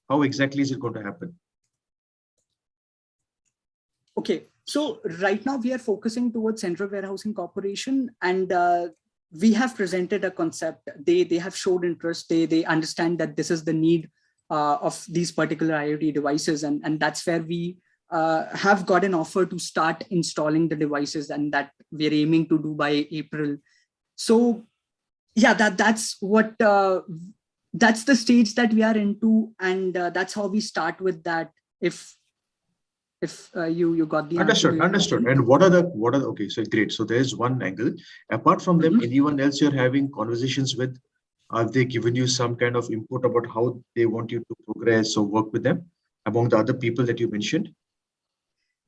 How exactly is it going to happen? Okay, so right now we are focusing towards Central Warehousing Corporation, and we have presented a concept. They have showed interest. They understand that this is the need of these particular IoT devices, and that's where we have got an offer to start installing the devices, and that we're aiming to do by April. So yeah, that's what that's the stage that we are into, and that's how we start with that. If you got the understood. And what are the okay, so great. So there's one angle. Apart from them, anyone else you're having conversations with Have they given you some kind of input about how they want you to progress or work with them among the other people that you mentioned?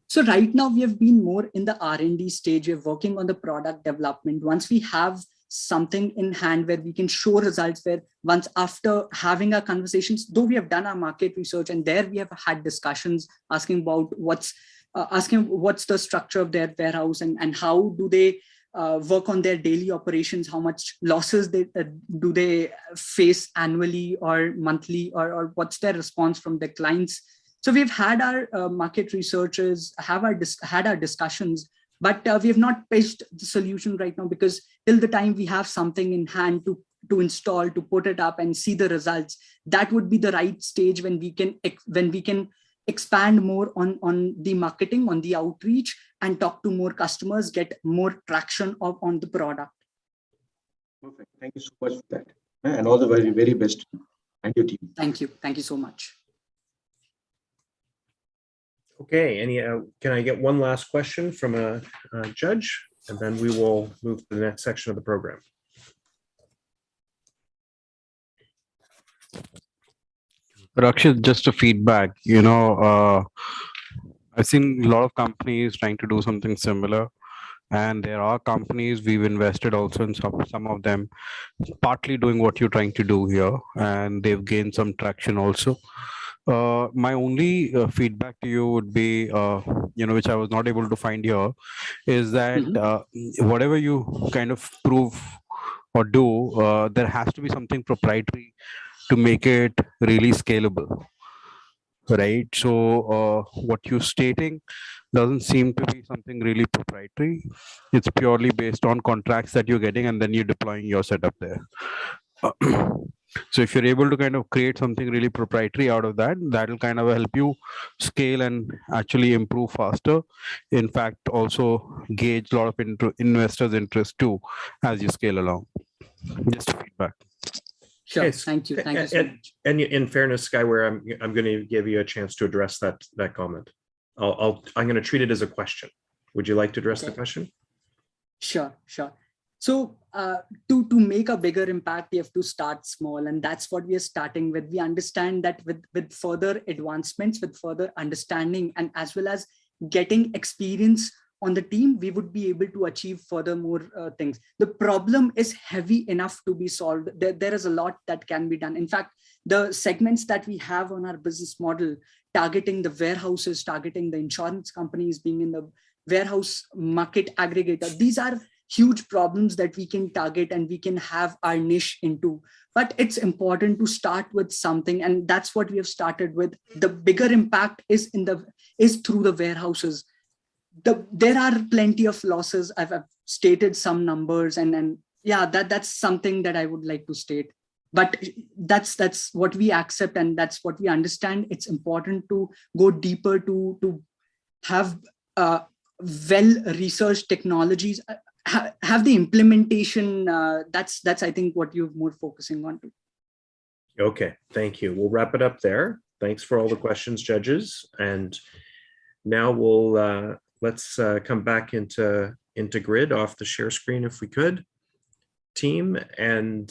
So right now we have been more in the R&D stage. We're working on the product development. Once we have something in hand where we can show results, where once after having our conversations, though we have done our market research and there we have had discussions asking about what's the structure of their warehouse and how do they work on their daily operations, how much losses do they face annually or monthly, or what's their response from their clients. So we've had our market researchers had our discussions, but we have not pitched the solution right now, because till the time we have something in hand to install, to put it up and see the results, that would be the right stage when we can expand more on the marketing, on the outreach, and talk to more customers, get more traction on the product. Perfect. Thank you so much for that. And all the very, very best and your team. Thank you. Thank you so much. Okay, can I get one last question from a judge, and then we will move to the next section of the program. Rakshit, just a feedback, I've seen a lot of companies trying to do something similar, and there are companies we've invested also in some of them partly doing what you're trying to do here, and they've gained some traction also. My only feedback to you would be, which I was not able to find here, is that whatever you kind of prove or do, there has to be something proprietary to make it really scalable, right? So what you're stating doesn't seem to be something really proprietary. It's purely based on contracts that you're getting, and then you're deploying your setup there. So if you're able to kind of create something really proprietary out of that, that'll kind of help you scale and actually improve faster. In fact, also gauge a lot of investors' interest too as you scale along. Just feedback. Sure. Okay, Thank you. Thank you so much. And in fairness, Skyware, I'm going to give you a chance to address that comment. I'm going to treat it as a question. Would you like to address the question? Sure. So to make a bigger impact, you have to start small, and that's what we are starting with. We understand that with further advancements, with further understanding, and as well as getting experience on the team, we would be able to achieve further more things. The problem is heavy enough to be solved. There is a lot that can be done. In fact, the segments that we have on our business model, targeting the warehouses, targeting the insurance companies, being in the warehouse market aggregator, these are huge problems that we can target and we can have our niche into. But it's important to start with something, and that's what we have started with. The bigger impact is through the warehouses. There are plenty of losses. I've stated some numbers, and yeah, that's something that I would like to state. But that's what we accept, and that's what we understand. It's important to go deeper, to have well-researched technologies, have the implementation. That's I think what you're more focusing on. Okay, thank you. We'll wrap it up there. Thanks for all the questions, judges. And now we'll let's come back into grid off the share screen if we could, team, and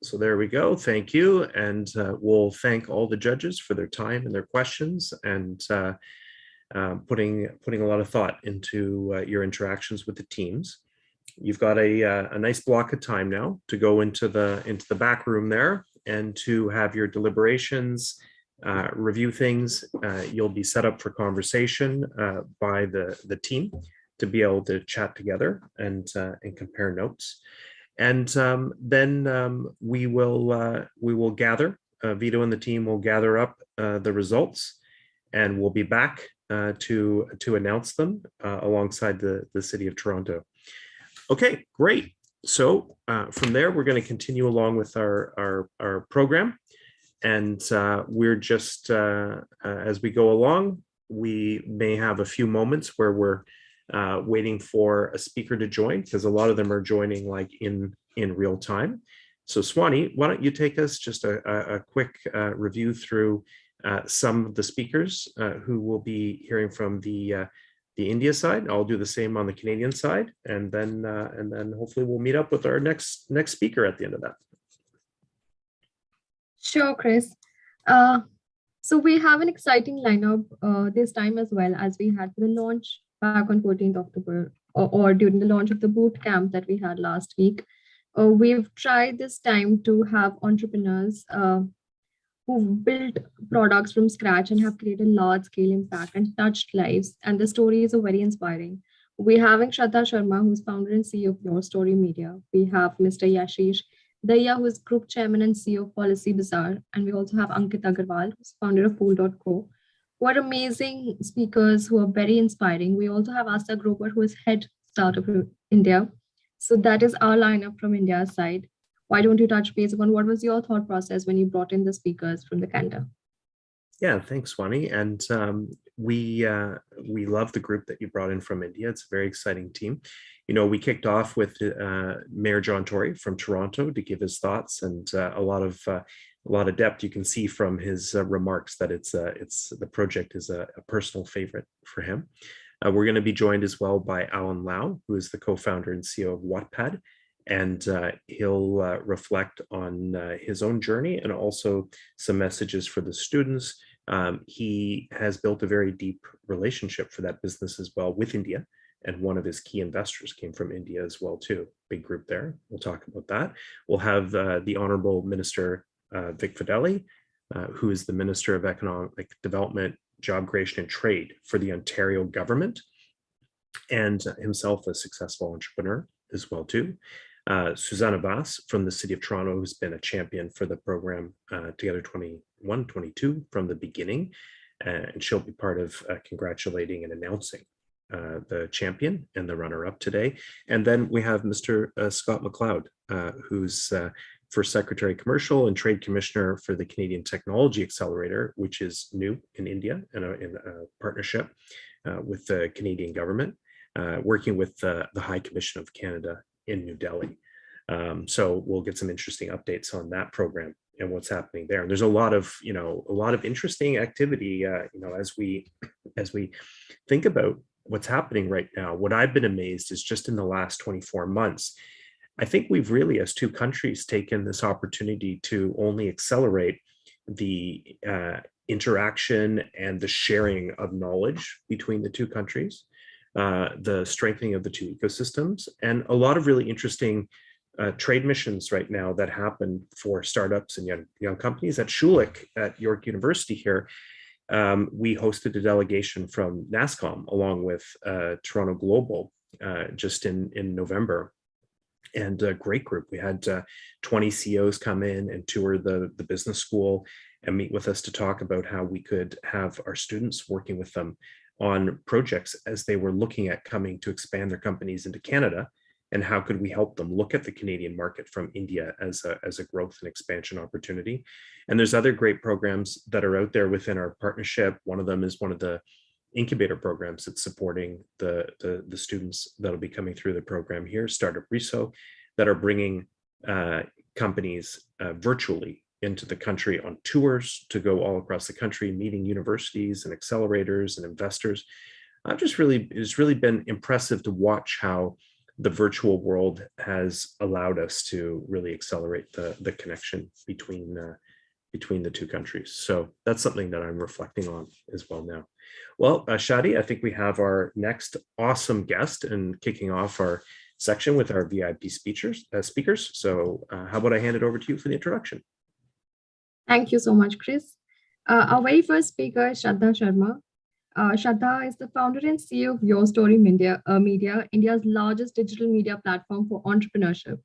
so there we go. Thank you. And we'll thank all the judges for their time and their questions, and putting a lot of thought into your interactions with the teams. You've got a nice block of time now to go into the back room there and to have your deliberations, review things. You'll be set up for conversation by the team to be able to chat together and compare notes. And then we will gather. Vito and the team will gather up the results, and we'll be back to announce them alongside the City of Toronto. Okay, great. So from there, we're going to continue along with our program. And we're just, as we go along, we may have a few moments where we're waiting for a speaker to join, because a lot of them are joining like in real time. So Swani, why don't you take us just a quick review through some of the speakers who will be hearing from the the India side. I'll do the same on the Canadian side, and then hopefully we'll meet up with our next speaker at the end of that. Sure, Chris. So we have an exciting lineup this time as well, as we had the launch back on 14th October or during the launch of the boot camp that we had last week. We've tried this time to have entrepreneurs who've built products from scratch and have created large scale impact and touched lives. And the stories are very inspiring. We're having Shraddha Sharma, who's founder and CEO of Your Story Media. We have Mr. Yashish Daya, who is group chairman and CEO of Policy Bazaar. And we also have Ankit Agarwal, who's founder of Pool.co, who are amazing speakers who are very inspiring. We also have Asa Grover, who is head startup India. So that is our lineup from India's side. Why don't you touch base upon what was your thought process when you brought in the speakers from the Canada? Yeah, thanks, Wani. And we love the group that you brought in from India. It's a very exciting team. You know, we kicked off with Mayor John Tory from Toronto to give his thoughts, and a lot of depth. You can see from his remarks that the project is a personal favorite for him. We're going to be joined as well by Alan Lau, who is the co-founder and CEO of Wattpad, and he'll reflect on his own journey and also some messages for the students. He has built a very deep relationship for that business as well with India, and one of his key investors came from India as well too. Big group there. We'll talk about that. We'll have the Honorable Minister Vic Fedeli, who is the Minister of Economic Development, Job Creation and Trade for the Ontario government, and himself a successful entrepreneur as well too. Susanna Vass from the City of Toronto, who's been a champion for the program Together 21-22 from the beginning, and she'll be part of congratulating and announcing the champion and the runner-up today. And then we have Mr. Scott McLeod, who's First Secretary Commercial and Trade Commissioner for the Canadian Technology Accelerator, which is new in India in a partnership with the Canadian government, working with the High Commission of Canada in New Delhi. So we'll get some interesting updates on that program and what's happening there. And there's a lot of interesting activity, as we think about what's happening right now. What I've been amazed is just in the last 24 months, I think we've really, as two countries, taken this opportunity to only accelerate the interaction and the sharing of knowledge between the two countries, the strengthening of the two ecosystems, and a lot of really interesting trade missions right now that happen for startups and young companies. At Schulich at York University here, we hosted a delegation from NASCOM along with Toronto Global just in November. And a great group. We had 20 CEOs come in and tour the business school and meet with us to talk about how we could have our students working with them on projects as they were looking at coming to expand their companies into Canada, and how could we help them look at the Canadian market from India as a growth and expansion opportunity. And there's other great programs that are out there within our partnership. One of them is one of the incubator programs that's supporting the students that'll be coming through the program here, Startup Reso, that are bringing companies virtually into the country on tours to go all across the country, meeting universities and accelerators and investors. It's really been impressive to watch how the virtual world has allowed us to really accelerate the connection between the two countries. So that's something that I'm reflecting on as well now. Well, Shadi, I think we have our next awesome guest and kicking off our section with our VIP speakers. So how about I hand it over to you for the introduction? Thank you so much, Chris. Our very first speaker is Shraddha Sharma. Shraddha is the founder and CEO of Your Story Media, India's largest digital media platform for entrepreneurship.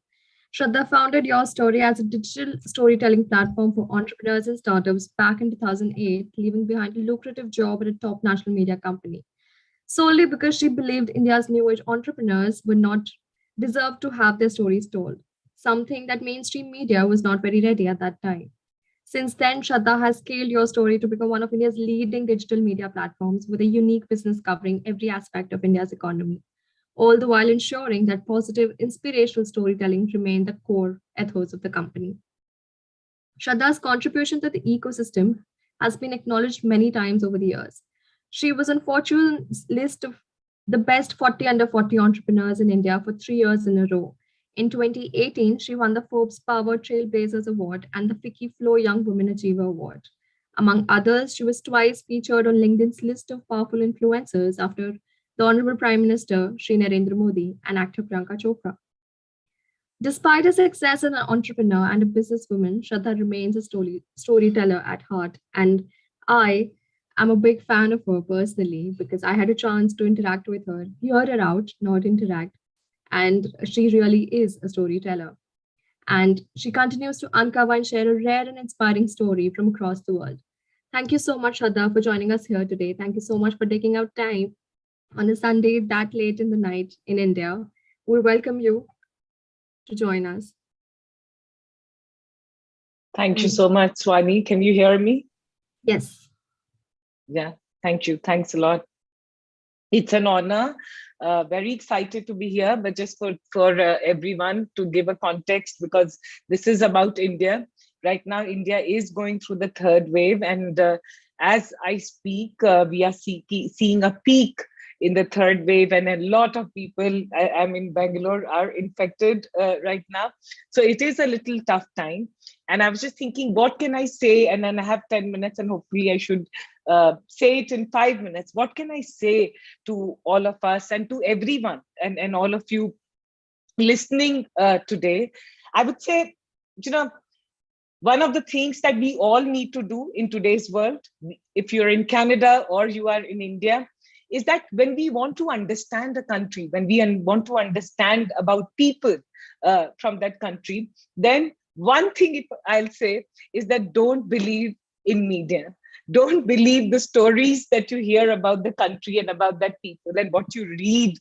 Shraddha founded Your Story as a digital storytelling platform for entrepreneurs and startups back in 2008, leaving behind a lucrative job at a top national media company, solely because she believed India's new age entrepreneurs would not deserve to have their stories told, something that mainstream media was not very ready at that time. Since then, Shraddha has scaled Your Story to become one of India's leading digital media platforms with a unique business covering every aspect of India's economy, all the while ensuring that positive, inspirational storytelling remain the core ethos of the company. Shraddha's contribution to the ecosystem has been acknowledged many times over the years. She was on Fortune's list of the best 40 under 40 entrepreneurs in India for 3 years in a row. In 2018, she won the Forbes Power Trailblazers Award and the Fiki Flow Young Women Achiever Award. Among others, she was twice featured on LinkedIn's list of powerful influencers after the Honorable Prime Minister, Shri Narendra Modi, and actor Priyanka Chopra. Despite her success as an entrepreneur and a businesswoman, Shraddha remains a storyteller at heart. And I am a big fan of her personally because I had a chance to interact with her, hear her out, not interact. And she really is a storyteller. And she continues to uncover and share a rare and inspiring story from across the world. Thank you so much, Shraddha, for joining us here today. Thank you so much for taking out time on a Sunday that late in the night in India. We welcome you to join us. Thank you so much, Swani. Can you hear me? Yes. Yeah, thank you. Thanks a lot. It's an honor. Very excited to be here, but just for everyone to give a context, because this is about India. Right now, India is going through the third wave. And as I speak, we are seeing a peak in the third wave, and a lot of people, I'm in Bangalore, are infected right now. So it is a little tough time. And I was just thinking, what can I say? And then I have 10 minutes and hopefully I should say it in 5 minutes. What can I say to all of us and to everyone and all of you listening today? I would say, one of the things that we all need to do in today's world, if you're in Canada or you are in India, is that when we want to understand a country, when we want to understand about people from that country, then one thing I'll say is that don't believe in media. Don't believe the stories that you hear about the country and about that people and what you read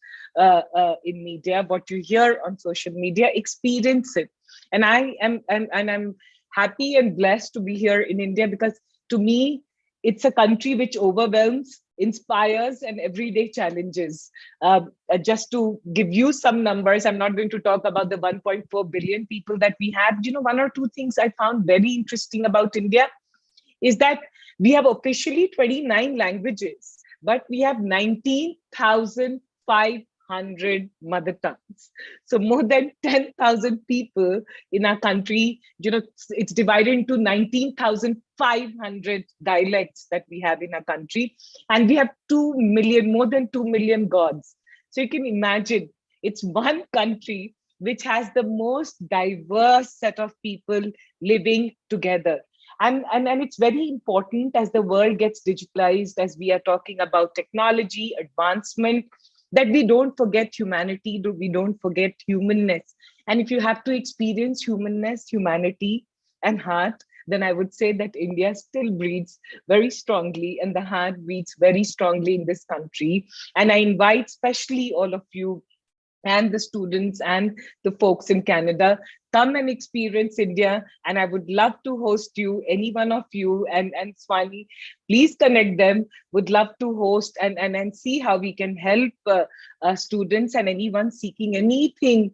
in media, what you hear on social media. Experience it. And I'm happy and blessed to be here in India, because to me, it's a country which overwhelms, inspires, and everyday challenges. Just to give you some numbers, I'm not going to talk about the 1.4 billion people that we have. One or two things I found very interesting about India is that we have officially 29 languages, but we have 19,500 mother tongues. So more than 10,000 people in our country, it's divided into 19,500 dialects that we have in our country. And we have more than 2 million gods. So you can imagine, it's one country which has the most diverse set of people living together. And it's very important as the world gets digitalized, as we are talking about technology, advancement, that we don't forget humanity, we don't forget humanness. And if you have to experience humanness, humanity, and heart, then I would say that India still breathes very strongly and the heart beats very strongly in this country. And I invite especially all of you and the students and the folks in Canada, come and experience India. And I would love to host you, any one of you, and Swani, please connect them. Would love to host and see how we can help students and anyone seeking anything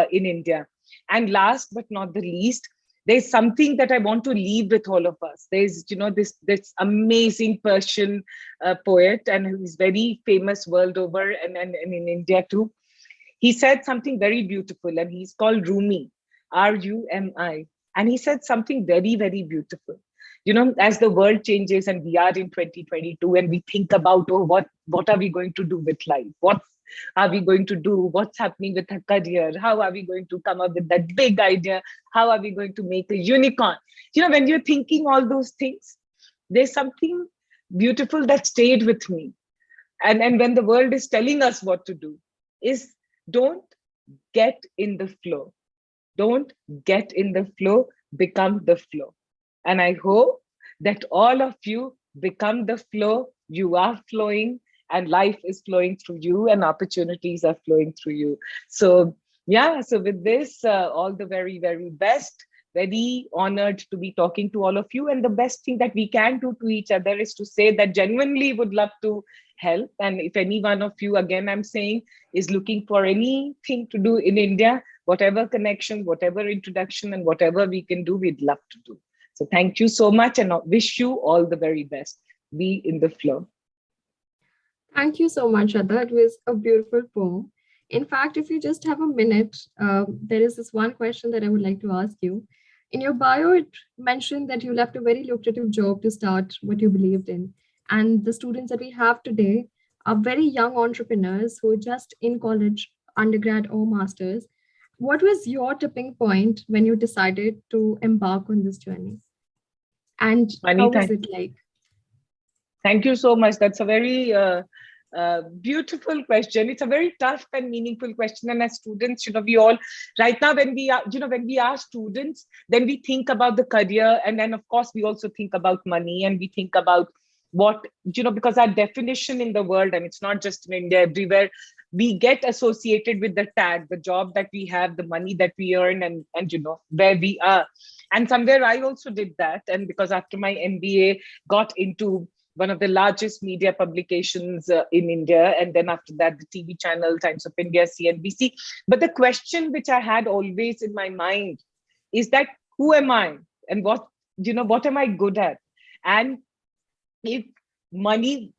in India. And last but not the least, there's something that I want to leave with all of us. There's, this amazing Persian poet, and who's very famous world over and in India too. He said something very beautiful, and he's called Rumi, R-U-M-I. And he said something very, very beautiful. As the world changes and we are in 2022 and we think about, what are we going to do with life? What are we going to do? What's happening with our career? How are we going to come up with that big idea? How are we going to make a unicorn? When you're thinking all those things, there's something beautiful that stayed with me. And when the world is telling us what to do, is don't get in the flow. Don't get in the flow, become the flow. And I hope that all of you become the flow. You are flowing and life is flowing through you and opportunities are flowing through you. So yeah, so with this, all the very, very best. Very honored to be talking to all of you. And the best thing that we can do to each other is to say that genuinely would love to help. And if any one of you, again, I'm saying, is looking for anything to do in India, whatever connection, whatever introduction, and whatever we can do, we'd love to do. So thank you so much and wish you all the very best. Be in the flow. Thank you so much, Shraddha. It was a beautiful poem. In fact, if you just have a minute, there is this one question that I would like to ask you. In your bio, it mentioned that you left a very lucrative job to start what you believed in. And the students that we have today are very young entrepreneurs who are just in college, undergrad or masters. What was your tipping point when you decided to embark on this journey? And how was it like? Thank you so much. That's a very beautiful question. It's a very tough and meaningful question. And as students, we all right now, when we are, when we are students, then we think about the career, and then of course we also think about money, and we think about what because our definition in the world, and it's not just in India, everywhere, we get associated with the tag, the job that we have, the money that we earn, and where we are. And somewhere I also did that, and because after my MBA, got into one of the largest media publications in India. And then after that, the TV channel, Times of India, CNBC. But the question which I had always in my mind is that, who am I? And what am I good at? And if money,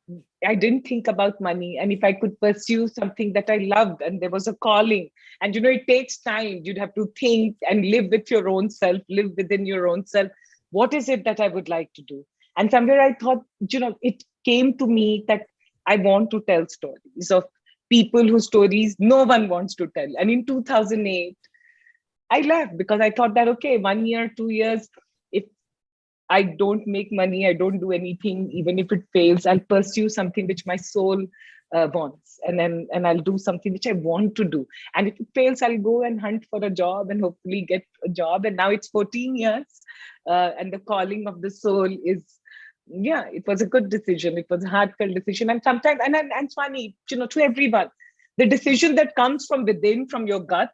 I didn't think about money. And if I could pursue something that I loved, and there was a calling, and it takes time, you'd have to think and live with your own self, live within your own self. What is it that I would like to do? And somewhere I thought, it came to me that I want to tell stories of people whose stories no one wants to tell. And in 2008, I left because I thought that, okay, 1 year, 2 years, if I don't make money, I don't do anything, even if it fails, I'll pursue something which my soul wants. And I'll do something which I want to do. And if it fails, I'll go and hunt for a job and hopefully get a job. And now it's 14 years. And the calling of the soul is, it was a good decision. It was a heartfelt decision. And sometimes, and it's funny, to everyone, the decision that comes from within, from your gut,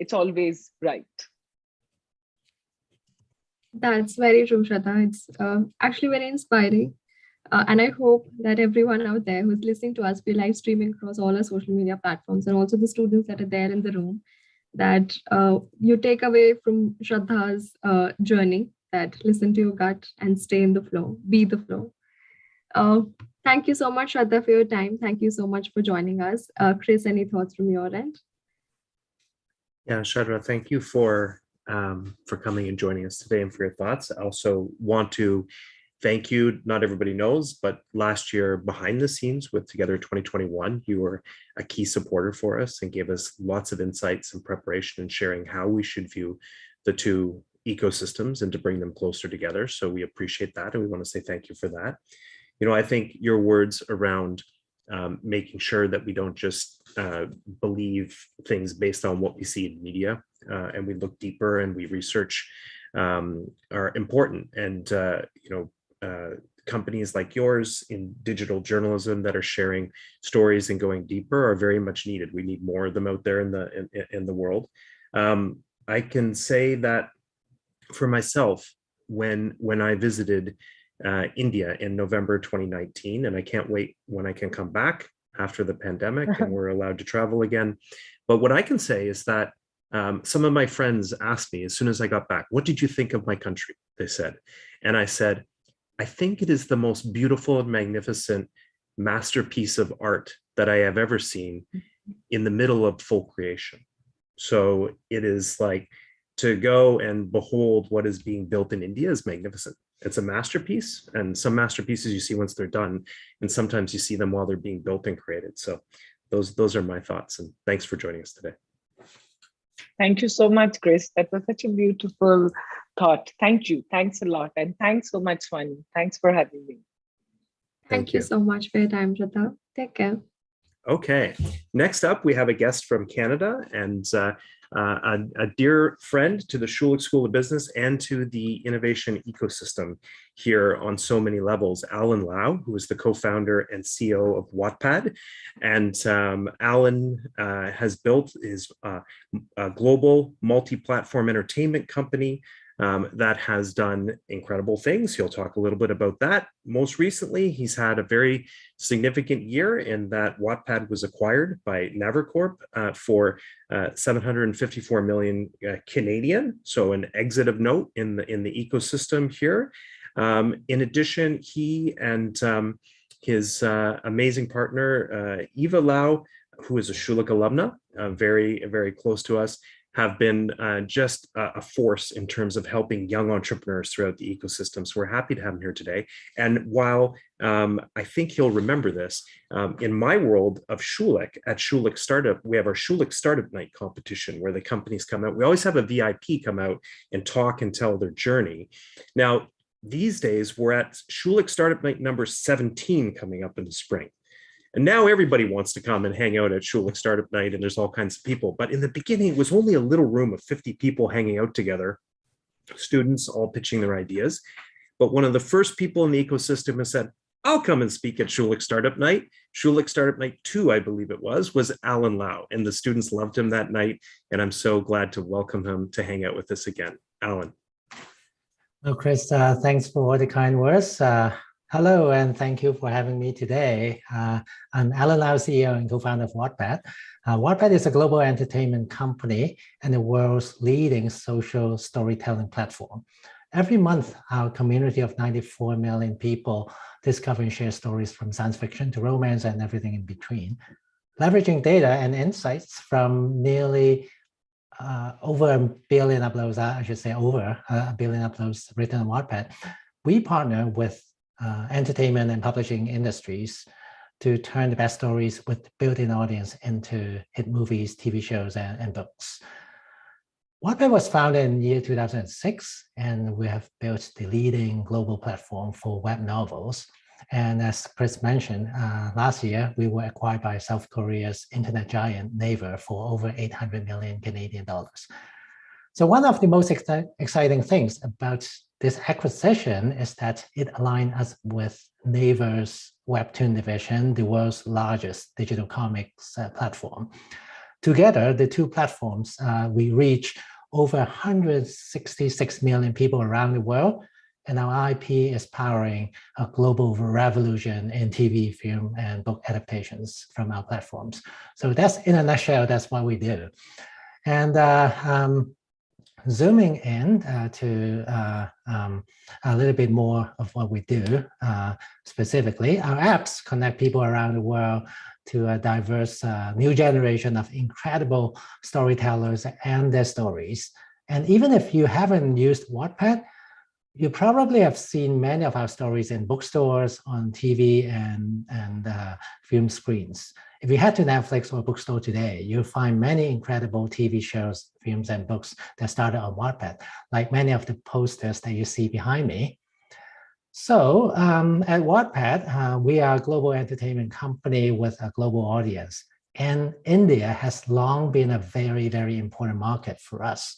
it's always right. That's very true, Shraddha. It's actually very inspiring. And I hope that everyone out there who's listening to us, we're live streaming across all our social media platforms, and also the students that are there in the room, that you take away from Shraddha's journey, that listen to your gut and stay in the flow, be the flow. Thank you so much, Shraddha, for your time. Thank you so much for joining us. Chris, any thoughts from your end? Yeah, Shraddha, thank you for coming and joining us today and for your thoughts. I also want to thank you. Not everybody knows, but last year behind the scenes with Together 2021, you were a key supporter for us and gave us lots of insights and preparation and sharing how we should view the two ecosystems and to bring them closer together. So we appreciate that. And we want to say thank you for that. I think your words around making sure that we don't just believe things based on what we see in media and we look deeper and we research are important. And, companies like yours in digital journalism that are sharing stories and going deeper are very much needed. We need more of them out there in the world. I can say that for myself, when I visited India in November 2019, and I can't wait when I can come back after the pandemic and we're allowed to travel again. But what I can say is that some of my friends asked me as soon as I got back, what did you think of my country? They said, and I said, I think it is the most beautiful and magnificent masterpiece of art that I have ever seen in the middle of full creation. So it is like, to go and behold what is being built in India is magnificent. It's a masterpiece, and some masterpieces you see once they're done, and sometimes you see them while they're being built and created. So those are my thoughts, and thanks for joining us today. Thank you so much, Chris. That was such a beautiful thought. Thank you. Thanks a lot. And thanks so much, Swani. Thanks for having me. Thank you so much for your time, Shraddha. Take care. Okay, next up, we have a guest from Canada and a dear friend to the Schulich School of Business and to the innovation ecosystem here on so many levels, Alan Lau, who is the co-founder and CEO of Wattpad. And Alan has built his global multi-platform entertainment company that has done incredible things. He'll talk a little bit about that. Most recently, he's had a very significant year in that Wattpad was acquired by Navercorp for 754 million Canadian. So an exit of note in the ecosystem here. In addition, he and his amazing partner, Eva Lau, who is a Schulich alumna, very, very close to us, have been just a force in terms of helping young entrepreneurs throughout the ecosystem. So we're happy to have him here today. And while I think he'll remember this, in my world of Schulich, at Schulich Startup, we have our Schulich Startup Night competition where the companies come out. We always have a VIP come out and talk and tell their journey. Now, these days, we're at Schulich Startup Night number 17 coming up in the spring. And now everybody wants to come and hang out at Schulich Startup Night, and there's all kinds of people. But in the beginning, it was only a little room of 50 people hanging out together, students all pitching their ideas. But one of the first people in the ecosystem has said, I'll come and speak at Schulich Startup Night. Schulich Startup Night 2, I believe it was Alan Lau. And the students loved him that night. And I'm so glad to welcome him to hang out with us again. Alan. Well, Chris, thanks for the kind words. Hello, and thank you for having me today. I'm Alan Lau, CEO and co-founder of Wattpad. Wattpad is a global entertainment company and the world's leading social storytelling platform. Every month, our community of 94 million people discover and share stories from science fiction to romance and everything in between. Leveraging data and insights from nearly over 1 billion uploads, I should say over 1 billion uploads written on Wattpad, we partner with entertainment and publishing industries to turn the best stories with built-in audience into hit movies, TV shows, and books. Wattpad was founded in the year 2006, and we have built the leading global platform for web novels. And as Chris mentioned, last year, we were acquired by South Korea's internet giant Naver for over 800 million Canadian dollars. So one of the most exciting things about this acquisition is that it aligned us with Naver's Webtoon division, the world's largest digital comics platform. Together, the two platforms, we reach over 166 million people around the world, and our IP is powering a global revolution in TV, film, and book adaptations from our platforms. So that's, in a nutshell, that's what we do. And zooming in to a little bit more of what we do, specifically, our apps connect people around the world to a diverse new generation of incredible storytellers and their stories. And even if you haven't used Wattpad, you probably have seen many of our stories in bookstores, on TV, and film screens. If you head to Netflix or a bookstore today, you'll find many incredible TV shows, films, and books that started on Wattpad, like many of the posters that you see behind me. So at Wattpad, we are a global entertainment company with a global audience. And India has long been a very, very important market for us.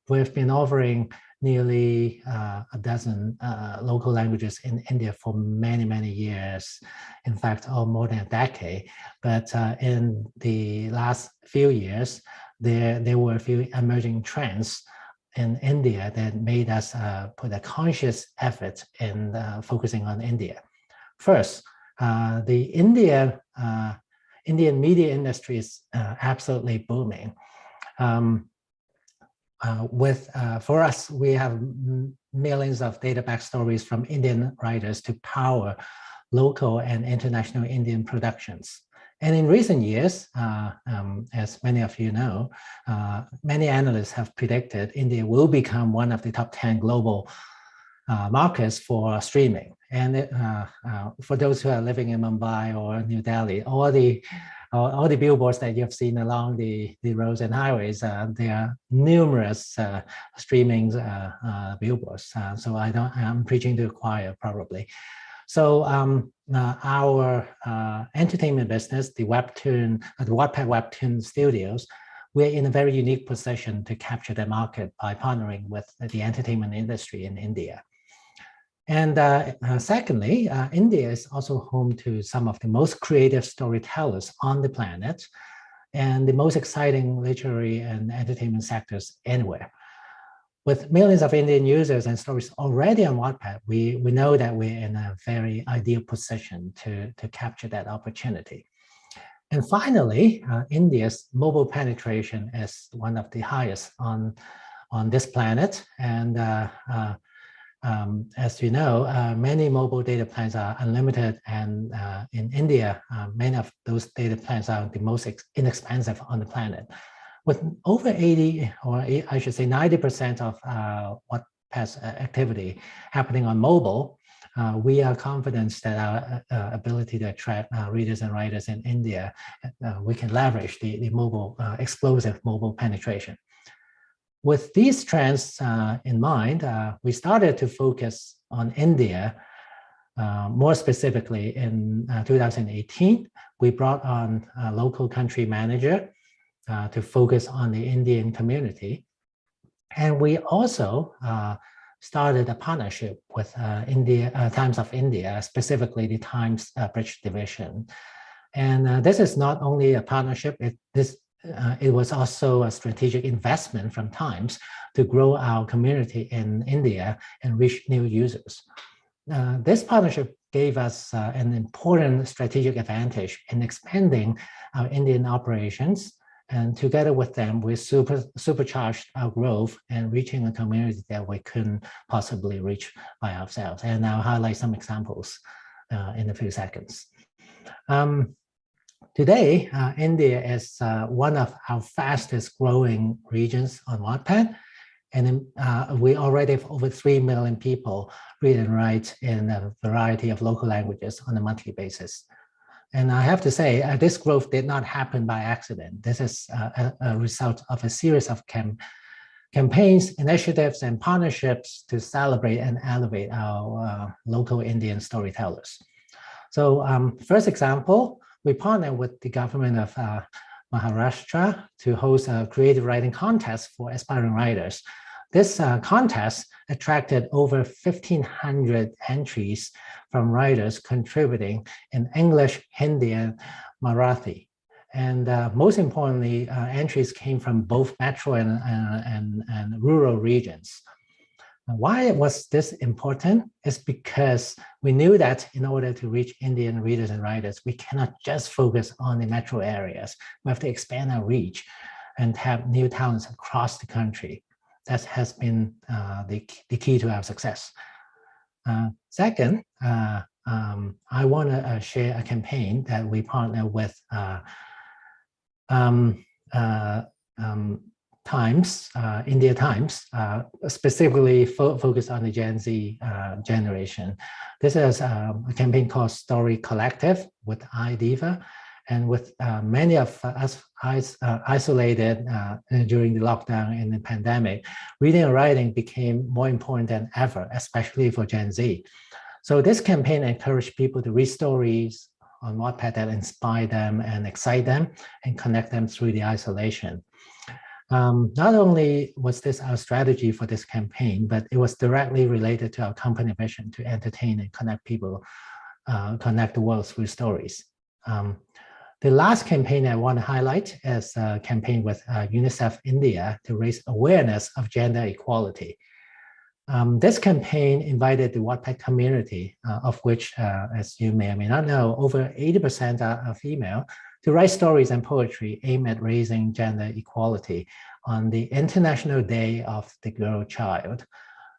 We've been offering nearly a dozen local languages in India for many, many years. In fact, more than a decade. But in the last few years, there were a few emerging trends in India that made us put a conscious effort in focusing on India. First, the Indian media industry is absolutely booming. For us, we have millions of data backstories from Indian writers to power local and international Indian productions. And in recent years, as many of you know, many analysts have predicted India will become one of the top 10 global markets for streaming. And for those who are living in Mumbai or New Delhi, all the billboards that you've seen along the roads and highways, there are numerous streaming billboards. So I'm preaching to the choir probably. So our entertainment business, the Wattpad Webtoon Studios, we're in a very unique position to capture the market by partnering with the entertainment industry in India. And secondly, India is also home to some of the most creative storytellers on the planet and the most exciting literary and entertainment sectors anywhere. With millions of Indian users and stories already on Wattpad, we know that we're in a very ideal position to capture that opportunity. And finally, India's mobile penetration is one of the highest on this planet. And as you know, many mobile data plans are unlimited, and in India, many of those data plans are the most inexpensive on the planet. With over 80, or I should say 90% of WhatsApp's activity happening on mobile, we are confident that our ability to attract readers and writers in India, we can leverage the mobile, explosive mobile penetration. With these trends in mind, we started to focus on India. More specifically, in 2018, we brought on a local country manager to focus on the Indian community. And we also started a partnership with Times of India, specifically the Times Bridge division. And this is not only a partnership, it was also a strategic investment from Times to grow our community in India and reach new users. This partnership gave us an important strategic advantage in expanding our Indian operations. And together with them, we supercharged our growth and reaching a community that we couldn't possibly reach by ourselves. And I'll highlight some examples in a few seconds. Today, India is one of our fastest growing regions on Wattpad. And we already have over 3 million people read and write in a variety of local languages on a monthly basis. And I have to say, this growth did not happen by accident. This is a result of a series of campaigns, initiatives, and partnerships to celebrate and elevate our local Indian storytellers. So first example, we partnered with the government of Maharashtra to host a creative writing contest for aspiring writers. This contest attracted over 1,500 entries from writers contributing in English, Hindi, and Marathi. And most importantly, entries came from both metro and rural regions. Why was this important? It's because we knew that in order to reach Indian readers and writers, we cannot just focus on the metro areas. We have to expand our reach and have new talents across the country. That has been the key to our success. Second, I want to share a campaign that we partner with Times, India Times, specifically focused on the Gen Z generation. This is a campaign called Story Collective with iDiva, and with many of us isolated during the lockdown and the pandemic, reading and writing became more important than ever, especially for Gen Z. So this campaign encouraged people to read stories on Wattpad that inspire them and excite them and connect them through the isolation. Not only was this our strategy for this campaign, but it was directly related to our company mission to entertain and connect people, connect the world through stories. The last campaign I want to highlight is a campaign with UNICEF India to raise awareness of gender equality. This campaign invited the Wattpad community, of which, as you may or may not know, over 80% are female, to write stories and poetry aimed at raising gender equality on the International Day of the Girl Child.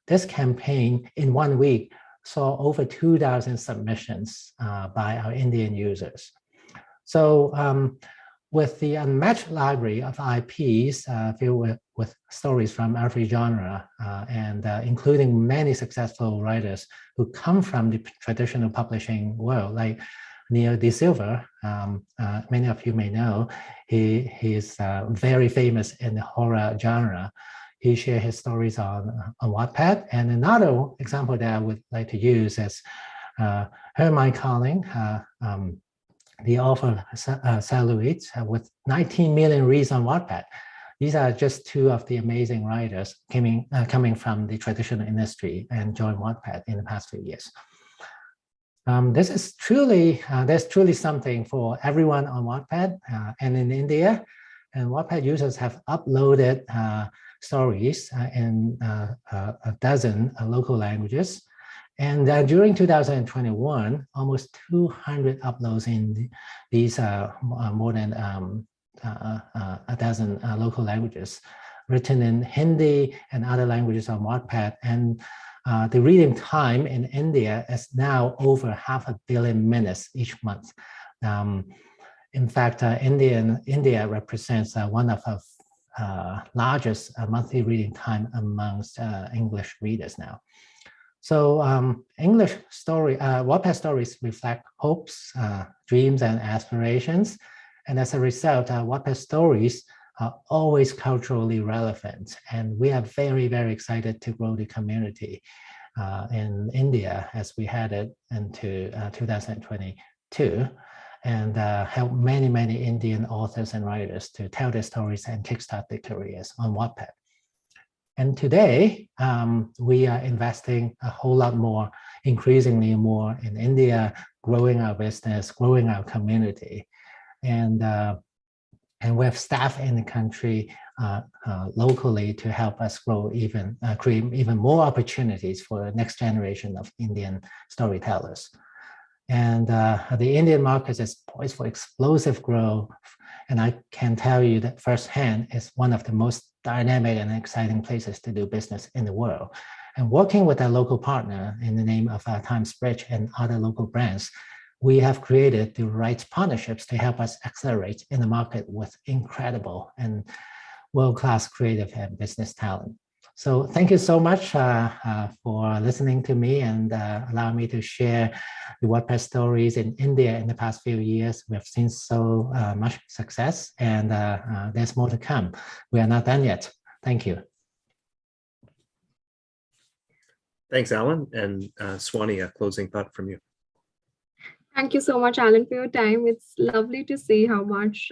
This campaign, in 1 week, saw over 2,000 submissions by our Indian users. So with the unmatched library of IPs filled with stories from every genre, and including many successful writers who come from the traditional publishing world, like Neil De Silva, many of you may know, he is very famous in the horror genre. He shared his stories on Wattpad. And another example that I would like to use is Hermine Carling, the author of Celluloid, with 19 million reads on Wattpad. These are just two of the amazing writers coming from the traditional industry and joined Wattpad in the past few years. This is truly, there's truly something for everyone on Wattpad and in India. And Wattpad users have uploaded stories in a dozen local languages. And during 2021, almost 200 uploads in these more than a dozen local languages, written in Hindi and other languages on Wattpad. And the reading time in India is now over 500 million minutes each month. In fact, India represents one of the largest monthly reading time amongst English readers now. So Wattpad stories reflect hopes, dreams, and aspirations. And as a result, Wattpad stories are always culturally relevant. And we are very, very excited to grow the community in India as we headed into 2022 and help many, many Indian authors and writers to tell their stories and kickstart their careers on Wattpad. And today, we are investing a whole lot more, increasingly more in India, growing our business, growing our community. And we have staff in the country locally to help us grow create even more opportunities for the next generation of Indian storytellers. And the Indian market is poised for explosive growth. And I can tell you that firsthand, it's one of the most dynamic and exciting places to do business in the world. And working with a local partner in the name of TimesBridge and other local brands, we have created the right partnerships to help us accelerate in the market with incredible and world-class creative and business talent. So thank you so much for listening to me and allow me to share the Wattpad stories in India in the past few years. We have seen so much success, and there's more to come. We are not done yet. Thank you. Thanks, Alan. And Swani, a closing thought from you. Thank you so much, Alan, for your time. It's lovely to see how much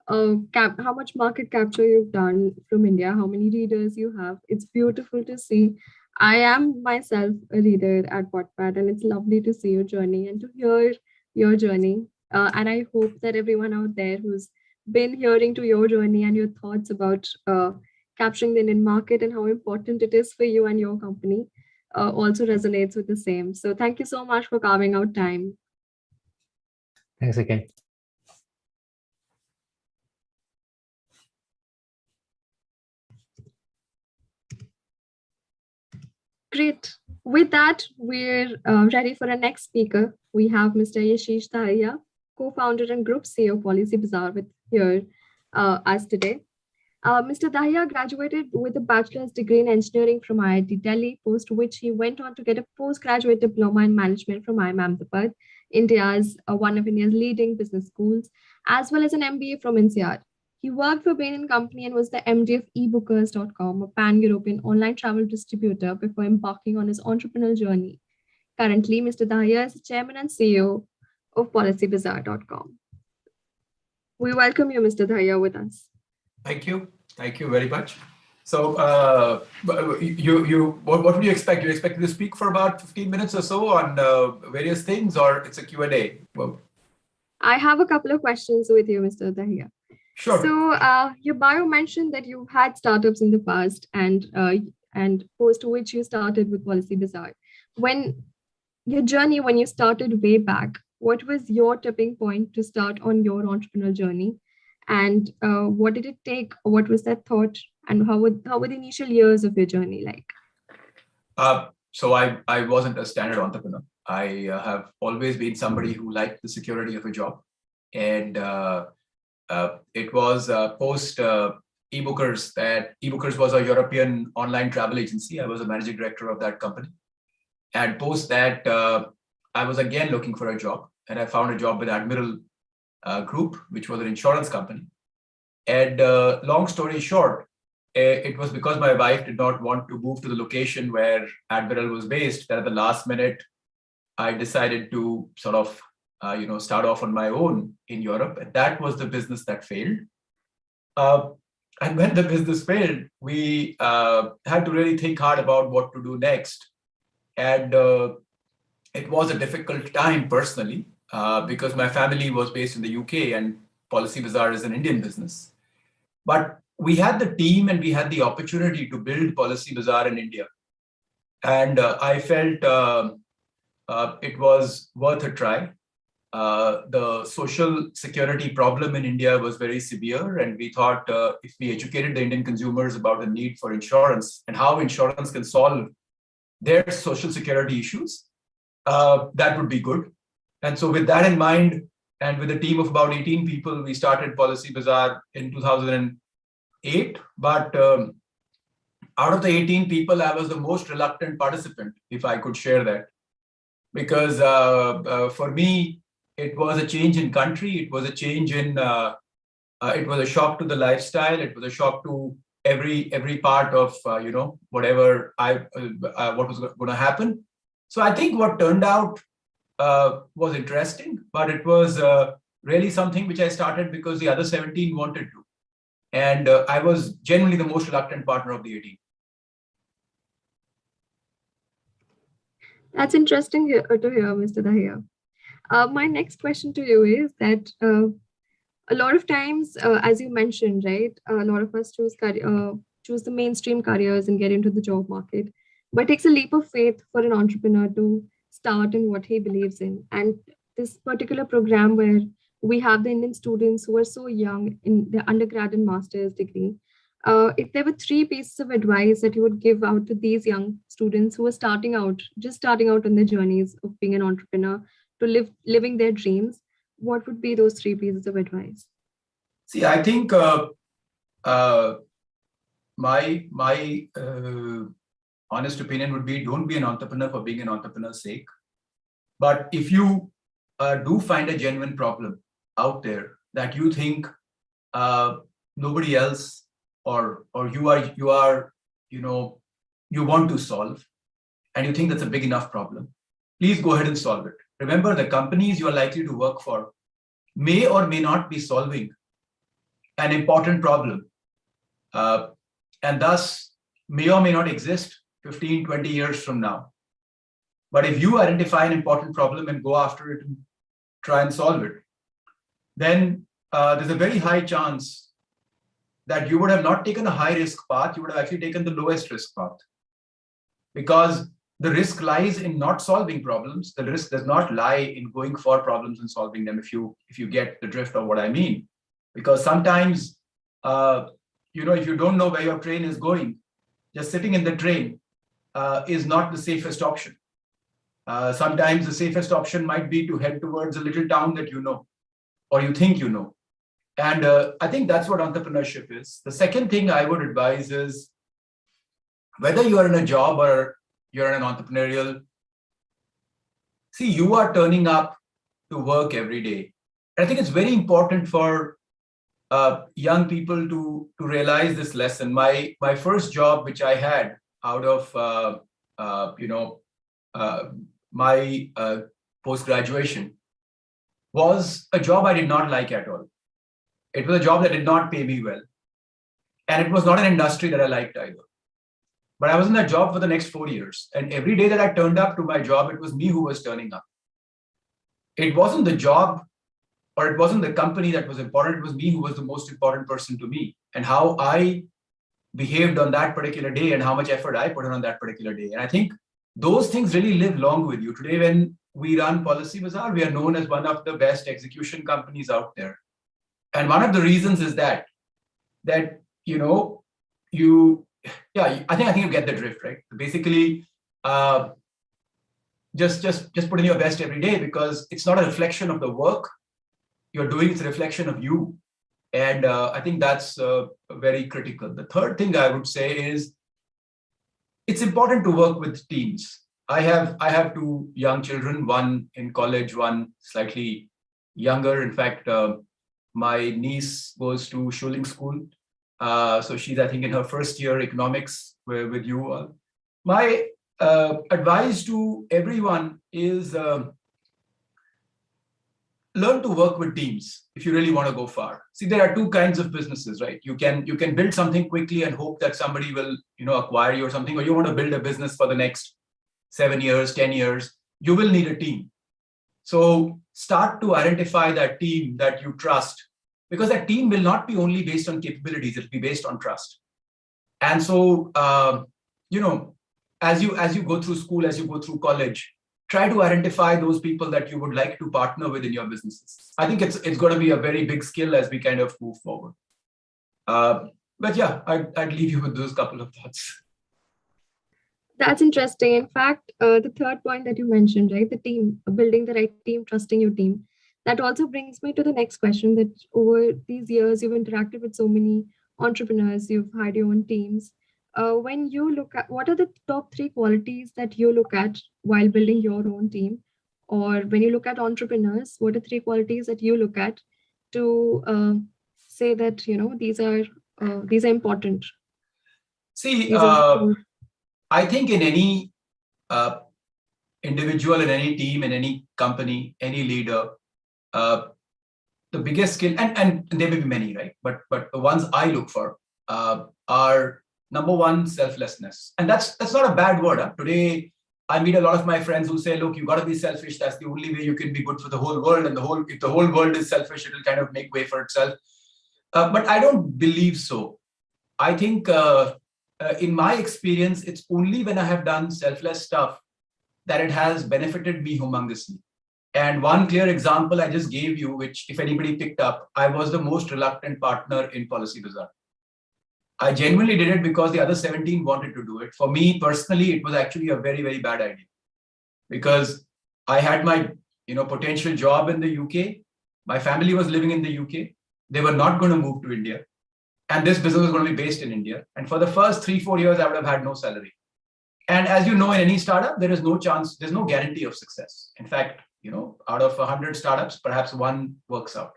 how much market capture you've done from India, how many readers you have. It's beautiful to see. I am myself a reader at Wattpad, and it's lovely to see your journey and to hear your journey. And I hope that everyone out there who's been hearing to your journey and your thoughts about capturing the Indian market and how important it is for you and your company also resonates with the same. So thank you so much for carving out time. Thanks again. Great. With that, we're ready for our next speaker. We have Mr. Schulich Dahiya, co-founder and group CEO of Policy Bazaar, with here us today. Mr. Dahiya graduated with a bachelor's degree in engineering from IIT Delhi, post which he went on to get a postgraduate diploma in management from IIM Ahmedabad, one of India's leading business schools, as well as an MBA from INSEAD. He worked for Bain & Company and was the MD of ebookers.com, a pan-European online travel distributor, before embarking on his entrepreneurial journey. Currently, Mr. Dahiya is the chairman and CEO of policybazaar.com. We welcome you, Mr. Dahiya, with us. Thank you. Thank you very much. So what would you expect? You expect me to speak for about 15 minutes or so on various things, or it's a Q&A? Well, I have a couple of questions with you, Mr. Dahiya. Sure. So your bio mentioned that you've had startups in the past and post which you started with Policy Bazaar. When you started way back, what was your tipping point to start on your entrepreneurial journey? And what did it take? What was that thought? And how were the initial years of your journey like? So I wasn't a standard entrepreneur. I have always been somebody who liked the security of a job. And it was post eBookers that eBookers was a European online travel agency. I was a managing director of that company. And post that, I was again looking for a job. And I found a job with Admiral Group, which was an insurance company. And long story short, it was because my wife did not want to move to the location where Admiral was based that at the last minute, I decided to sort of start off on my own in Europe. And that was the business that failed. And when the business failed, we had to really think hard about what to do next. And it was a difficult time personally, because my family was based in the UK and Policy Bazaar is an Indian business. But we had the team and we had the opportunity to build Policy Bazaar in India. And I felt it was worth a try. The social security problem in India was very severe. And we thought if we educated the Indian consumers about the need for insurance and how insurance can solve their social security issues, that would be good. And so with that in mind, and with a team of about 18 people, we started Policy Bazaar in 2008. But out of the 18 people, I was the most reluctant participant, if I could share that. Because for me, it was a change in country. It was a change in, it was a shock to the lifestyle. It was a shock to every part of, whatever what was going to happen. So I think what turned out was interesting, but it was really something which I started because the other 17 wanted to. And I was genuinely the most reluctant partner of the 18. That's interesting to hear, Mr. Dahiya. My next question to you is that a lot of times, as you mentioned, right, a lot of us choose the mainstream careers and get into the job market, but it takes a leap of faith for an entrepreneur to start in what he believes in. And this particular program where we have the Indian students who are so young in their undergrad and master's degree, if there were 3 pieces of advice that you would give out to these young students who are just starting out on their journeys of being an entrepreneur to living their dreams, what would be those 3 pieces of advice? See, I think my honest opinion would be, don't be an entrepreneur for being an entrepreneur's sake. But if you do find a genuine problem out there that you think nobody else or you want to solve, and you think that's a big enough problem, please go ahead and solve it. Remember, the companies you are likely to work for may or may not be solving an important problem, and thus may or may not exist 15, 20 years from now. But if you identify an important problem and go after it and try and solve it, then there's a very high chance that you would have not taken a high risk path, you would have actually taken the lowest risk path. Because the risk lies in not solving problems. The risk does not lie in going for problems and solving them, if you get the drift of what I mean. Because sometimes, if you don't know where your train is going, just sitting in the train is not the safest option. Sometimes the safest option might be to head towards a little town that you know, or you think you know. And I think that's what entrepreneurship is. The second thing I would advise is, whether you are in a job or you're in an entrepreneurial, see, you are turning up to work every day. And I think it's very important for young people to realize this lesson. My first job, which I had out of my post-graduation, was a job I did not like at all. It was a job that did not pay me well. And it was not an industry that I liked either. But I was in that job for the next 4 years. And every day that I turned up to my job, it was me who was turning up. It wasn't the job or it wasn't the company that was important. It was me who was the most important person to me, and how I behaved on that particular day and how much effort I put in on that particular day. And I think those things really live long with you. Today, when we run Policy Bazaar, we are known as one of the best execution companies out there. And one of the reasons is that I think you get the drift, right? Basically, just put in your best every day, because it's not a reflection of the work you're doing, it's a reflection of you. And I think that's very critical. The third thing I would say is, it's important to work with teams. I have 2 young children, one in college, one slightly younger. In fact, my niece goes to Schulich School. So she's, I think, in her first year economics with you all. My advice to everyone is, learn to work with teams if you really want to go far. See, there are 2 kinds of businesses, right? You can build something quickly and hope that somebody will, acquire you or something, or you want to build a business for the next 7 years, 10 years. You will need a team. So start to identify that team that you trust, because that team will not be only based on capabilities, it'll be based on trust. And so, as you go through school, as you go through college, try to identify those people that you would like to partner with in your businesses. I think it's going to be a very big skill as we kind of move forward. But yeah, I'd leave you with those couple of thoughts. That's interesting. In fact, the third point that you mentioned, right, the team, building the right team, trusting your team, that also brings me to the next question that over these years, you've interacted with so many entrepreneurs, you've had your own teams. When you look at what are the top three qualities that you look at while building your own team? Or when you look at entrepreneurs, what are three qualities that you look at to say that, these are important? See, These are the I think in any uh, individual, in any team, in any company, any leader, the biggest skill, and there may be many, right? But the ones I look for are number one, selflessness, and that's not a bad word. Huh? Today, I meet a lot of my friends who say, "Look, you got to be selfish. That's the only way you can be good for the whole world, and if the whole world is selfish, it will kind of make way for itself." But I don't believe so. I think, in my experience, it's only when I have done selfless stuff that it has benefited me humongously. And one clear example I just gave you, which if anybody picked up, I was the most reluctant partner in Policy Bazaar. I genuinely did it because the other 17 wanted to do it. For me personally, it was actually a very, very bad idea because I had my potential job in the UK. My family was living in the UK. They were not going to move to India. And this business was going to be based in India. And for the first 3-4 years, I would have had no salary. And as you know, in any startup, there is no chance, there's no guarantee of success. In fact, out of 100 startups, perhaps one works out.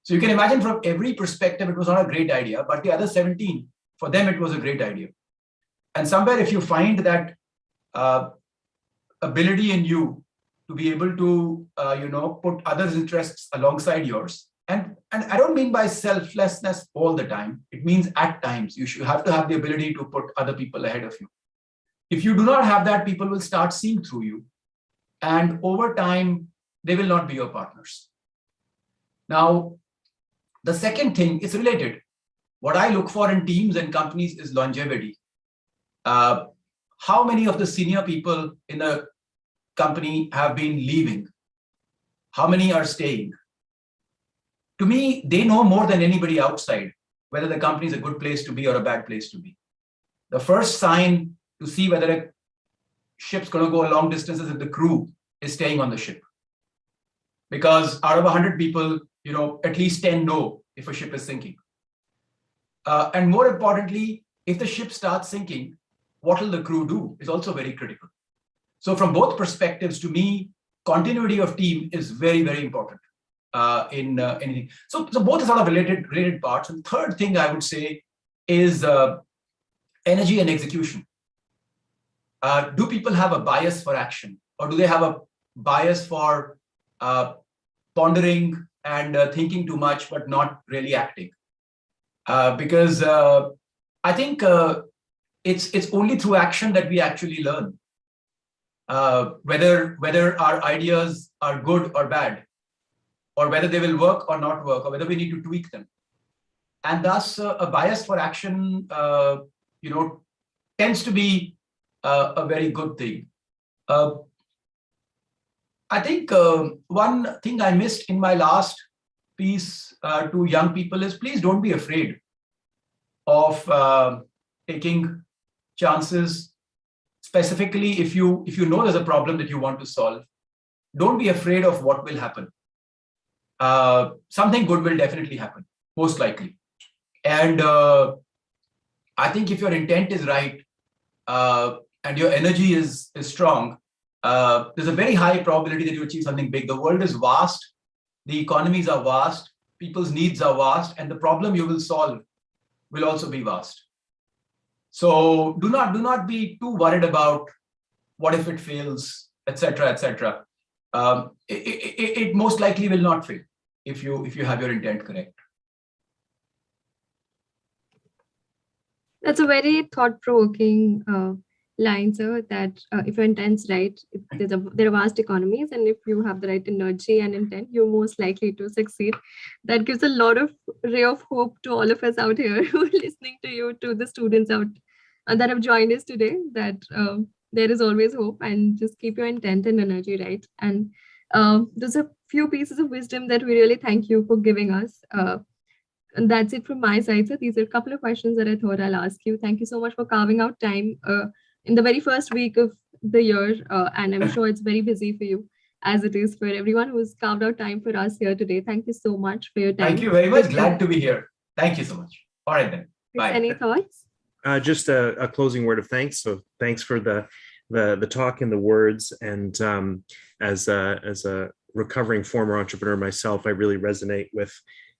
So you can imagine from every perspective, it was not a great idea, but the other 17, for them, it was a great idea. And somewhere, if you find that ability in you to be able to, put others' interests alongside yours, and I don't mean by selflessness all the time. It means at times you should have to have the ability to put other people ahead of you. If you do not have that, people will start seeing through you. And over time, they will not be your partners. Now, the second thing is related. What I look for in teams and companies is longevity. How many of the senior people in a company have been leaving? How many are staying? To me, they know more than anybody outside whether the company is a good place to be or a bad place to be. The first sign to see whether a ship's going to go a long distance is if the crew is staying on the ship. Because out of 100 people, at least 10 know if a ship is sinking. And more importantly, if the ship starts sinking, what will the crew do is also very critical. So from both perspectives, to me, continuity of team is very, very important in anything. So both are sort of related parts. And third thing I would say is energy and execution. Do people have a bias for action, or do they have a bias for pondering and thinking too much but not really acting? Because I think it's only through action that we actually learn whether our ideas are good or bad, or whether they will work or not work, or whether we need to tweak them. And thus, a bias for action, tends to be a very good thing. I think one thing I missed in my last piece to young people is please don't be afraid of taking chances. Specifically, if you know there's a problem that you want to solve, don't be afraid of what will happen. Something good will definitely happen, most likely. And I think if your intent is right and your energy is strong, there's a very high probability that you achieve something big. The world is vast, the economies are vast, people's needs are vast, and the problem you will solve will also be vast. So do not be too worried about what if it fails, etc., etc. It most likely will not fail if you have your intent correct. That's a very thought-provoking line, sir, that if your intent's right, there are vast economies, and if you have the right energy and intent, you're most likely to succeed. That gives a lot of ray of hope to all of us out here who are listening to you, to the students out that have joined us today, that there is always hope, and just keep your intent and energy right. And there's a few pieces of wisdom that we really thank you for giving us. And that's it from my side. So these are a couple of questions that I thought I'll ask you. Thank you so much for carving out time in the very first week of the year. And I'm sure it's very busy for you, as it is for everyone who's carved out time for us here today. Thank you so much for your time. Thank you very much. Glad to be here. Thank you so much. All right then. Bye. Any thoughts? Just a closing word of thanks. So thanks for the talk and the words. And as a recovering former entrepreneur myself, I really resonate with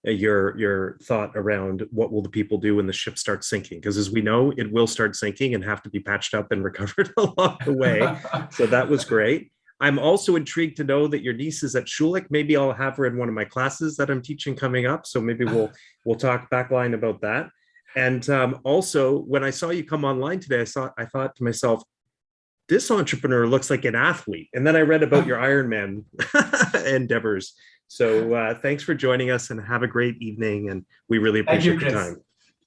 your thought around what will the people do when the ship starts sinking, because as we know, it will start sinking and have to be patched up and recovered along the way. So that was great. I'm also intrigued to know that your niece is at Schulich. Maybe I'll have her in one of my classes that I'm teaching coming up. So maybe we'll talk backline about that. And also, when I saw you come online today, I thought to myself, this entrepreneur looks like an athlete. And then I read about your Ironman endeavors. So thanks for joining us and have a great evening. And we really appreciate the time.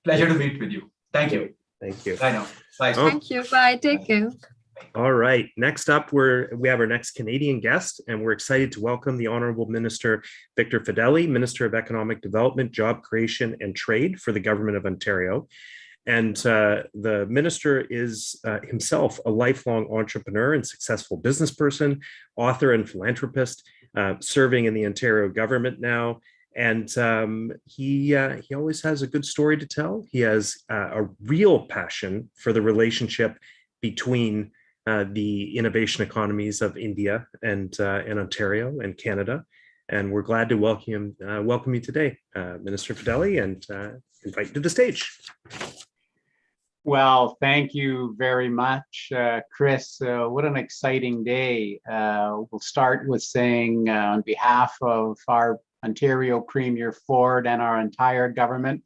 Pleasure to meet with you. Thank you. Thank you. Bye now. Bye. Thank you. Bye. Take care. All right. Next up, we have our next Canadian guest, and we're excited to welcome the Honorable Minister Victor Fedeli, Minister of Economic Development, Job Creation and Trade for the Government of Ontario. And the minister is himself a lifelong entrepreneur and successful business person, author and philanthropist, serving in the Ontario government now. And he always has a good story to tell. He has a real passion for the relationship between the innovation economies of India and Ontario and Canada. And we're glad to welcome you today, Minister Fedeli, and invite you to the stage. Well, thank you very much, Chris. What an exciting day. We'll start with saying on behalf of our Ontario Premier Ford and our entire government,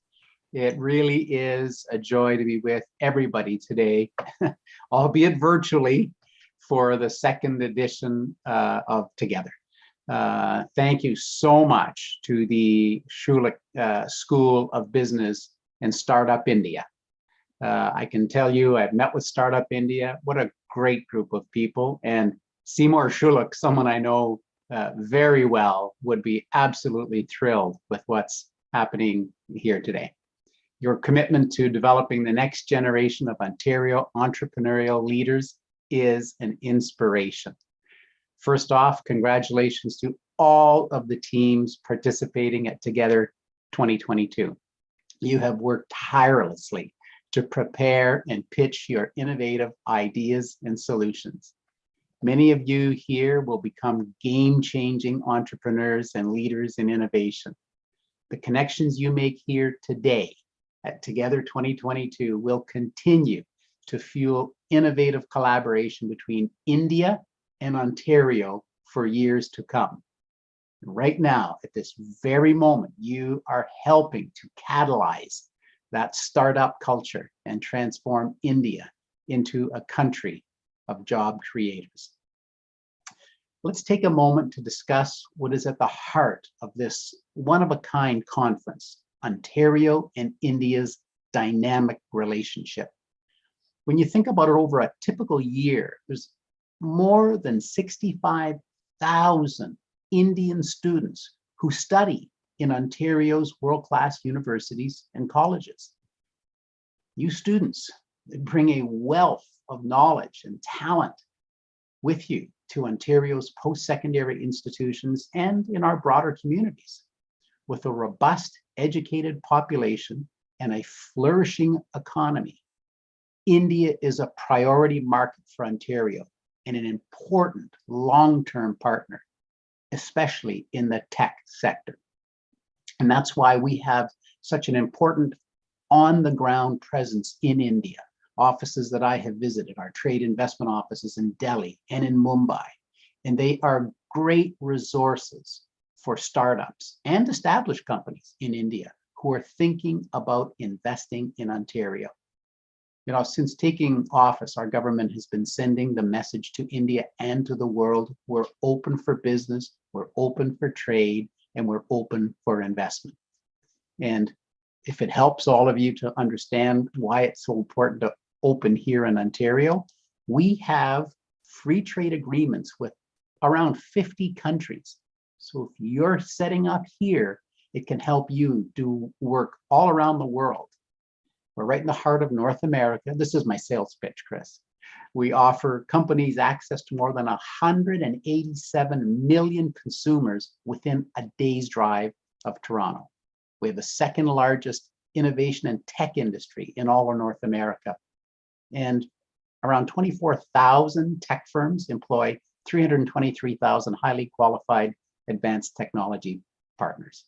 it really is a joy to be with everybody today, albeit virtually, for the second edition of Together. Thank you so much to the Schulich School of Business and Startup India. I can tell you, I've met with Startup India. What a great group of people. And Seymour Schulich, someone I know very well, would be absolutely thrilled with what's happening here today. Your commitment to developing the next generation of Ontario entrepreneurial leaders is an inspiration. First off, congratulations to all of the teams participating at Together 2022. You have worked tirelessly to prepare and pitch your innovative ideas and solutions. Many of you here will become game-changing entrepreneurs and leaders in innovation. The connections you make here today at Together 2022 will continue to fuel innovative collaboration between India and Ontario for years to come. Right now, at this very moment, you are helping to catalyze that startup culture and transform India into a country of job creators. Let's take a moment to discuss what is at the heart of this one-of-a-kind conference, Ontario and India's dynamic relationship. When you think about it over a typical year, there's more than 65,000 Indian students who study in Ontario's world-class universities and colleges. You students bring a wealth of knowledge and talent with you to Ontario's post-secondary institutions and in our broader communities. With a robust, educated population and a flourishing economy, India is a priority market for Ontario and an important long-term partner, especially in the tech sector. And that's why we have such an important on-the-ground presence in India. Offices that I have visited, our trade investment offices in Delhi and in Mumbai. And they are great resources for startups and established companies in India who are thinking about investing in Ontario. You know, since taking office, our government has been sending the message to India and to the world: we're open for business, we're open for trade, and we're open for investment. And if it helps all of you to understand why it's so important to open here in Ontario, we have free trade agreements with around 50 countries. So if you're setting up here, it can help you do work all around the world. We're right in the heart of North America. This is my sales pitch, Chris. We offer companies access to more than 187 million consumers within a day's drive of Toronto. We have the second largest innovation and tech industry in all of North America. And around 24,000 tech firms employ 323,000 highly qualified advanced technology partners.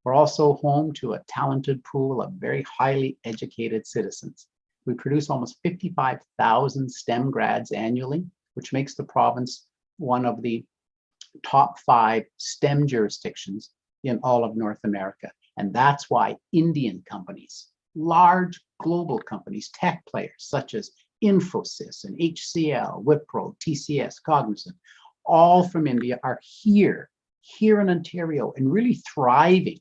We're also home to a talented pool of very highly educated citizens. We produce almost 55,000 STEM grads annually, which makes the province one of the top 5 STEM jurisdictions in all of North America. And that's why Indian companies, large global companies, tech players such as Infosys and HCL, Wipro, TCS, Cognizant, all from India are here in Ontario and really thriving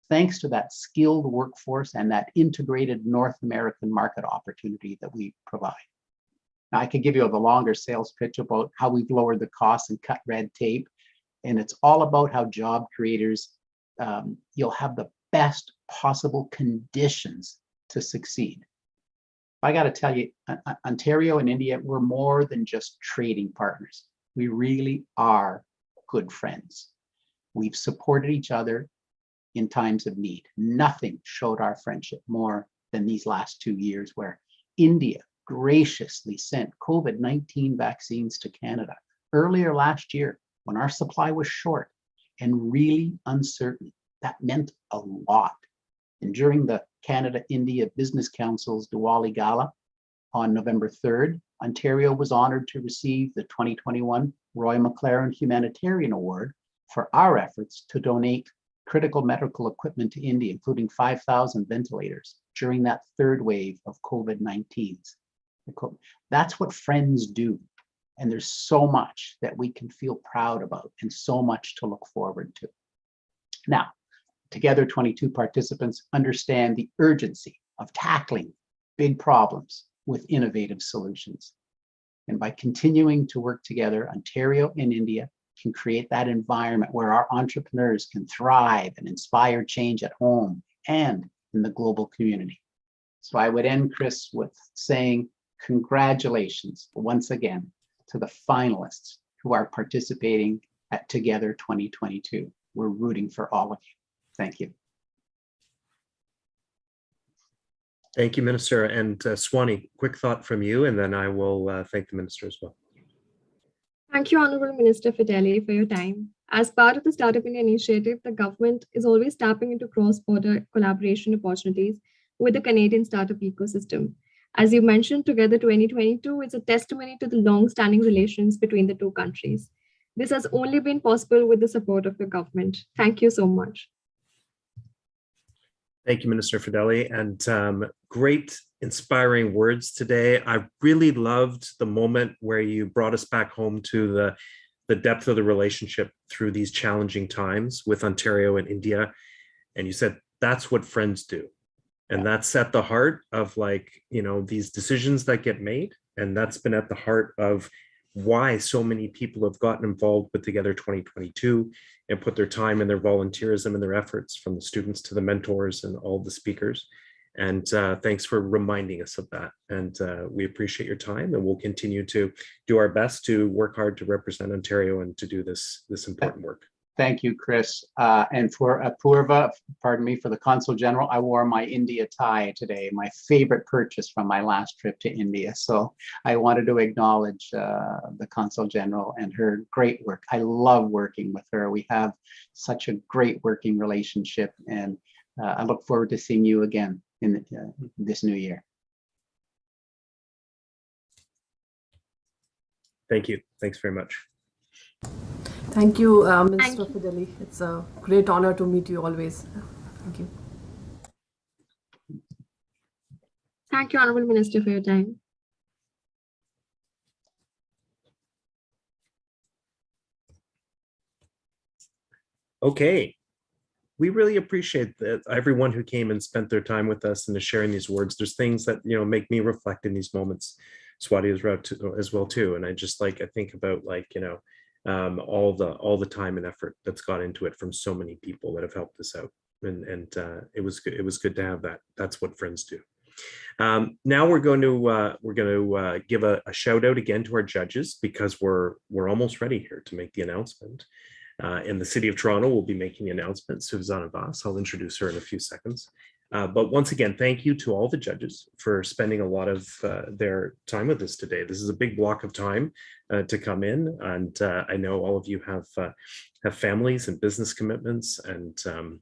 thanks to that skilled workforce and that integrated North American market opportunity that we provide. Now, I could give you the longer sales pitch about how we've lowered the costs and cut red tape. And it's all about how job creators, you'll have the best possible conditions to succeed. I got to tell you, Ontario and India, we're more than just trading partners. We really are good friends. We've supported each other in times of need. Nothing showed our friendship more than these last 2 years, where India graciously sent COVID-19 vaccines to Canada earlier last year when our supply was short and really uncertain. That meant a lot. And during the Canada-India Business Council's Diwali Gala on November 3rd, Ontario was honored to receive the 2021 Roy McLaren Humanitarian Award for our efforts to donate critical medical equipment to India, including 5,000 ventilators during that third wave of COVID-19. That's what friends do. And there's so much that we can feel proud about and so much to look forward to. Now, together, 22 participants understand the urgency of tackling big problems with innovative solutions. And by continuing to work together, Ontario and India can create that environment where our entrepreneurs can thrive and inspire change at home and in the global community. So I would end, Chris, with saying congratulations once again to the finalists who are participating at Together 2022. We're rooting for all of you. Thank you. Thank you, Minister. And Swani, quick thought from you, and then I will thank the Minister as well. Thank you, Honorable Minister Fideli, for your time. As part of the Startup India initiative, the government is always tapping into cross-border collaboration opportunities with the Canadian startup ecosystem. As you mentioned, Together 2022 is a testimony to the long-standing relations between the two countries. This has only been possible with the support of your government. Thank you so much. Thank you, Minister Fideli, and great inspiring words today. I really loved the moment where you brought us back home to the depth of the relationship through these challenging times with Ontario and India. And you said, that's what friends do. And that's at the heart of, like, you know, these decisions that get made. And that's been at the heart of why so many people have gotten involved with Together 2022 and put their time and their volunteerism and their efforts, from the students to the mentors and all the speakers. And thanks for reminding us of that. And we appreciate your time, and we'll continue to do our best to work hard to represent Ontario and to do this important work. Thank you, Chris. And for Apurva, pardon me, for the Consul General, I wore my India tie today, my favorite purchase from my last trip to India. So I wanted to acknowledge the Consul General and her great work. I love working with her. We have such a great working relationship, and I look forward to seeing you again in this new year. Thank you. Thanks very much. Thank you, Minister Fideli. It's a great honor to meet you always. Thank you. Thank you, Honorable Minister, for your time. Okay. We really appreciate that everyone who came and spent their time with us and is sharing these words. There's things that, you know, make me reflect in these moments. Swati as well too. And I just, like, I think about, like, you know, all the time and effort that's got into it from so many people that have helped us out, and it was good to have that. That's what friends do. Now we're going to give a shout out again to our judges, because we're almost ready here to make the announcement. In the city of Toronto, we'll be making the announcement. Susanna Voss, I'll introduce her in a few seconds. But once again, thank you to all the judges for spending a lot of their time with us today. This is a big block of time to come in, and I know all of you have families and business commitments, and some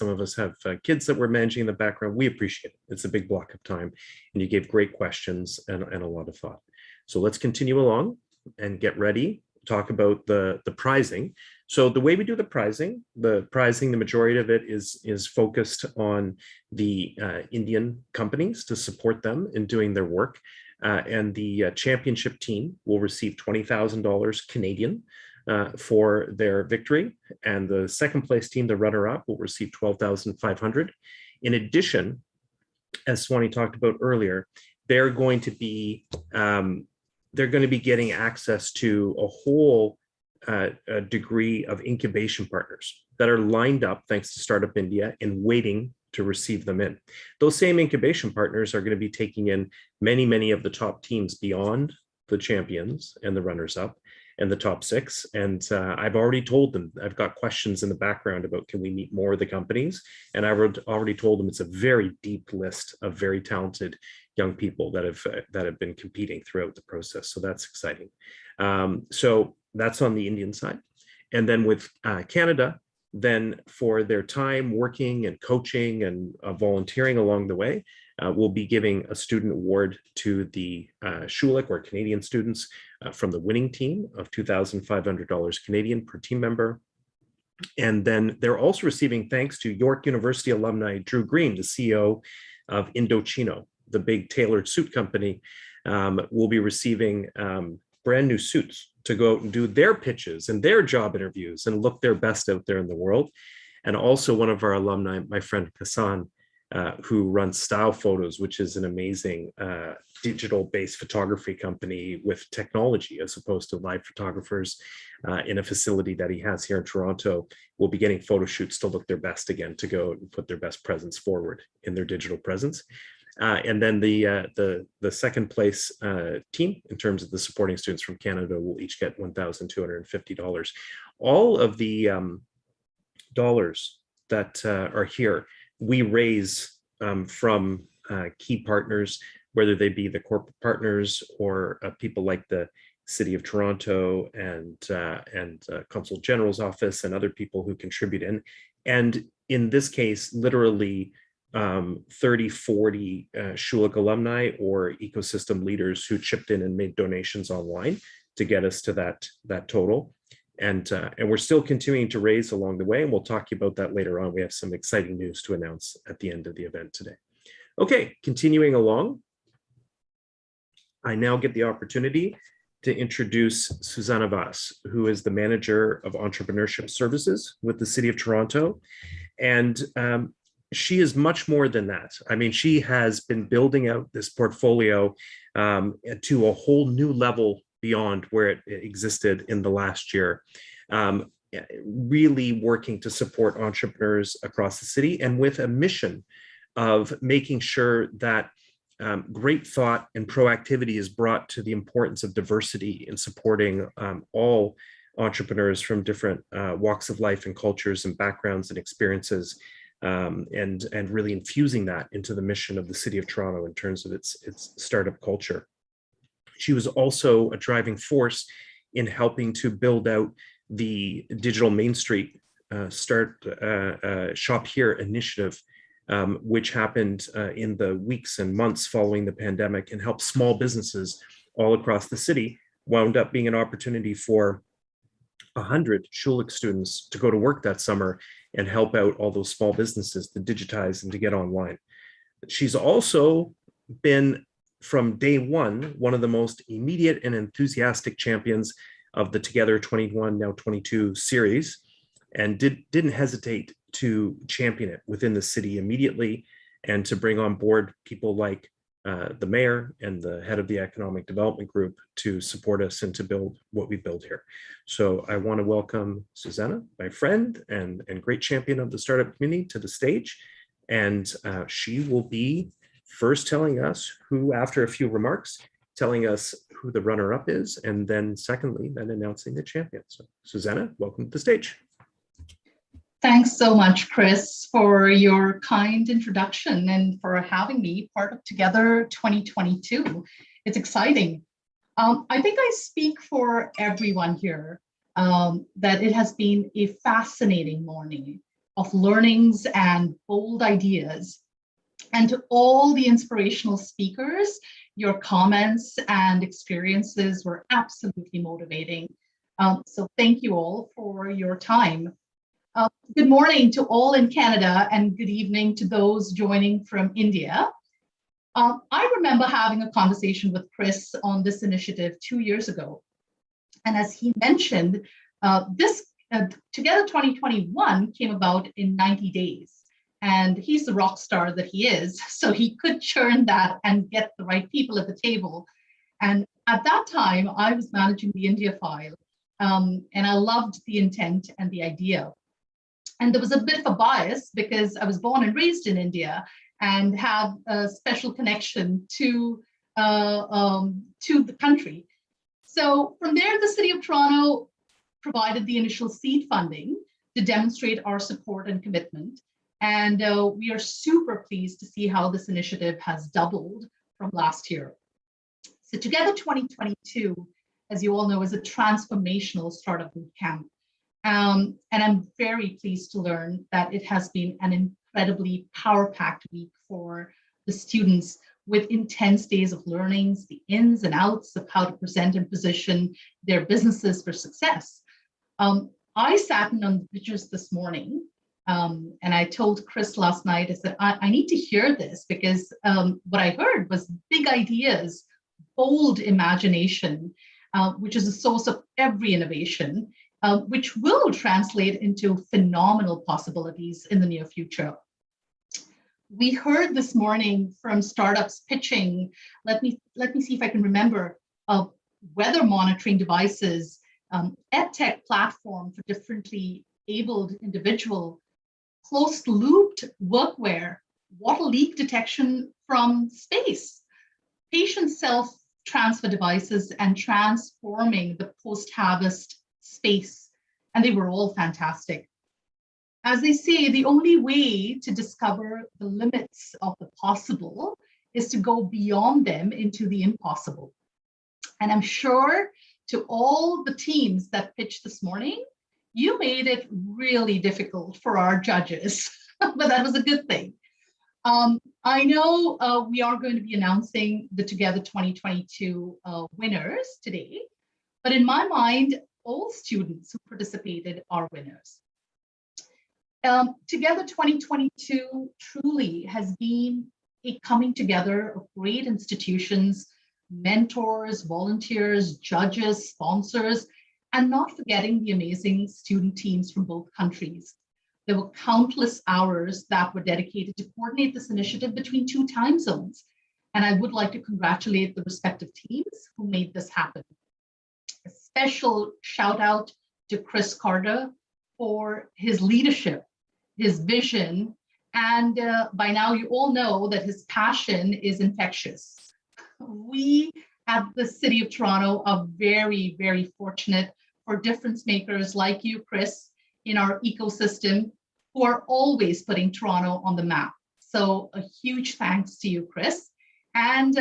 of us have kids that we're managing in the background. We appreciate it. It's a big block of time, and you gave great questions and a lot of thought. So let's continue along and get ready. Talk about the prizing. So the way we do the pricing, the majority of it is focused on the Indian companies to support them in doing their work. And the championship team will receive $20,000 Canadian for their victory. And the second place team, the runner-up, will receive $12,500. In addition, as Swani talked about earlier, they're going to be getting access to a whole degree of incubation partners that are lined up, thanks to Startup India, and waiting to receive them in. Those same incubation partners are going to be taking in many of the top teams beyond the champions and the runners-up and the top 6. And I've already told them, I've got questions in the background about, can we meet more of the companies? And I've already told them it's a very deep list of very talented young people that have been competing throughout the process. So that's exciting. So that's on the Indian side. And then with Canada, then for their time working and coaching and volunteering along the way, we'll be giving a student award to the Schulich, or Canadian students, from the winning team of $2,500 Canadian per team member. And then they're also receiving thanks to York University alumni Drew Green, the CEO of Indochino, the big tailored suit company. Will be receiving brand new suits to go out and do their pitches and their job interviews and look their best out there in the world. And also one of our alumni, my friend Hassan, who runs Style Photos, which is an amazing digital-based photography company with technology as opposed to live photographers, in a facility that he has here in Toronto, will be getting photo shoots to look their best again, to go and put their best presence forward in their digital presence. And then the second place team, in terms of the supporting students from Canada, will each get $1,250. All of the dollars that are here, we raise from key partners, whether they be the corporate partners or people like the City of Toronto and Consul General's office and other people who contribute in. And in this case, literally 30, 40 Schulich alumni or ecosystem leaders who chipped in and made donations online to get us to that total. And we're still continuing to raise along the way, and we'll talk about that later on. We have some exciting news to announce at the end of the event today. Okay, continuing along, I now get the opportunity to introduce Susanna Voss, who is the manager of entrepreneurship services with the City of Toronto. And she is much more than that. I mean, she has been building out this portfolio to a whole new level beyond where it existed in the last year, really working to support entrepreneurs across the city, and with a mission of making sure that great thought and proactivity is brought to the importance of diversity in supporting all entrepreneurs from different walks of life and cultures and backgrounds and experiences, and really infusing that into the mission of the City of Toronto in terms of its startup culture. She was also a driving force in helping to build out the Digital Main Street Shop Here initiative, which happened in the weeks and months following the pandemic, and helped small businesses all across the city. Wound up being an opportunity for 100 Schulich students to go to work that summer and help out all those small businesses to digitize and to get online. She's also been, from day one of the most immediate and enthusiastic champions of the Together 21, now 22 series, and didn't hesitate to champion it within the city immediately, and to bring on board people like the mayor and the head of the economic development group to support us and to build what we build here. So I want to welcome Susanna, my friend and great champion of the startup community, to the stage. And she will be first telling us who, after a few remarks, telling us who the runner-up is, and then secondly, then announcing the champion. So Susanna, welcome to the stage. Thanks so much, Chris, for your kind introduction and for having me part of Together 2022. It's exciting. I think I speak for everyone here that it has been a fascinating morning of learnings and bold ideas. And to all the inspirational speakers, your comments and experiences were absolutely motivating. So thank you all for your time. Good morning to all in Canada and good evening to those joining from India. I remember having a conversation with Chris on this initiative 2 years ago. And as he mentioned, this Together 2021 came about in 90 days. And he's the rock star that he is, so he could churn that and get the right people at the table. And at that time, I was managing the India file, and I loved the intent and the idea. And there was a bit of a bias because I was born and raised in India and have a special connection to the country. So from there, the City of Toronto provided the initial seed funding to demonstrate our support and commitment. And we are super pleased to see how this initiative has doubled from last year. So Together 2022, as you all know, is a transformational startup bootcamp. And I'm very pleased to learn that it has been an incredibly power-packed week for the students with intense days of learnings, the ins and outs of how to present and position their businesses for success. I sat in on the pictures this morning, and I told Chris last night, I said, I need to hear this because what I heard was big ideas, bold imagination, which is the source of every innovation, which will translate into phenomenal possibilities in the near future. We heard this morning from startups pitching, let me see if I can remember, weather monitoring devices, EdTech platform for differently abled individual, closed-looped workwear, water leak detection from space, patient self-transfer devices, and transforming the post-harvest space. And they were all fantastic. As they say, the only way to discover the limits of the possible is to go beyond them into the impossible. And I'm sure to all the teams that pitched this morning, you made it really difficult for our judges, but that was a good thing. I know we are going to be announcing the Together 2022 winners today, but in my mind, all students who participated are winners. Together 2022 truly has been a coming together of great institutions, mentors, volunteers, judges, sponsors, and not forgetting the amazing student teams from both countries. There were countless hours that were dedicated to coordinate this initiative between 2 time zones. And I would like to congratulate the respective teams who made this happen. A special shout out to Chris Carter for his leadership, his vision, and by now you all know that his passion is infectious. We at the City of Toronto are very, very fortunate for difference makers like you, Chris, in our ecosystem, who are always putting Toronto on the map. So a huge thanks to you, Chris. And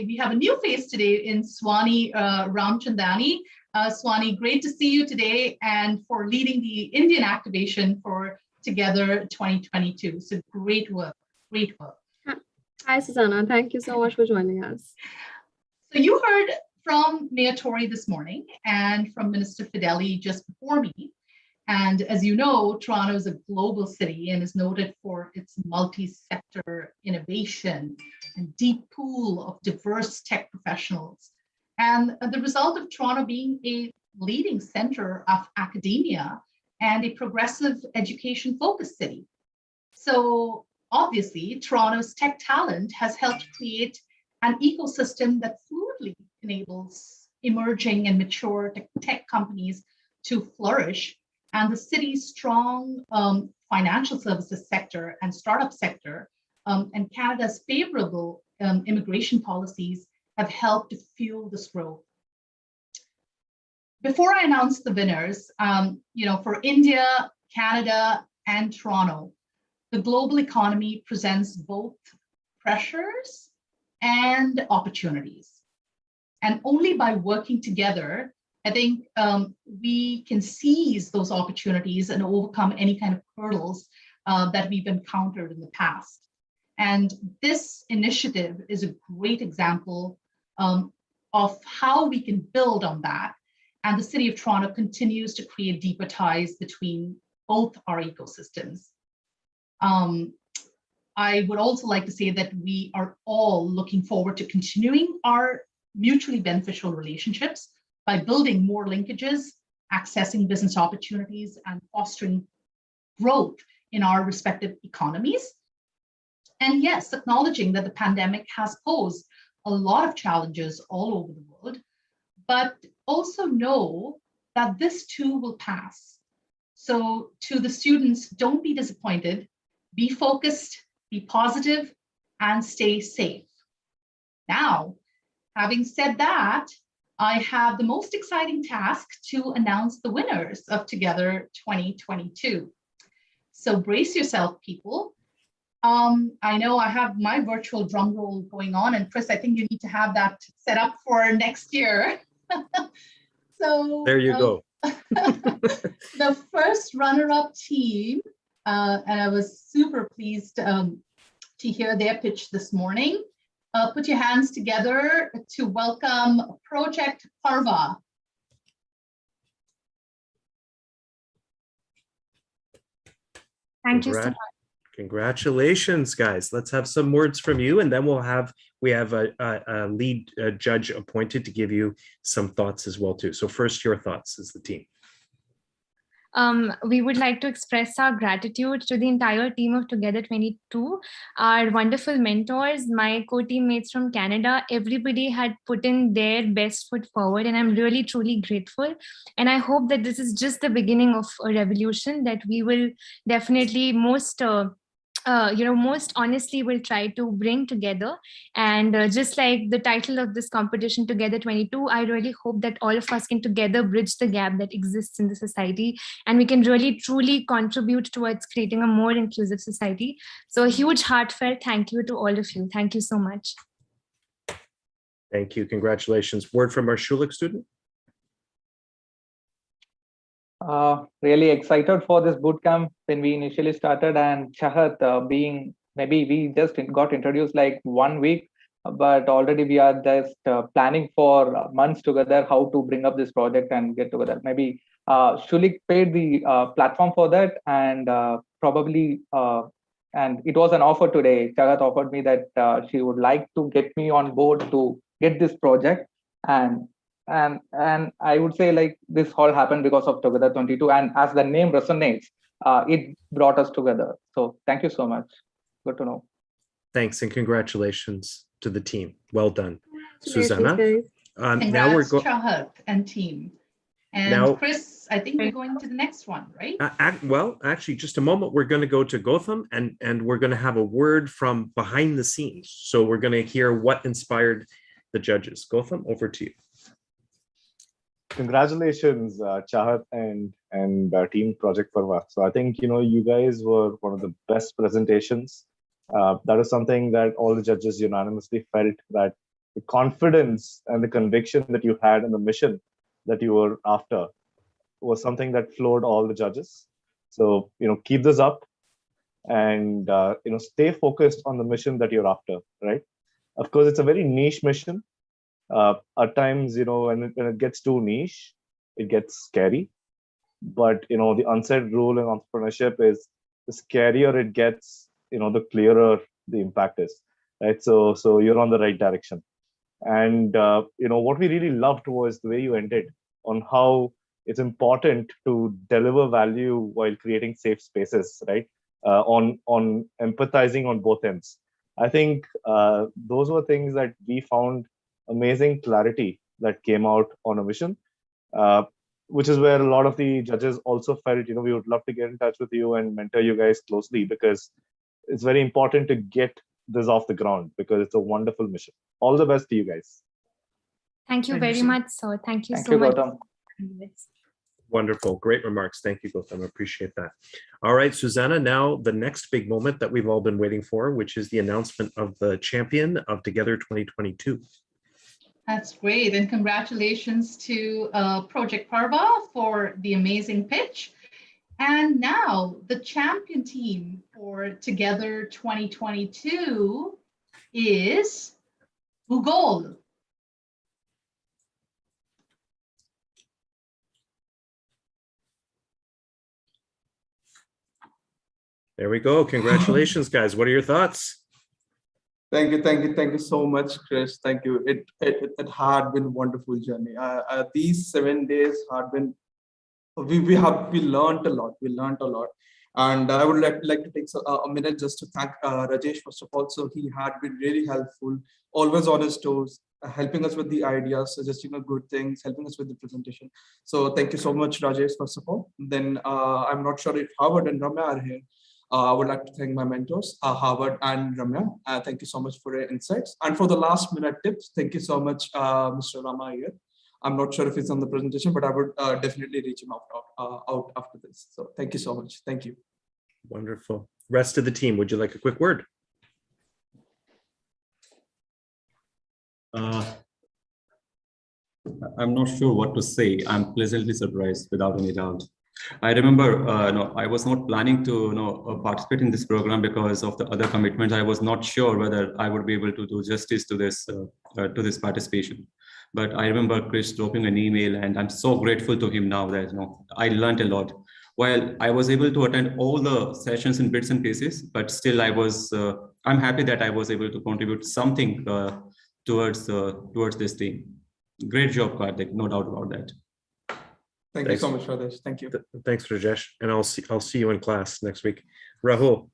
we have a new face today in Swani Ramchandani. Swani, great to see you today and for leading the Indian activation for Together 2022. So great work, great work. Hi, Susanna. Thank you so much for joining us. So you heard from Mayor Tory this morning and from Minister Fideli just before me. And as you know, Toronto is a global city and is noted for its multi-sector innovation and deep pool of diverse tech professionals. And the result of Toronto being a leading center of academia and a progressive education-focused city. So obviously, Toronto's tech talent has helped create an ecosystem that fluidly enables emerging and mature tech companies to flourish. and the city's strong financial services sector and startup sector and Canada's favorable immigration policies have helped to fuel this growth. Before I announce the winners, for India, Canada, and Toronto, the global economy presents both pressures and opportunities. And only by working together, I think we can seize those opportunities and overcome any kind of hurdles that we've encountered in the past. And this initiative is a great example of how we can build on that. And the City of Toronto continues to create deeper ties between both our ecosystems. I would also like to say that we are all looking forward to continuing our mutually beneficial relationships by building more linkages, accessing business opportunities, and fostering growth in our respective economies. And yes, acknowledging that the pandemic has posed a lot of challenges all over the world, but also know that this too will pass. So to the students, don't be disappointed, be focused, be positive, and stay safe. Now, having said that, I have the most exciting task to announce the winners of Together 2022. So brace yourself, people. I know I have my virtual drum roll going on, and Chris, I think you need to have that set up for next year. So there you go. The first runner-up team, and I was super pleased to hear their pitch this morning. Put your hands together to welcome Project Parva. Thank you so much. Congratulations, guys. Let's have some words from you, and then we have a lead judge appointed to give you some thoughts as well too. So first, your thoughts as the team. We would like to express our gratitude to the entire team of Together 22, our wonderful mentors, my co-teammates from Canada. Everybody had put in their best foot forward, and I'm really, truly grateful. And I hope that this is just the beginning of a revolution that we will definitely most honestly will try to bring together. And just like the title of this competition, Together 22, I really hope that all of us can together bridge the gap that exists in the society, and we can really truly contribute towards creating a more inclusive society. So a huge heartfelt thank you to all of you. Thank you so much. Thank you. Congratulations. Word from our Schulich student. Really excited for this bootcamp when we initially started, and Chahat maybe we just got introduced like 1 week, but already we are just planning for months together how to bring up this project and get together. Maybe Schulich paid the platform for that, and probably and it was an offer today. Chahat offered me that she would like to get me on board to get this project, and I would say like this all happened because of Together 22, and as the name resonates, it brought us together. So thank you so much. Good to know. Thanks, and congratulations to the team. Well done, Susanna. Now we're going Chahat and team. And now, Chris, I think we're going to the next one, right? Well, actually, just a moment. We're going to go to Gautam, and we're going to have a word from behind the scenes. So we're going to hear what inspired the judges. Gautam, over to you. Congratulations, Chahat and team Project Parva. So I think you guys were one of the best presentations. That is something that all the judges unanimously felt, that the confidence and the conviction that you had in the mission that you were after was something that floored all the judges. So keep this up, and stay focused on the mission that you're after. Right? Of course, it's a very niche mission. At times, when it gets too niche, it gets scary. But the unsaid rule in entrepreneurship is the scarier it gets, the clearer the impact is. Right? So you're on the right direction. And what we really loved was the way you ended on how it's important to deliver value while creating safe spaces. Right? On empathizing on both ends. I think those were things that we found amazing clarity that came out on a mission. which is where a lot of the judges also felt, we would love to get in touch with you and mentor you guys closely, because it's very important to get this off the ground, because it's a wonderful mission. All the best to you guys. Thank you very much, sir. Thank you Thank so you, much. Gautam. Wonderful. Great remarks. Thank you, Gautam. I appreciate that. All right, Susanna, now the next big moment that we've all been waiting for, which is the announcement of the champion of Together 2022. That's great. And congratulations to Project Parva for the amazing pitch. And now the champion team for Together 2022 is Google. There we go. Congratulations, guys. What are your thoughts? Thank you so much, Chris. Thank you. It had been a wonderful journey. These 7 days had been, we learned a lot. And I would like to take a minute just to thank Rajesh first of all. So he had been really helpful, always on his toes, helping us with the ideas, suggesting good things, helping us with the presentation. So thank you so much, Rajesh, first of all. Then I'm not sure if Howard and Ramya are here. I would like to thank my mentors, Howard and Ramya. Thank you so much for your insights. And for the last minute tips, thank you so much, Mr. Rama here. I'm not sure if it's on the presentation, but I would definitely reach him out after this. So thank you so much. Thank you. Wonderful. Rest of the team, would you like a quick word? I'm not sure what to say. I'm pleasantly surprised, without any doubt. I remember, I was not planning to participate in this program because of the other commitments. I was not sure whether I would be able to do justice to this participation. But I remember Chris dropping an email, and I'm so grateful to him now that I learned a lot. While I was able to attend all the sessions in bits and pieces, but still I'm happy that I was able to contribute something towards this team. Great job, Karthik, no doubt about that. Thank you so much for this. Thank you. Thanks, Rajesh. And I'll see you in class next week. Rahul.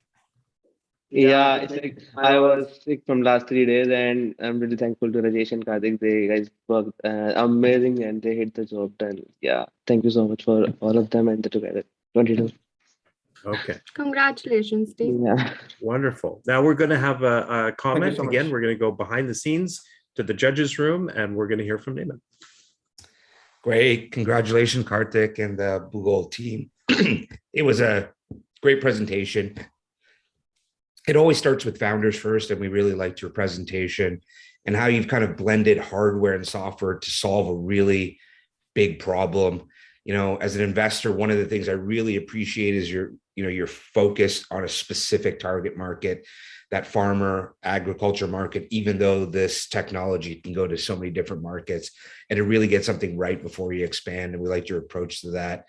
Yeah, it's like I was sick from last 3 days, and I'm really thankful to Rajesh and Karthik. They guys worked amazing, and they hit the job done. Yeah, thank you so much for all of them and the Together 22. Okay. Congratulations, team. Yeah. Wonderful. Now we're going to have a comment. so Again, much. we're going to go behind the scenes to the judges' room, and we're going to hear from Neiman. Great. Congratulations, Karthik and the Google team. It was a great presentation. It always starts with founders first, and we really liked your presentation and how you've kind of blended hardware and software to solve a really big problem. As an investor, one of the things I really appreciate is your focus on a specific target market, that farmer agriculture market, even though this technology can go to so many different markets, and to really get something right before you expand. And we liked your approach to that.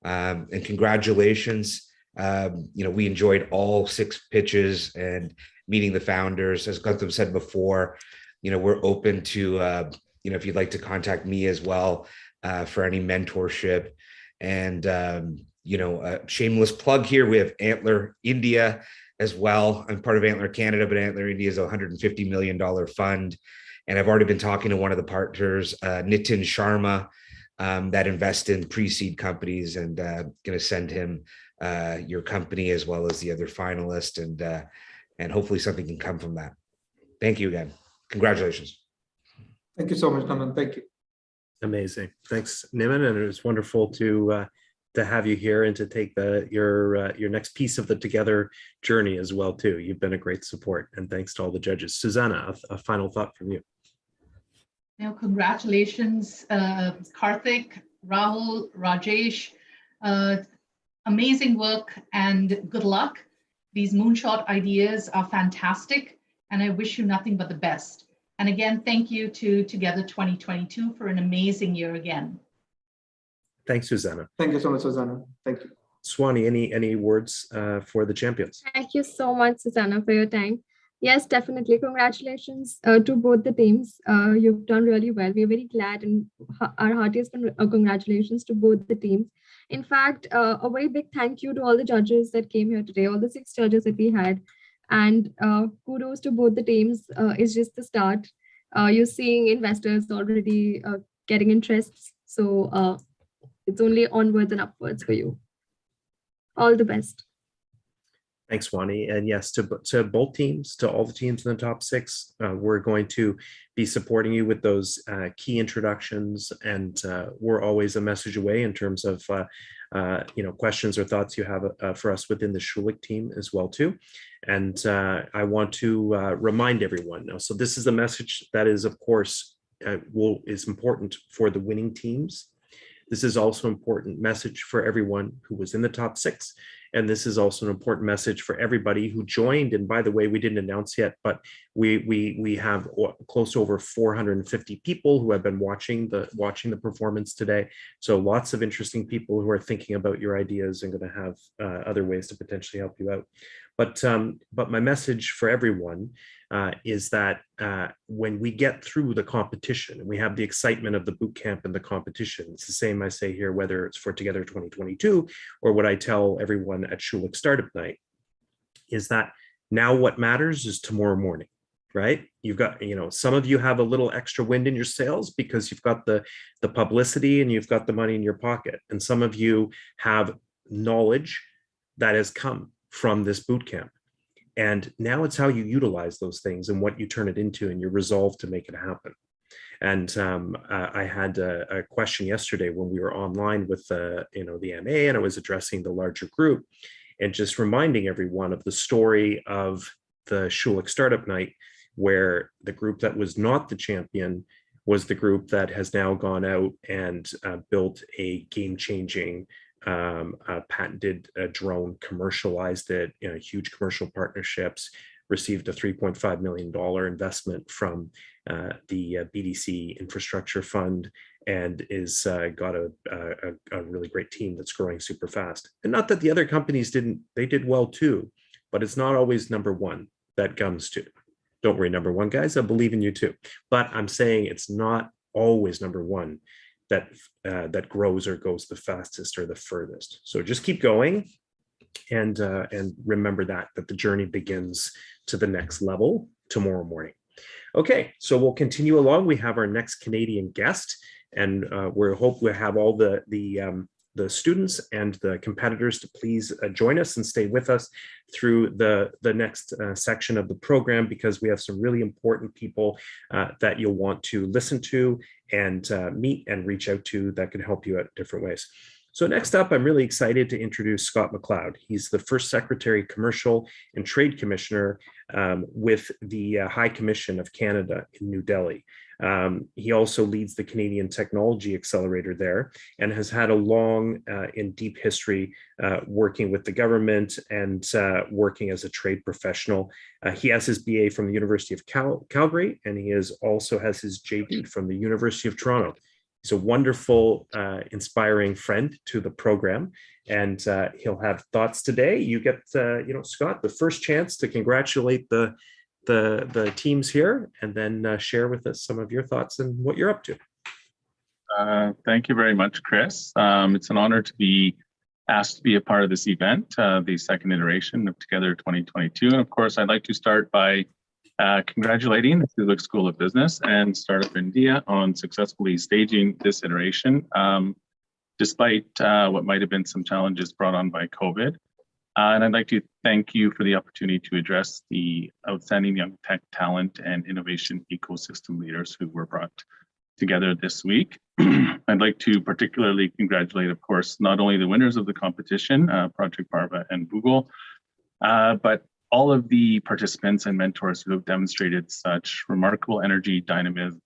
And congratulations. We enjoyed all 6 pitches and meeting the founders. As Gautam said before, we're open to, if you'd like to contact me as well for any mentorship. And, a shameless plug here, we have Antler India as well. I'm part of Antler Canada, but Antler India is a $150 million fund. And I've already been talking to one of the partners, Nitin Sharma, that invest in pre-seed companies, and going to send him your company as well as the other finalist, and hopefully something can come from that. Thank you again. Congratulations. Thank you so much, Naman. Thank you. Amazing. Thanks, Neiman. And it was wonderful to have you here and to take your next piece of the Together journey as well too. You've been a great support, and thanks to all the judges. Susanna, a final thought from you. Congratulations, Karthik, Rahul, Rajesh. Amazing work and good luck. These moonshot ideas are fantastic, and I wish you nothing but the best. And again, thank you to Together 2022 for an amazing year again. Thanks, Susanna. Thank you so much, Susanna. Thank you. Swani, any words for the champions? Thank you so much, Susanna, for your time. Yes, definitely. Congratulations to both the teams. You've done really well. We're very glad, and our heartiest congratulations to both the teams. In fact, a very big thank you to all the judges that came here today, all the 6 judges that we had. And kudos to both the teams. It's just the start. You're seeing investors already getting interests. So it's only onwards and upwards for you. All the best. Thanks, Wani. And yes, to both teams, to all the teams in the top six, we're going to be supporting you with those key introductions. And we're always a message away in terms of questions or thoughts you have for us within the Schulich team as well too. And I want to remind everyone now. So this is a message that is, of course, is important for the winning teams. This is also an important message for everyone who was in the top six. And this is also an important message for everybody who joined. And by the way, we didn't announce yet, but we have close to over 450 people who have been watching the performance today. So lots of interesting people who are thinking about your ideas and going to have other ways to potentially help you out. But my message for everyone is that when we get through the competition and we have the excitement of the boot camp and the competition, it's the same I say here, whether it's for Together 2022 or what I tell everyone at Schulich Startup Night, is that now what matters is tomorrow morning, right? You've got, some of you have a little extra wind in your sails because you've got the publicity and you've got the money in your pocket. And some of you have knowledge that has come from this boot camp. And now it's how you utilize those things and what you turn it into and your resolve to make it happen. And I had a question yesterday when we were online with the MA, and I was addressing the larger group and just reminding everyone of the story of the Schulich Startup Night, where the group that was not the champion was the group that has now gone out and built a game-changing patented drone, commercialized it, huge commercial partnerships, received a $3.5 million investment from the BDC Infrastructure Fund, and is got a really great team that's growing super fast. And not that the other companies didn't, they did well too, but it's not always number one that comes to. Don't worry, number one, guys, I believe in you too. But I'm saying it's not always number one that grows or goes the fastest or the furthest. So just keep going and remember that the journey begins to the next level tomorrow morning. Okay, so we'll continue along. We have our next Canadian guest, and we hope we have all the students and the competitors to please join us and stay with us through the next section of the program, because we have some really important people that you'll want to listen to and meet and reach out to that can help you out in different ways. So next up, I'm really excited to introduce Scott McLeod. He's the first Secretary Commercial and Trade Commissioner with the High Commission of Canada in New Delhi. He also leads the Canadian Technology Accelerator there and has had a long and deep history working with the government and working as a trade professional. He has his BA from the University of Calgary, and he also has his JD from the University of Toronto. He's a wonderful, inspiring friend to the program, and he'll have thoughts today. You get, Scott, the first chance to congratulate the teams here, and then share with us some of your thoughts and what you're up to. Thank you very much, Chris. It's an honor to be asked to be a part of this event, the second iteration of Together 2022. And of course, I'd like to start by congratulating the Schulich School of Business and Startup India on successfully staging this iteration, despite what might have been some challenges brought on by COVID. And I'd like to thank you for the opportunity to address the outstanding young tech talent and innovation ecosystem leaders who were brought together this week. I'd like to particularly congratulate, of course, not only the winners of the competition, Project Parva and Google, but all of the participants and mentors who have demonstrated such remarkable energy, dynamism,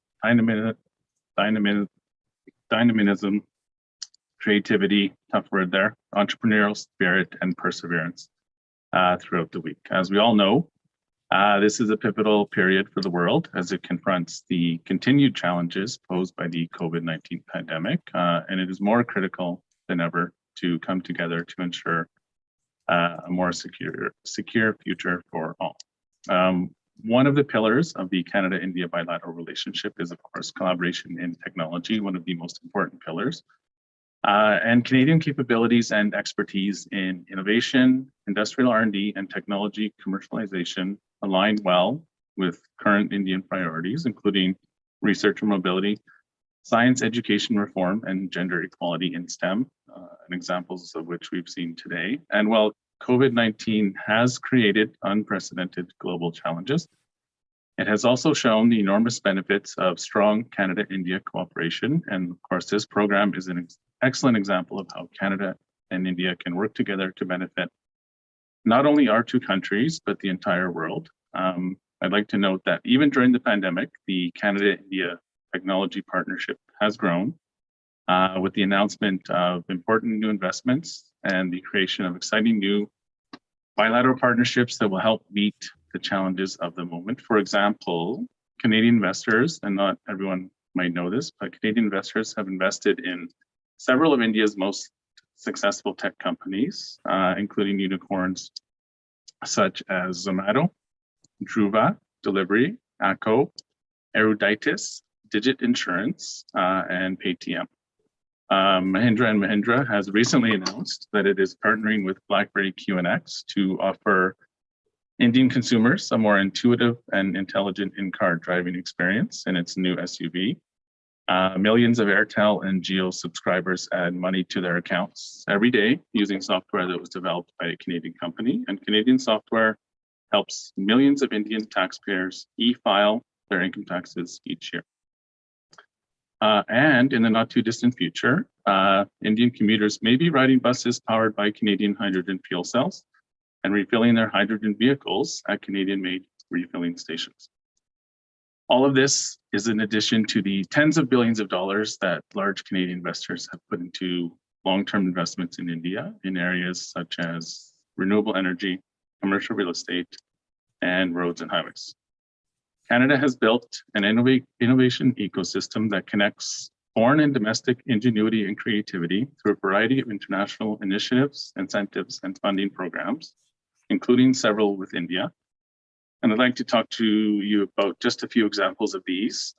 creativity, tough word there, entrepreneurial spirit, and perseverance throughout the week. As we all know, this is a pivotal period for the world as it confronts the continued challenges posed by the COVID-19 pandemic, and it is more critical than ever to come together to ensure a more secure future for all. One of the pillars of the Canada-India bilateral relationship is, of course, collaboration in technology, one of the most important pillars. And Canadian capabilities and expertise in innovation, industrial R&D, and technology commercialization align well with current Indian priorities, including research and mobility, science education reform, and gender equality in STEM, and examples of which we've seen today. And while COVID-19 has created unprecedented global challenges, it has also shown the enormous benefits of strong Canada-India cooperation. And of course, this program is an excellent example of how Canada and India can work together to benefit not only our two countries, but the entire world. I'd like to note that even during the pandemic, the Canada-India technology partnership has grown with the announcement of important new investments and the creation of exciting new bilateral partnerships that will help meet the challenges of the moment. For example, Canadian investors, and not everyone might know this, but Canadian investors have invested in several of India's most successful tech companies, including unicorns such as Zomato, Druva, Delivery, Acco, Eruditus, Digit Insurance, and Paytm. Mahindra & Mahindra has recently announced that it is partnering with BlackBerry QNX to offer Indian consumers a more intuitive and intelligent in-car driving experience in its new SUV. Millions of Airtel and Jio subscribers add money to their accounts every day using software that was developed by a Canadian company. And Canadian software helps millions of Indian taxpayers e-file their income taxes each year. And in the not too distant future, Indian commuters may be riding buses powered by Canadian hydrogen fuel cells and refilling their hydrogen vehicles at Canadian-made refilling stations. All of this is in addition to the tens of billions of dollars that large Canadian investors have put into long-term investments in India in areas such as renewable energy, commercial real estate, and roads and highways. Canada has built an innovation ecosystem that connects foreign and domestic ingenuity and creativity through a variety of international initiatives, incentives, and funding programs, including several with India. And I'd like to talk to you about just a few examples of these.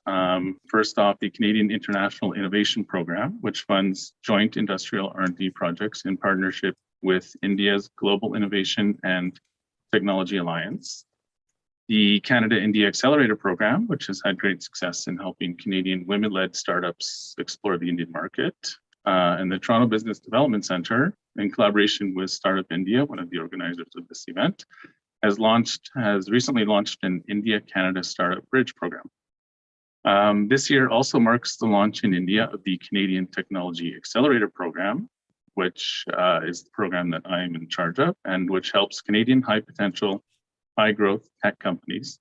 First off, the Canadian International Innovation Program, which funds joint industrial R&D projects in partnership with India's Global Innovation and Technology Alliance. The Canada-India Accelerator Program, which has had great success in helping Canadian women-led startups explore the Indian market. And the Toronto Business Development Centre, in collaboration with Startup India, one of the organizers of this event, has recently launched an India-Canada Startup Bridge program. This year also marks the launch in India of the Canadian Technology Accelerator Program, which is the program that I'm in charge of, and which helps Canadian high-potential, high-growth tech companies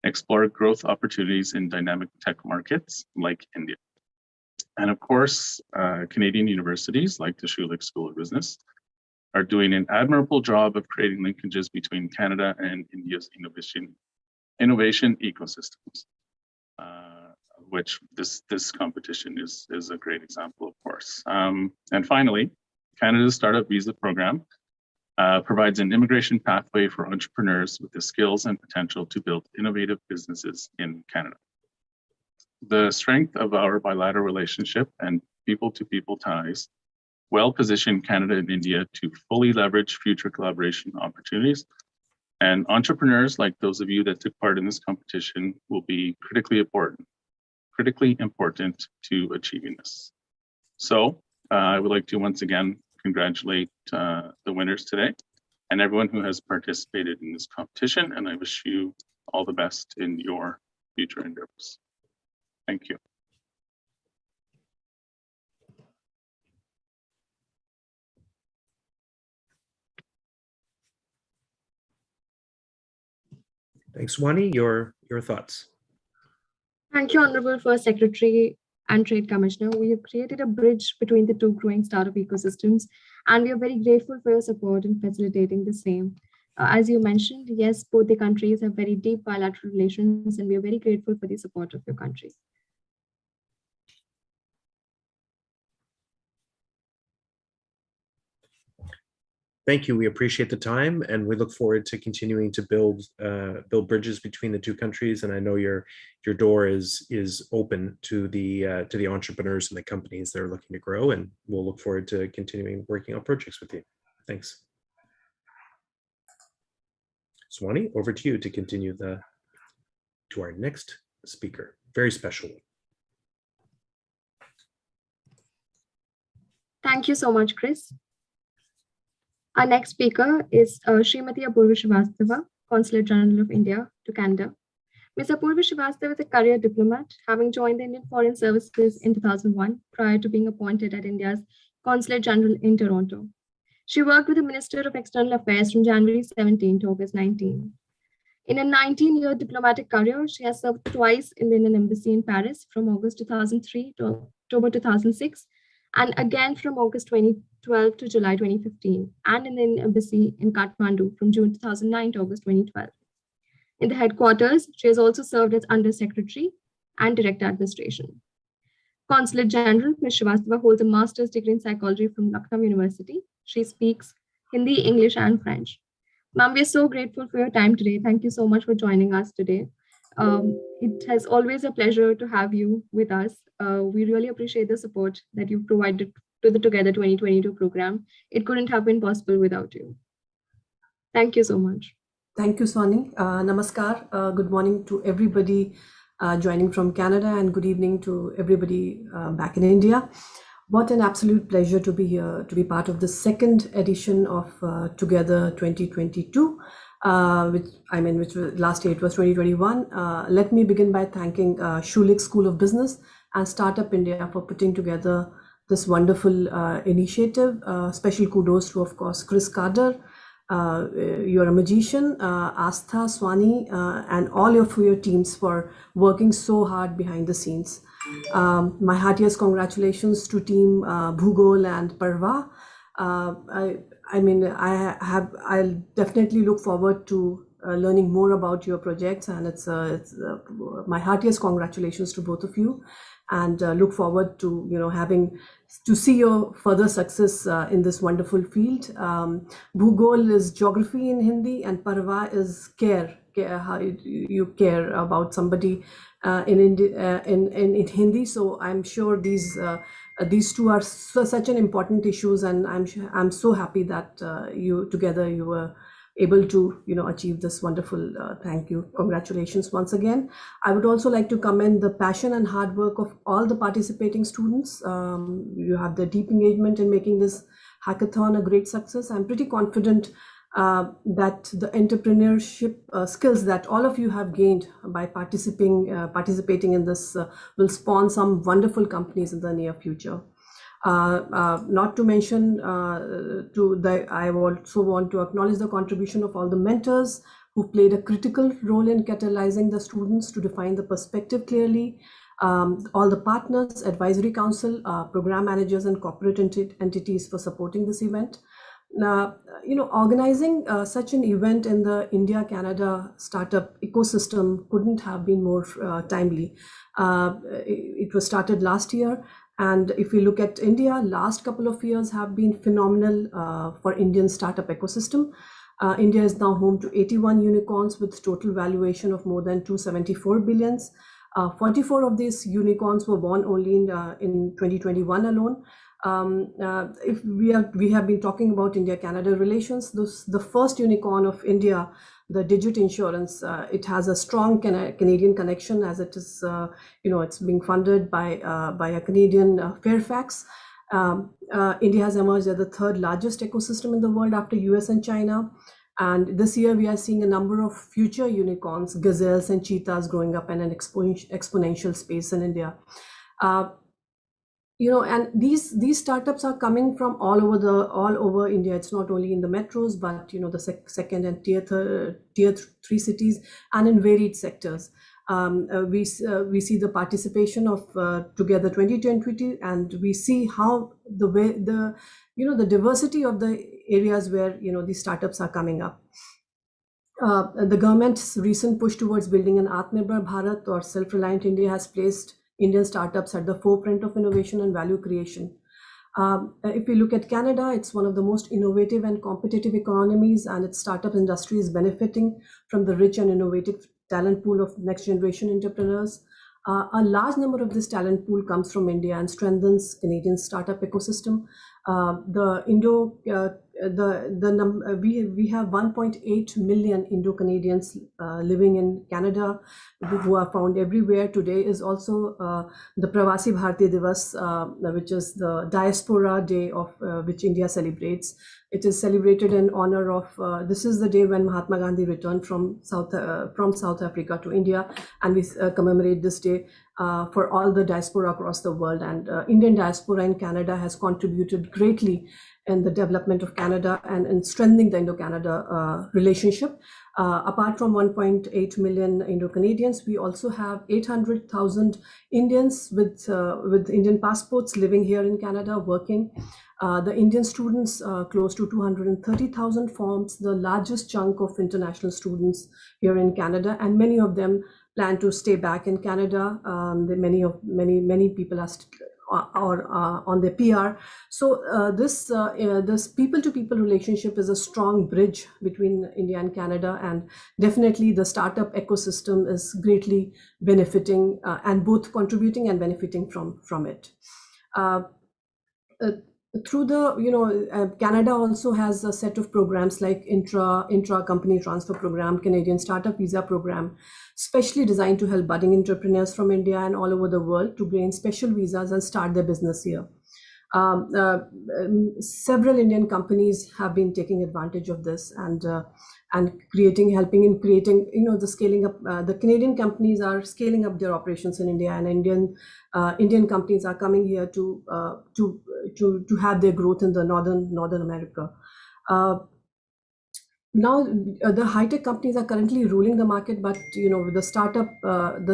explore growth opportunities in dynamic tech markets like India. And of course, Canadian universities like the Schulich School of Business are doing an admirable job of creating linkages between Canada and India's innovation ecosystems, which this competition is a great example, of course. And finally, Canada's Startup Visa Program provides an immigration pathway for entrepreneurs with the skills and potential to build innovative businesses in Canada. The strength of our bilateral relationship and people-to-people ties well position Canada and India to fully leverage future collaboration opportunities. And entrepreneurs like those of you that took part in this competition will be critically important to achieving this. So I would like to once again congratulate the winners today and everyone who has participated in this competition. And I wish you all the best in your future endeavors. Thank you. Thanks, Wani. Your thoughts. Thank you, Honorable First Secretary and Trade Commissioner. We have created a bridge between the two growing startup ecosystems, and we are very grateful for your support in facilitating the same. As you mentioned, yes, both the countries have very deep bilateral relations, and we are very grateful for the support of your country. Thank you. We appreciate the time, and we look forward to continuing to build bridges between the two countries. And I know your door is open to the entrepreneurs and the companies that are looking to grow, and we'll look forward to continuing working on projects with you. Thanks. Swani, over to you to continue to our next speaker. Very special. Thank you so much, Chris. Our next speaker is Srimati Apurva Srivastava, Consulate General of India to Canada. Ms. Apurva Srivastava is a career diplomat, having joined the Indian Foreign Services in 2001 prior to being appointed at India's Consulate General in Toronto. She worked with the Minister of External Affairs from January 17 to August 19. In a 19-year diplomatic career, she has served twice in the Indian Embassy in Paris from August 2003 to October 2006, and again from August 2012 to July 2015, and in the Indian Embassy in Kathmandu from June 2009 to August 2012. In the headquarters, she has also served as Under Secretary and Director Administration. Consulate General Ms. Srivastava holds a master's degree in psychology from Lucknow University. She speaks Hindi, English, and French. Ma'am, we are so grateful for your time today. Thank you so much for joining us today. It has always a pleasure to have you with us. We really appreciate the support that you've provided to the Together 2022 program. It couldn't have been possible without you. Thank you so much. Thank you, Swani. Namaskar. Good morning to everybody joining from Canada, and good evening to everybody back in India. What an absolute pleasure to be here, to be part of the second edition of Together 2022, which was, last year it was 2021. Let me begin by thanking Schulich School of Business and Startup India for putting together this wonderful initiative. Special kudos to, of course, Chris Carter. You're a magician, Astha, Swani, and all of your teams for working so hard behind the scenes. My heartiest congratulations to team Bhugol and Parva. I'll definitely look forward to learning more about your projects, and it's my heartiest congratulations to both of you, and look forward to having to see your further success in this wonderful field. Bhugol is geography in Hindi, and Parva is care, how you care about somebody in Hindi. So I'm sure these two are such an important issues, and I'm so happy that you were able to achieve this wonderful. Thank you, congratulations once again. I would also like to commend the passion and hard work of all the participating students. You have the deep engagement in making this hackathon a great success. I'm pretty confident that the entrepreneurship skills that all of you have gained by participating in this will spawn some wonderful companies in the near future. Not to mention, I also want to acknowledge the contribution of all the mentors who played a critical role in catalyzing the students to define the perspective clearly. All the partners, advisory council, program managers, and corporate entities for supporting this event. Organizing such an event in the India-Canada startup ecosystem couldn't have been more timely. It was started last year, and if we look at India, last couple of years have been phenomenal for Indian startup ecosystem. India is now home to 81 unicorns with total valuation of more than 274 billions. 44 of these unicorns were born only in 2021 alone. If we have been talking about India-Canada relations, the first unicorn of India, the Digit Insurance, it has a strong Canadian connection, as it is, it's being funded by a Canadian Fairfax. India has emerged as the third largest ecosystem in the world after US and China. And this year we are seeing a number of future unicorns, gazelles and cheetahs growing up in an exponential space in India. And these startups are coming from all over India. It's not only in the metros, but the second and tier 3 cities, and in varied sectors. We see the participation of Together 2020, and we see how the diversity of the areas where these startups are coming up. The government's recent push towards building an Atmanirbhar Bharat, or self-reliant India, has placed Indian startups at the forefront of innovation and value creation. If we look at Canada, it's one of the most innovative and competitive economies, and its startup industry is benefiting from the rich and innovative talent pool of next generation entrepreneurs. A large number of this talent pool comes from India and strengthens Canadian startup ecosystem. The we have 1.8 million Indo-Canadians living in Canada, who are found everywhere. Today is also the Pravasi Bharatiya Divas, which is the diaspora day of which India celebrates. It is celebrated in honor of this is the day when Mahatma Gandhi returned from South Africa to India, and we commemorate this day for all the diaspora across the world. And Indian diaspora in Canada has contributed greatly in the development of Canada and in strengthening the Indo-Canada relationship. Apart from 1.8 million Indo-Canadians, we also have 800,000 Indians with Indian passports living here in Canada, working. The Indian students, close to 230,000, forms the largest chunk of international students here in Canada, and many of them plan to stay back in Canada. Many people are on their PR. So this people-to-people relationship is a strong bridge between India and Canada, and definitely the startup ecosystem is greatly benefiting and both contributing and benefiting from it. Through the, Canada also has a set of programs like intra-company transfer program, Canadian Startup Visa program, specially designed to help budding entrepreneurs from India and all over the world to gain special visas and start their business here. Several Indian companies have been taking advantage of this and helping in creating, the scaling up. The Canadian companies are scaling up their operations in India, and Indian companies are coming here to have their growth in the Northern America. Now the high-tech companies are currently ruling the market, but the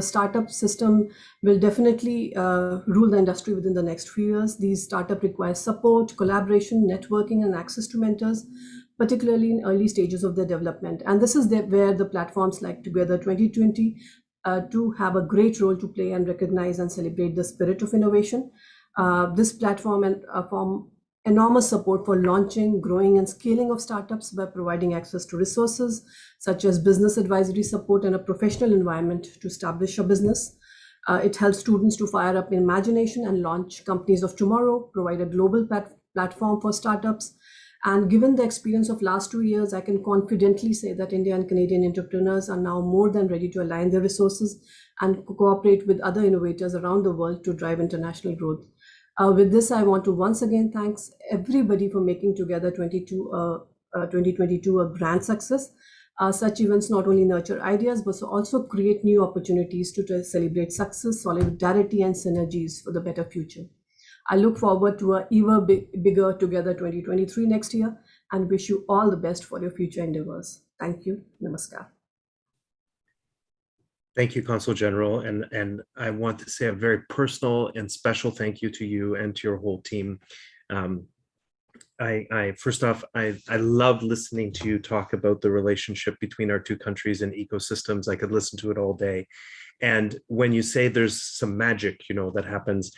startup system will definitely rule the industry within the next few years. These startups require support, collaboration, networking, and access to mentors, particularly in early stages of their development. And this is where the platforms like Together 2020 do have a great role to play and recognize and celebrate the spirit of innovation. This platform form enormous support for launching, growing, and scaling of startups by providing access to resources such as business advisory support and a professional environment to establish a business. It helps students to fire up imagination and launch companies of tomorrow, provide a global platform for startups. And given the experience of last 2 years, I can confidently say that Indian and Canadian entrepreneurs are now more than ready to align their resources and cooperate with other innovators around the world to drive international growth. With this, I want to once again thank everybody for making Together 2022 a grand success. Such events not only nurture ideas, but also create new opportunities to celebrate success, solidarity, and synergies for the better future. I look forward to an even bigger Together 2023 next year and wish you all the best for your future endeavors. Thank you. Namaskar. Thank you, Consul General. And I want to say a very personal and special thank you to you and to your whole team. First off, I love listening to you talk about the relationship between our two countries and ecosystems. I could listen to it all day. And when you say there's some magic, that happens,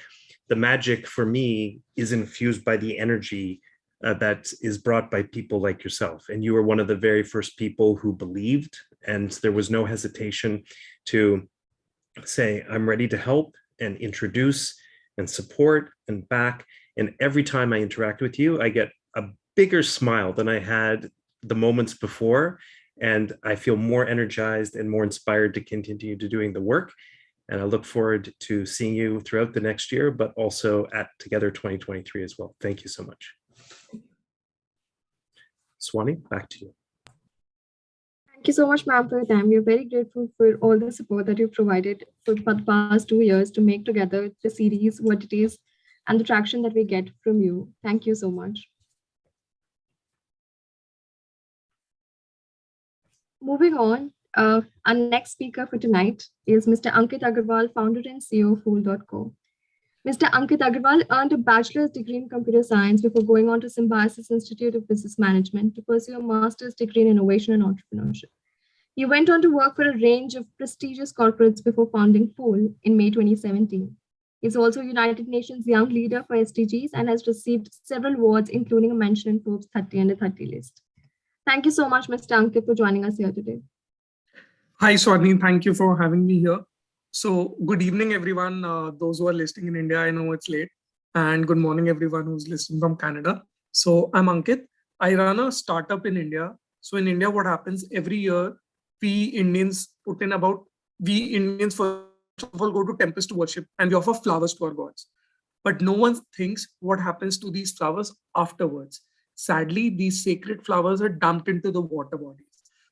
the magic for me is infused by the energy that is brought by people like yourself. And you were one of the very first people who believed, and there was no hesitation to say, I'm ready to help and introduce and support and back. And every time I interact with you, I get a bigger smile than I had the moments before. And I feel more energized and more inspired to continue to doing the work. And I look forward to seeing you throughout the next year, but also at Together 2023 as well. Thank you so much. Swani, back to you. Thank you so much, ma'am, for your time. We're very grateful for all the support that you've provided for the past 2 years to make Together the series what it is and the traction that we get from you. Thank you so much. Moving on, our next speaker for tonight is Mr. Ankit Agarwal, founder and CEO of Fool.co. Mr. Ankit Agarwal earned a bachelor's degree in computer science before going on to Symbiosis Institute of Business Management to pursue a master's degree in innovation and entrepreneurship. He went on to work for a range of prestigious corporates before founding Fool in May 2017. He's also United Nations Young Leader for SDGs and has received several awards, including a mention in Forbes 30 Under 30 list. Thank you so much, Mr. Ankit, for joining us here today. Hi, Swani. Thank you for having me here. So good evening, everyone. Those who are listening in India, I know it's late. And good morning, everyone who's listening from Canada. So I'm Ankit. I run a startup in India. So in India, what happens every year, we Indians first of all go to temples to worship and we offer flowers to our gods. But no one thinks what happens to these flowers afterwards. Sadly, these sacred flowers are dumped into the water bodies.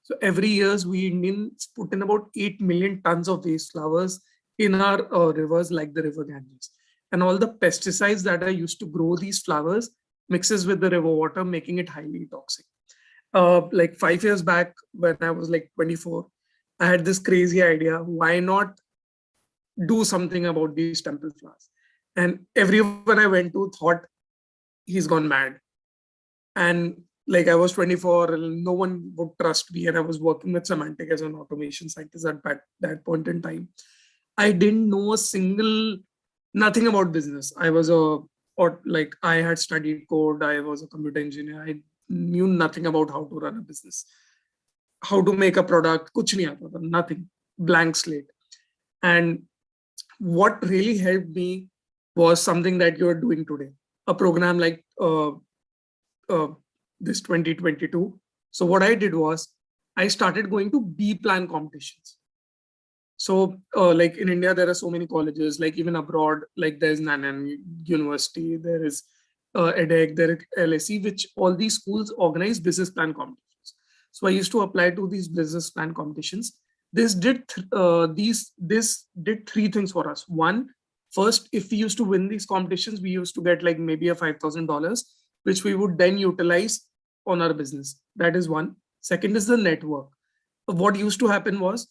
So every year, we Indians put in about 8 million tons of waste flowers in our rivers like the river Ganges. And all the pesticides that are used to grow these flowers mixes with the river water, making it highly toxic. Like 5 years back, when I was like 24, I had this crazy idea. Why not do something about these temple flowers? And everyone I went to thought he's gone mad. And like I was 24, and no one would trust me. And I was working with Semantic as an automation scientist at that point in time. I didn't know nothing about business. I had studied code. I was a computer engineer. I knew nothing about how to run a business, how to make a product, kuch nahi aata tha, nothing, blank slate. And what really helped me was something that you're doing today, a program like this 2022. So what I did was I started going to B-plan competitions. So like in India, there are so many colleges, like even abroad, like there's Nanan University, there is EDEC, there is LSE, which all these schools organize business plan competitions. So I used to apply to these business plan competitions. This did three things for us. One, first, if we used to win these competitions, we used to get like maybe a $5,000, which we would then utilize on our business. That is one. Second is the network. What used to happen was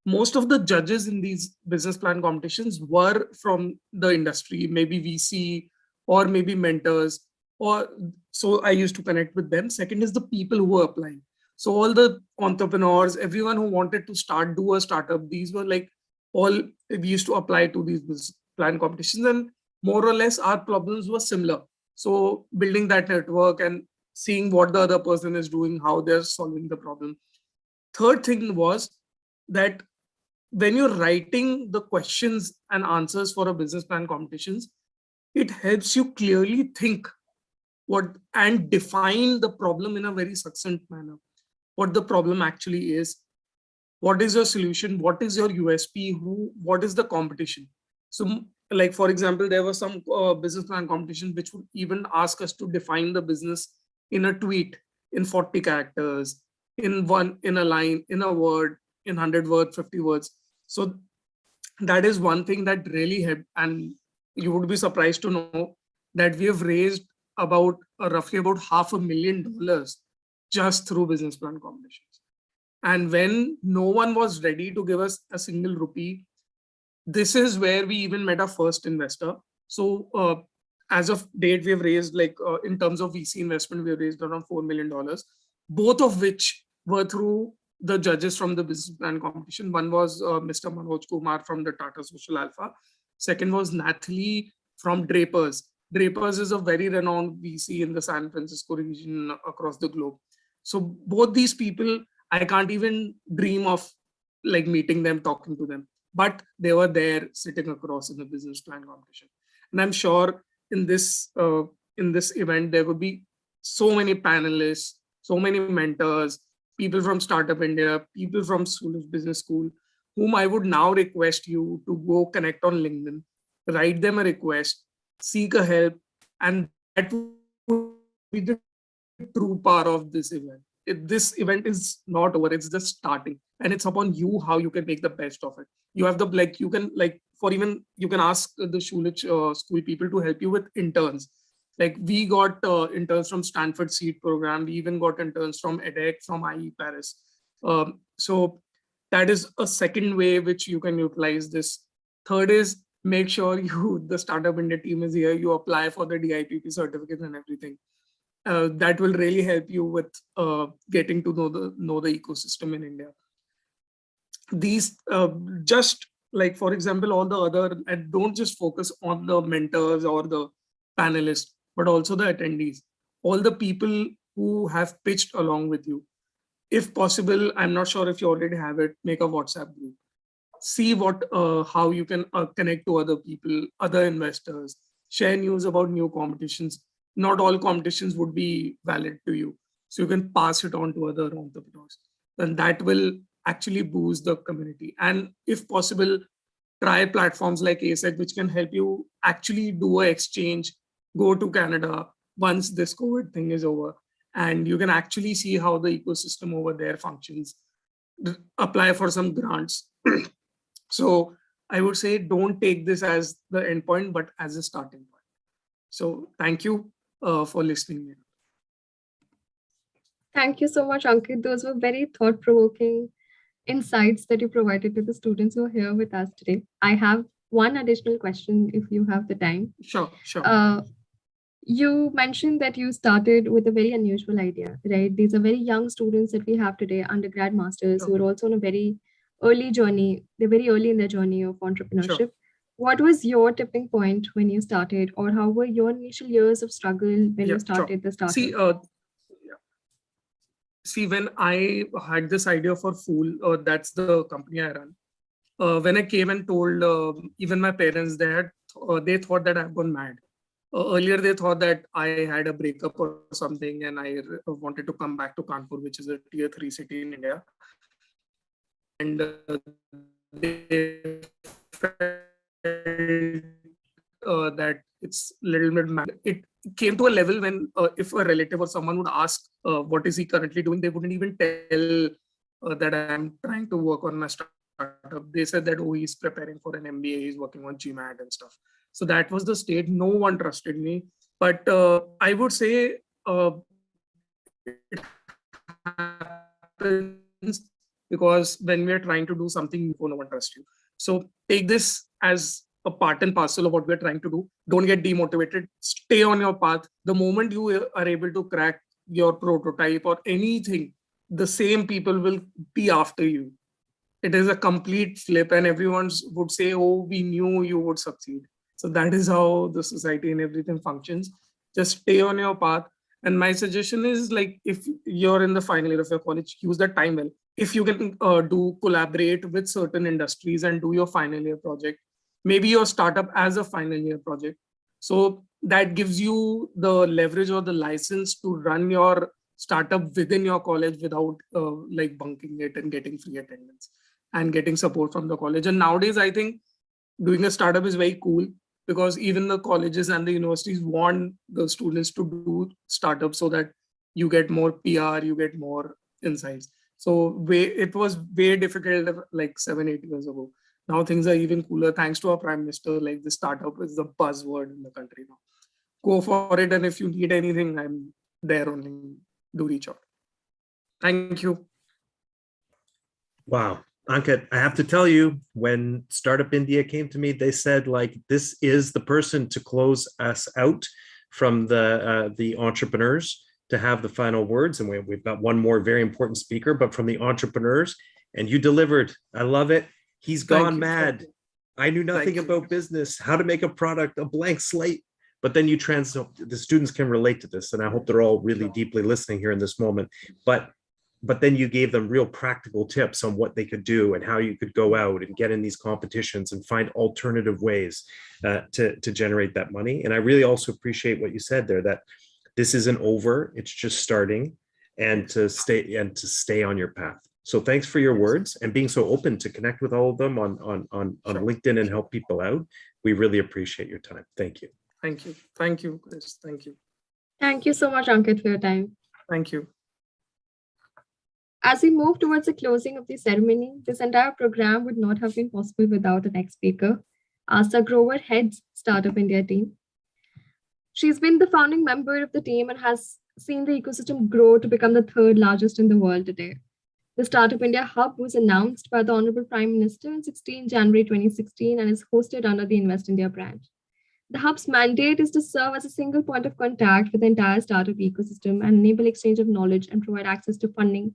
most of the judges in these business plan competitions were from the industry, maybe VC or maybe mentors, or so I used to connect with them. Second is the people who were applying. So all the entrepreneurs, everyone who wanted to do a startup, these were like all we used to apply to these business plan competitions, and more or less our problems were similar. So building that network and seeing what the other person is doing, how they're solving the problem. Third thing was that when you're writing the questions and answers for a business plan competitions, it helps you clearly think and define the problem in a very succinct manner. What the problem actually is, what is your solution, what is your USP, what is the competition. So like, for example, there was some business plan competition which would even ask us to define the business in a tweet, in 40 characters, in a line, in a word, in 100 words, 50 words. So that is one thing that really helped. And you would be surprised to know that we have raised roughly about $500,000 just through business plan competitions. And when no one was ready to give us a single rupee, this is where we even met our first investor. So as of date, we have raised in terms of VC investment, we have raised around $4 million, both of which were through the judges from the business plan competition. One was Mr. Manoj Kumar from the Tata Social Alpha. Second was Nathalie from Drapers. Drapers is a very renowned VC in the San Francisco region across the globe. So both these people, I can't even dream of meeting them, talking to them, but they were there sitting across in the business plan competition. And I'm sure in this event, there will be so many panelists, so many mentors, people from Startup India, people from Schulich Business School, whom I would now request you to go connect on LinkedIn, write them a request, seek a help, and that would be the true power of this event. This event is not over, it's just starting, and it's upon you how you can make the best of it. You have you can ask the Schulich school people to help you with interns. Like we got interns from Stanford Seed Program, we even got interns from EDEC, from IE Paris. So that is a second way which you can utilize this. Third is make sure the Startup India team is here, you apply for the DIPP certificate and everything. That will really help you with getting to know the ecosystem in India. These just like, for example, all the other, and don't just focus on the mentors or the panelists, but also the attendees, all the people who have pitched along with you. If possible, I'm not sure if you already have it, make a WhatsApp group. See how you can connect to other people, other investors, share news about new competitions. not all competitions would be valid to you. So you can pass it on to other entrepreneurs. And that will actually boost the community. And if possible, try platforms like ASEC, which can help you actually do an exchange, go to Canada once this COVID thing is over, and you can actually see how the ecosystem over there functions, apply for some grants. So I would say don't take this as the endpoint, but as a starting point. So thank you for listening. Thank you so much, Ankit. Those were very thought-provoking insights that you provided to the students who are here with us today. I have one additional question if you have the time. Sure, sure. You mentioned that you started with a very unusual idea, right? These are very young students that we have today, undergrad, masters, who are also on a very early journey. They're very early in their journey of entrepreneurship. Sure. What was your tipping point when you started, or how were your initial years of struggle when you started the startup? See, when I had this idea for Fool, that's the company I run. When I came and told even my parents, they thought that I've gone mad. Earlier, they thought that I had a breakup or something, and I wanted to come back to Kanpur, which is a tier 3 city in India. And they felt that it's a little bit mad. It came to a level when if a relative or someone would ask what is he currently doing, they wouldn't even tell that I'm trying to work on my startup. They said that, oh, he's preparing for an MBA, he's working on GMAT and stuff. So that was the state. No one trusted me. But I would say it happens because when we are trying to do something, no one trusts you. So take this as a part and parcel of what we're trying to do. Don't get demotivated. Stay on your path. The moment you are able to crack your prototype or anything, the same people will be after you. It is a complete flip, and everyone would say, oh, we knew you would succeed. So that is how the society and everything functions. Just stay on your path. And my suggestion is, like, if you're in the final year of your college, use that time well. If you can collaborate with certain industries and do your final year project, maybe your startup as a final year project. So that gives you the leverage or the license to run your startup within your college without like bunking it and getting free attendance and getting support from the college. And nowadays, I think doing a startup is very cool because even the colleges and the universities want the students to do startups so that you get more PR, you get more insights. So it was way difficult like 7-8 years ago. Now things are even cooler thanks to our Prime Minister. Like, the startup is the buzzword in the country now. Go for it, and if you need anything, I'm there only. Do reach out. Thank you. Wow. Ankit, I have to tell you, when Startup India came to me, they said, like, this is the person to close us out from the entrepreneurs to have the final words. And we've got one more very important speaker, but from the entrepreneurs, and you delivered. I love it. He's gone mad. I knew nothing about business, how to make a product, a blank slate. But then the students can relate to this, and I hope they're all really deeply listening here in this moment. But then you gave them real practical tips on what they could do and how you could go out and get in these competitions and find alternative ways to generate that money. And I really also appreciate what you said there, that this isn't over, it's just starting, and to stay on your path. So thanks for your words and being so open to connect with all of them on LinkedIn and help people out. We really appreciate your time. Thank you. Thank you. Thank you, Chris. Thank you. Thank you so much, Ankit, for your time. Thank you. As we move towards the closing of the ceremony, this entire program would not have been possible without the next speaker. Asta Grover heads Startup India team. She's been the founding member of the team and has seen the ecosystem grow to become the third largest in the world today. The Startup India Hub was announced by the Honorable Prime Minister on 16 January 2016 and is hosted under the Invest India brand. The Hub's mandate is to serve as a single point of contact with the entire startup ecosystem and enable exchange of knowledge and provide access to funding.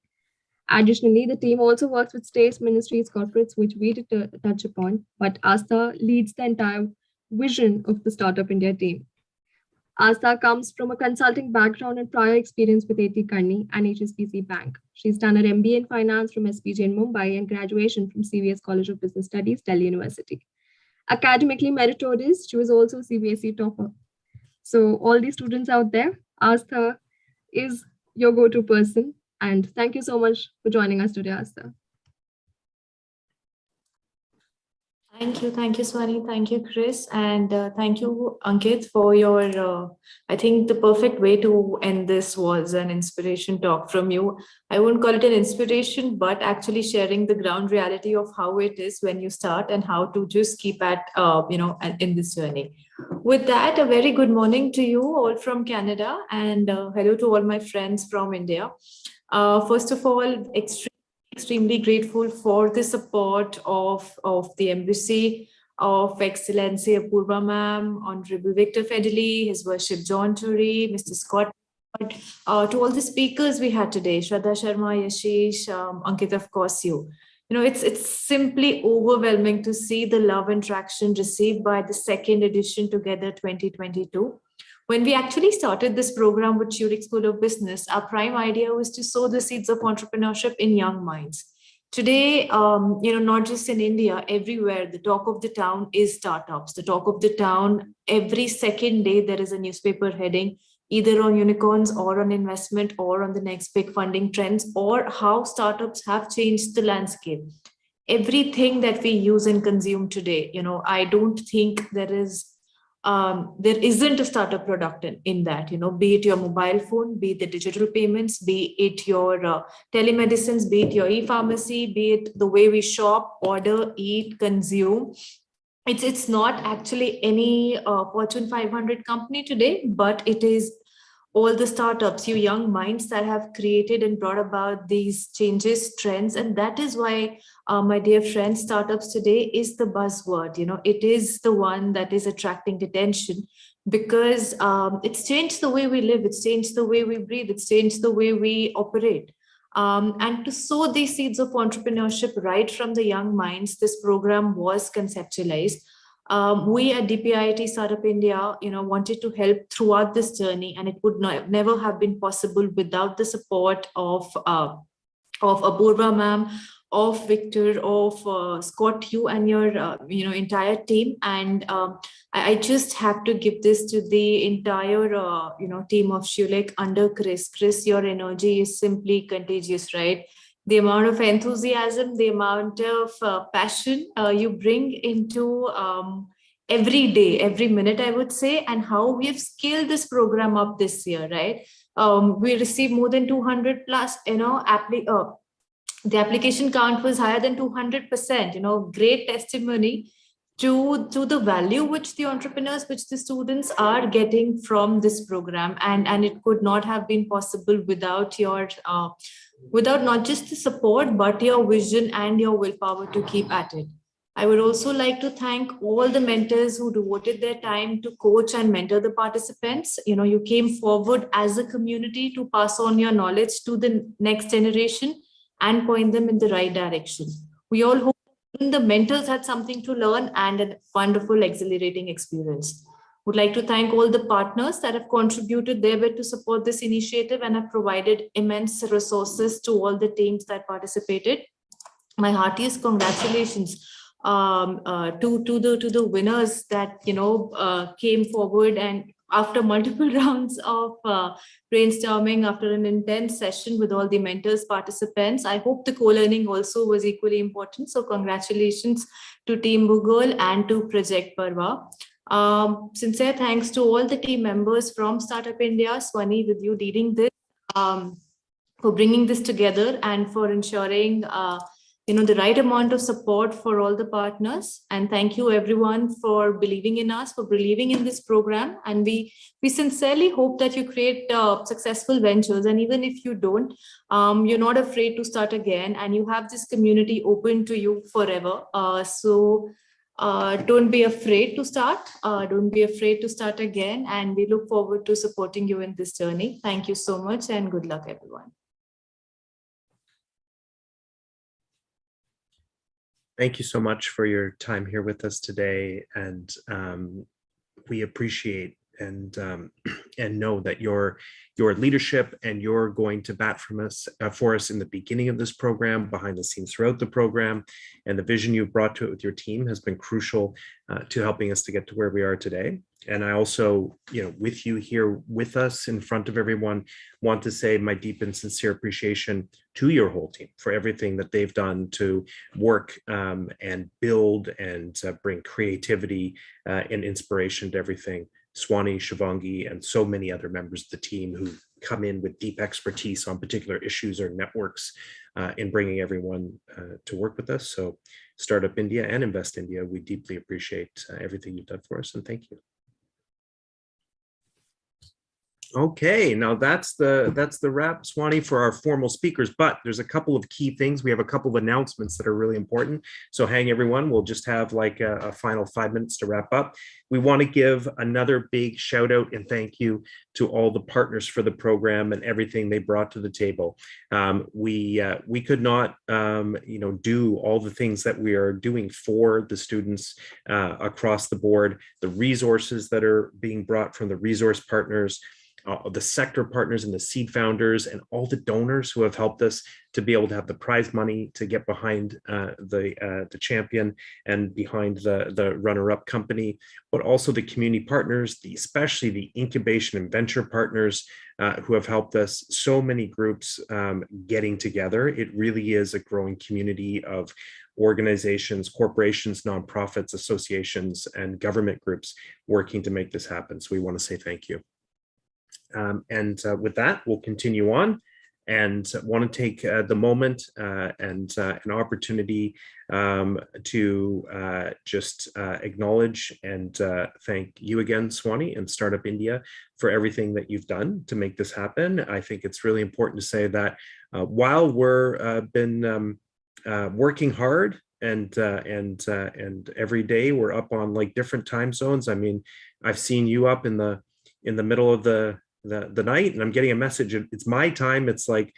Additionally, the team also works with states, ministries, corporates, which we did touch upon, but Asta leads the entire vision of the Startup India team. Asta comes from a consulting background and prior experience with A.T. Kearney and HSBC Bank. She's done her MBA in finance from SPJ in Mumbai and graduation from CVS College of Business Studies, Delhi University. Academically meritorious, she was also a CBSE topper. So all these students out there, Astha is your go-to person. And thank you so much for joining us today, Astha. Thank you, Swani. Thank you, Chris. And thank you, Ankit, for your, I think the perfect way to end this was an inspiration talk from you. I wouldn't call it an inspiration, but actually sharing the ground reality of how it is when you start and how to just keep at, in this journey. With that, a very good morning to you all from Canada, and hello to all my friends from India. First of all, extremely grateful for the support of the Embassy of Excellency Apurva Ma'am, Honorable Victor Federley, His Worship John Turi, Mr. Scott, to all the speakers we had today, Shraddha Sharma, Yashish, Ankit, of course, you. It's simply overwhelming to see the love and traction received by the second edition Together 2022. When we actually started this program with Schulich School of Business, our prime idea was to sow the seeds of entrepreneurship in young minds. Today, not just in India, everywhere, the talk of the town is startups. The talk of the town, every second day, there is a newspaper heading, either on unicorns or on investment or on the next big funding trends or how startups have changed the landscape. Everything that we use and consume today, I don't think there isn't a startup product in that, be it your mobile phone, be it the digital payments, be it your telemedicines, be it your e-pharmacy, be it the way we shop, order, eat, consume. It's not actually any Fortune 500 company today, but it is all the startups, you young minds that have created and brought about these changes, trends. And that is why, my dear friends, startups today is the buzzword. It is the one that is attracting attention because it's changed the way we live. It's changed the way we breathe. It's changed the way we operate. And to sow these seeds of entrepreneurship right from the young minds, this program was conceptualized. We at DPIIT Startup India, wanted to help throughout this journey, and it would never have been possible without the support of Apurva Ma'am, of Victor, of Scott, you and your entire team. And I just have to give this to the entire team of Schulich under Chris. Chris, your energy is simply contagious, right? The amount of enthusiasm, the amount of passion you bring into every day, every minute, I would say, and how we have scaled this program up this year, right? We received more than 200 plus, the application count was higher than 200%, great testimony to the value which the entrepreneurs, which the students are getting from this program. And it could not have been possible without your without not just the support, but your vision and your willpower to keep at it. I would also like to thank all the mentors who devoted their time to coach and mentor the participants. You came forward as a community to pass on your knowledge to the next generation and point them in the right direction. We all hope the mentors had something to learn and a wonderful, exhilarating experience. Would like to thank all the partners that have contributed their bit to support this initiative and have provided immense resources to all the teams that participated. My heartiest congratulations to the winners that came forward, and after multiple rounds of brainstorming, after an intense session with all the mentors, participants. I hope the co-learning also was equally important. So congratulations to Team Google and to Project Parva. Sincere thanks to all the team members from Startup India, Swani, with you leading this, for bringing this together and for ensuring the right amount of support for all the partners. And thank you everyone for believing in us, for believing in this program. And we sincerely hope that you create successful ventures. And even if you don't, you're not afraid to start again, and you have this community open to you forever. So don't be afraid to start. Don't be afraid to start again. And we look forward to supporting you in this journey. Thank you so much and good luck, everyone. Thank you so much for your time here with us today. And we appreciate and know that your leadership, and you're going to bat for us in the beginning of this program, behind the scenes throughout the program, and the vision you've brought to it with your team has been crucial to helping us to get to where we are today. And I also, with you here with us in front of everyone, want to say my deep and sincere appreciation to your whole team for everything that they've done to work and build and bring creativity and inspiration to everything. Swani, Shivangi, and so many other members of the team who come in with deep expertise on particular issues or networks in bringing everyone to work with us. So Startup India and Invest India, we deeply appreciate everything you've done for us, and thank you. Okay, now that's the wrap, Swani, for our formal speakers, but there's a couple of key things. We have a couple of announcements that are really important. So hang everyone, we'll just have like a final 5 minutes to wrap up. We want to give another big shout out and thank you to all the partners for the program and everything they brought to the table. We could not do all the things that we are doing for the students across the board, the resources that are being brought from the resource partners, the sector partners and the seed founders and all the donors who have helped us to be able to have the prize money to get behind the champion and behind the runner-up company, but also the community partners, especially the incubation and venture partners who have helped us. So many groups getting together. It really is a growing community of organizations, corporations, nonprofits, associations, and government groups working to make this happen. So we want to say thank you. With that, we'll continue on and want to take the moment and an opportunity to just acknowledge and thank you again, Swani, and Startup India for everything that you've done to make this happen. I think it's really important to say that while we're been working hard and every day we're up on like different time zones. I mean, I've seen you up in the middle of the night and I'm getting a message. It's my time. It's like,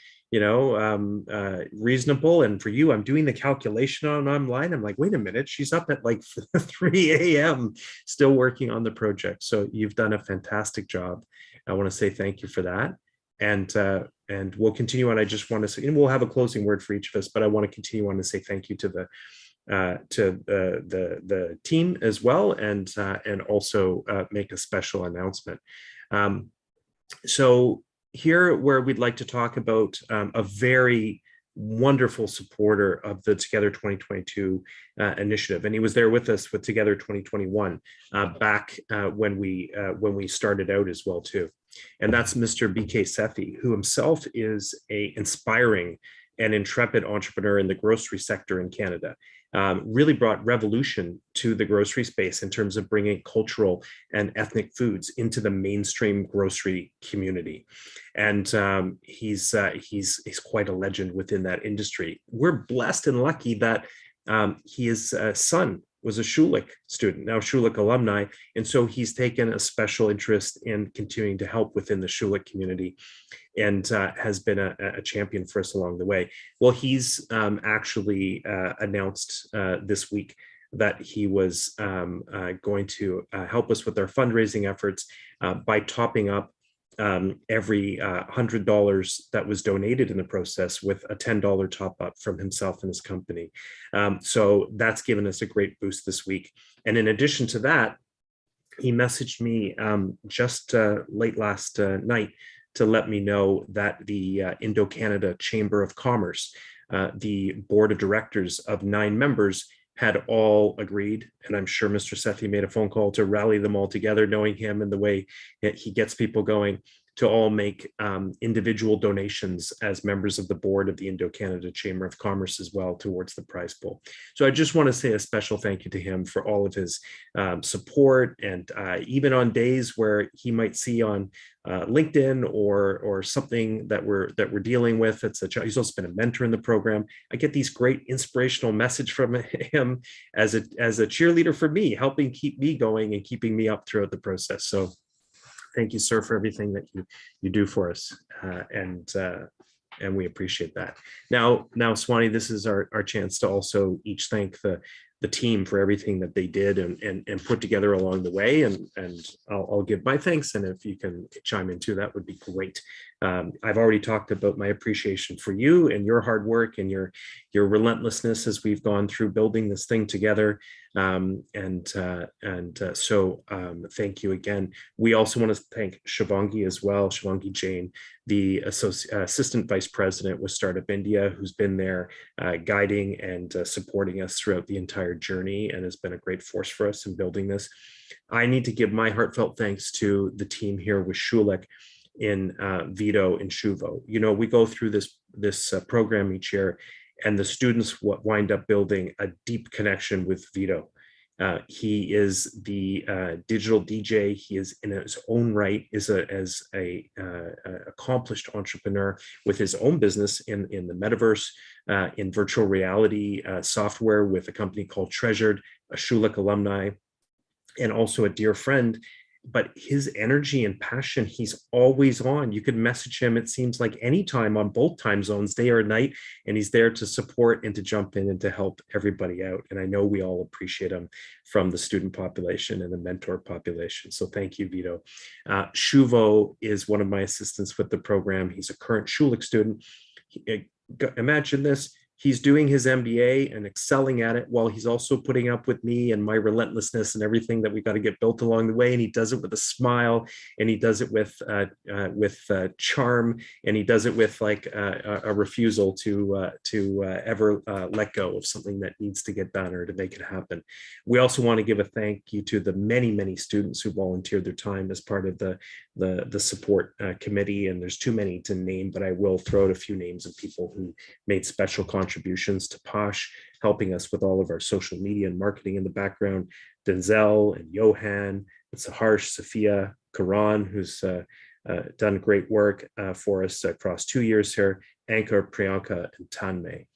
reasonable. And for you, I'm doing the calculation online. I'm like, wait a minute, she's up at like 3 a.m. still working on the project. So you've done a fantastic job. I want to say thank you for that. And we'll continue on. I just want to say, and we'll have a closing word for each of us, but I want to continue on to say thank you to the team as well, and also make a special announcement. So here, where we'd like to talk about a very wonderful supporter of the Together 2022 initiative, and he was there with us with Together 2021 back when we started out as well too, and that's Mr. BK Sethi, who himself is an inspiring and intrepid entrepreneur in the grocery sector in Canada. Really brought revolution to the grocery space in terms of bringing cultural and ethnic foods into the mainstream grocery community. And he's quite a legend within that industry. We're blessed and lucky that his son was a Schulich student, now Schulich alumni. And so he's taken a special interest in continuing to help within the Schulich community and has been a champion for us along the way. Well, he's actually announced this week that he was going to help us with our fundraising efforts by topping up every $100 that was donated in the process with a $10 top up from himself and his company. So that's given us a great boost this week. And in addition to that, he messaged me just late last night to let me know that the Indo-Canada Chamber of Commerce, the board of directors of 9 members, had all agreed, and I'm sure Mr. Sethi made a phone call to rally them all together, knowing him and the way that he gets people going, to all make individual donations as members of the board of the Indo-Canada Chamber of Commerce as well towards the prize pool. So I just want to say a special thank you to him for all of his support, and even on days where he might see on LinkedIn or something that we're dealing with. He's also been a mentor in the program. I get these great inspirational message from him as a cheerleader for me, helping keep me going and keeping me up throughout the process. So thank you, sir, for everything that you do for us, and we appreciate that. Now, Swani, this is our chance to also each thank the team for everything that they did and put together along the way, and I'll give my thanks, and if you can chime in too, that would be great. I've already talked about my appreciation for you and your hard work and your relentlessness as we've gone through building this thing together. So thank you again. We also want to thank Shivangi as well, Shivangi Jain, the Assistant Vice President with Startup India, who's been there guiding and supporting us throughout the entire journey and has been a great force for us in building this. I need to give my heartfelt thanks to the team here with Schulich in Vito and Shuvo. You know, we go through this program each year, and the students wind up building a deep connection with Vito. He is the digital DJ. He is in his own right is as a accomplished entrepreneur with his own business in the metaverse, in virtual reality software with a company called Treasured, a Schulich alumni, and also a dear friend. But his energy and passion, he's always on. You could message him, it seems like anytime on both time zones, day or night, and he's there to support and to jump in and to help everybody out. And I know we all appreciate him from the student population and the mentor population. So thank you, Vito. Shuvo is one of my assistants with the program. He's a current Schulich student. Imagine this. He's doing his MBA and excelling at it while he's also putting up with me and my relentlessness and everything that we got to get built along the way. And he does it with a smile, and he does it with charm, and he does it with like a refusal to ever let go of something that needs to get done or to make it happen. We also want to give a thank you to the many, many students who volunteered their time as part of the support committee. And there's too many to name, but I will throw out a few names of people who made special contributions to Posh, helping us with all of our social media and marketing in the background. Denzel and Johan, and Saharsh, Sophia, Karan, who's done great work for us across 2 years here, Anka, Priyanka, and Tanmay.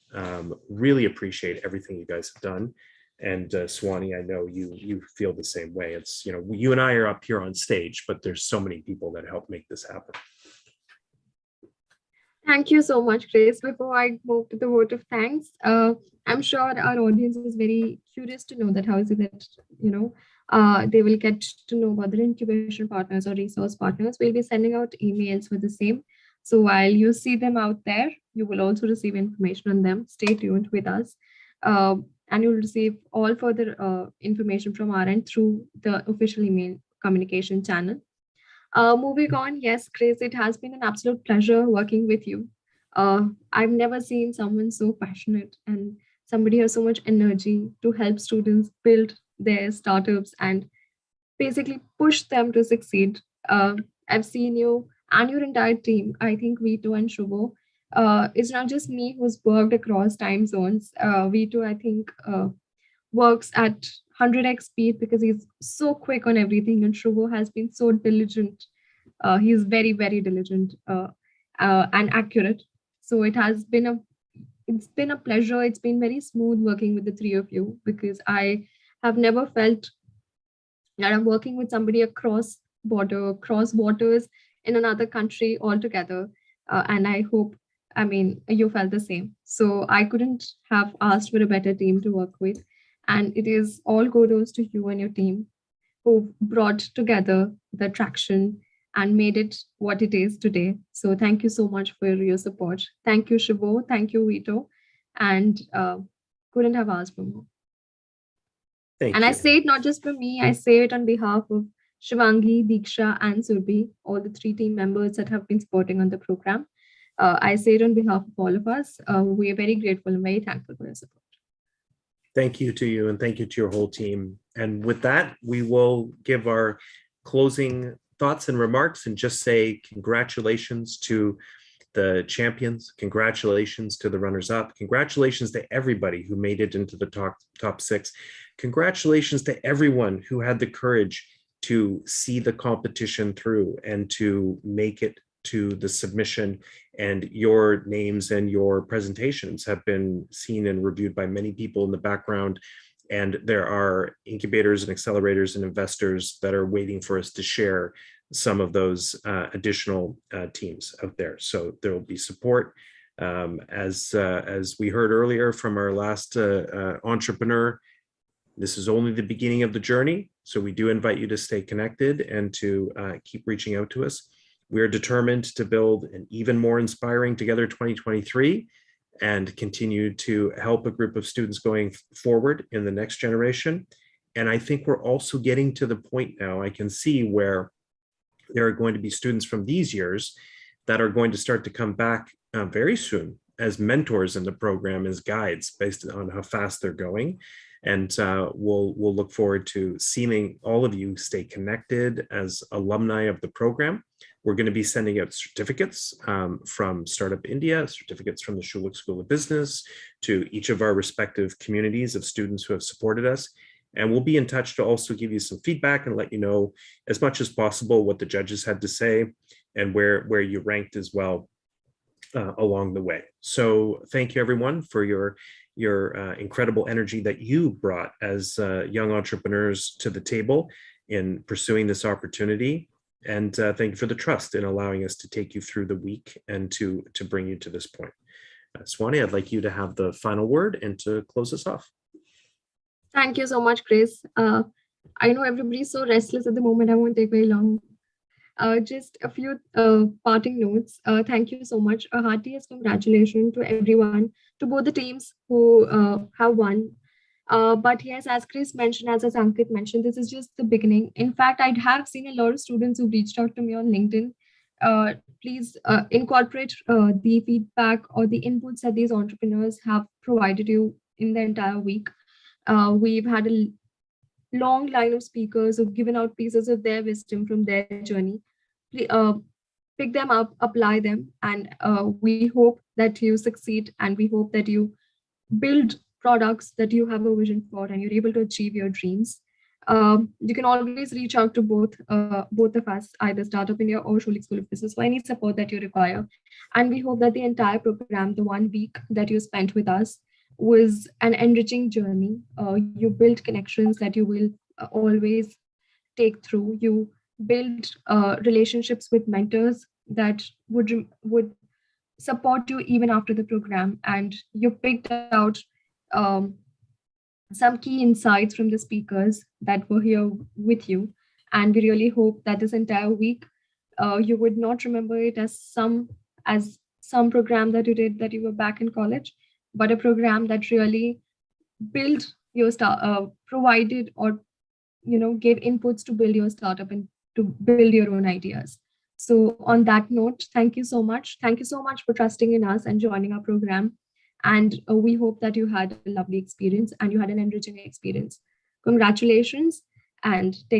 Really appreciate everything you guys have done. And Swani, I know you feel the same way. It's, you know, you and I are up here on stage, but there's so many people that help make this happen. Thank you so much, Grace. Before I move to the vote of thanks, I'm sure our audience is very curious to know that how is it that, you know, they will get to know about their incubation partners or resource partners. We'll be sending out emails for the same. So while you see them out there, you will also receive information on them. Stay tuned with us. And you'll receive all further information from our end through the official email communication channel. Moving on, yes, Grace, it has been an absolute pleasure working with you. I've never seen someone so passionate and somebody has so much energy to help students build their startups and basically push them to succeed. I've seen you and your entire team. I think Vito and Shubho. It's not just me who's worked across time zones. Vito, I think, works at 100x speed because he's so quick on everything, and Shubho has been so diligent. He's very, very diligent and accurate. So it's been a pleasure. It's been very smooth working with the three of you because I have never felt that I'm working with somebody across waters in another country altogether. And I hope, I mean, you felt the same. So I couldn't have asked for a better team to work with. And it is all kudos to you and your team who brought together the traction and made it what it is today. So thank you so much for your support. Thank you, Shubho. Thank you, Vito. And couldn't have asked for more. Thank and you. I say it not just for me, I say it on behalf of Shivangi, Diksha, and Surbhi, all the three team members that have been supporting on the program. I say it on behalf of all of us. We are very grateful and very thankful for your support. Thank you to you, and thank you to your whole team. And with that, we will give our closing thoughts and remarks and just say congratulations to the champions, congratulations to the runners-up, congratulations to everybody who made it into the top six, congratulations to everyone who had the courage to see the competition through and to make it to the submission. And your names and your presentations have been seen and reviewed by many people in the background. And there are incubators and accelerators and investors that are waiting for us to share some of those additional teams out there. So there will be support. As we heard earlier from our last entrepreneur, this is only the beginning of the journey. So we do invite you to stay connected and to keep reaching out to us. We are determined to build an even more inspiring Together 2023. and continue to help a group of students going forward in the next generation. And I think we're also getting to the point now, I can see where there are going to be students from these years that are going to start to come back very soon as mentors in the program, as guides, based on how fast they're going. And we'll look forward to seeing all of you stay connected as alumni of the program. We're going to be sending out certificates from Startup India, certificates from the Schulich School of Business, to each of our respective communities of students who have supported us. And we'll be in touch to also give you some feedback and let you know as much as possible what the judges had to say and where you ranked as well along the way. So thank you everyone for your incredible energy that you brought as young entrepreneurs to the table in pursuing this opportunity. And thank you for the trust in allowing us to take you through the week and to bring you to this point. Swani, I'd like you to have the final word and to close us off. Thank you so much, Chris. I know everybody's so restless at the moment. I won't take very long. Just a few parting notes. Thank you so much. A heartiest congratulations to everyone, to both the teams who have won. But yes, as Chris mentioned, as Ankit mentioned, this is just the beginning. In fact, I have seen a lot of students who reached out to me on LinkedIn. Please incorporate the feedback or the inputs that these entrepreneurs have provided you in the entire week. We've had a long line of speakers who've given out pieces of their wisdom from their journey. Pick them up, apply them, and we hope that you succeed, and we hope that you build products that you have a vision for and you're able to achieve your dreams. You can always reach out to both of us, either Startup India or Schulich School of Business, for any support that you require. And we hope that the entire program, the 1 week that you spent with us, was an enriching journey. You build connections that you will always take through. You build relationships with mentors that would support you even after the program. And you picked out some key insights from the speakers that were here with you. And we really hope that this entire week, you would not remember it as some program that you did that you were back in college, but a program that really built your provided or gave inputs to build your startup and to build your own ideas. So on that note, thank you so much. Thank you so much for trusting in us and joining our program. And we hope that you had a lovely experience and you had an enriching experience. Congratulations and take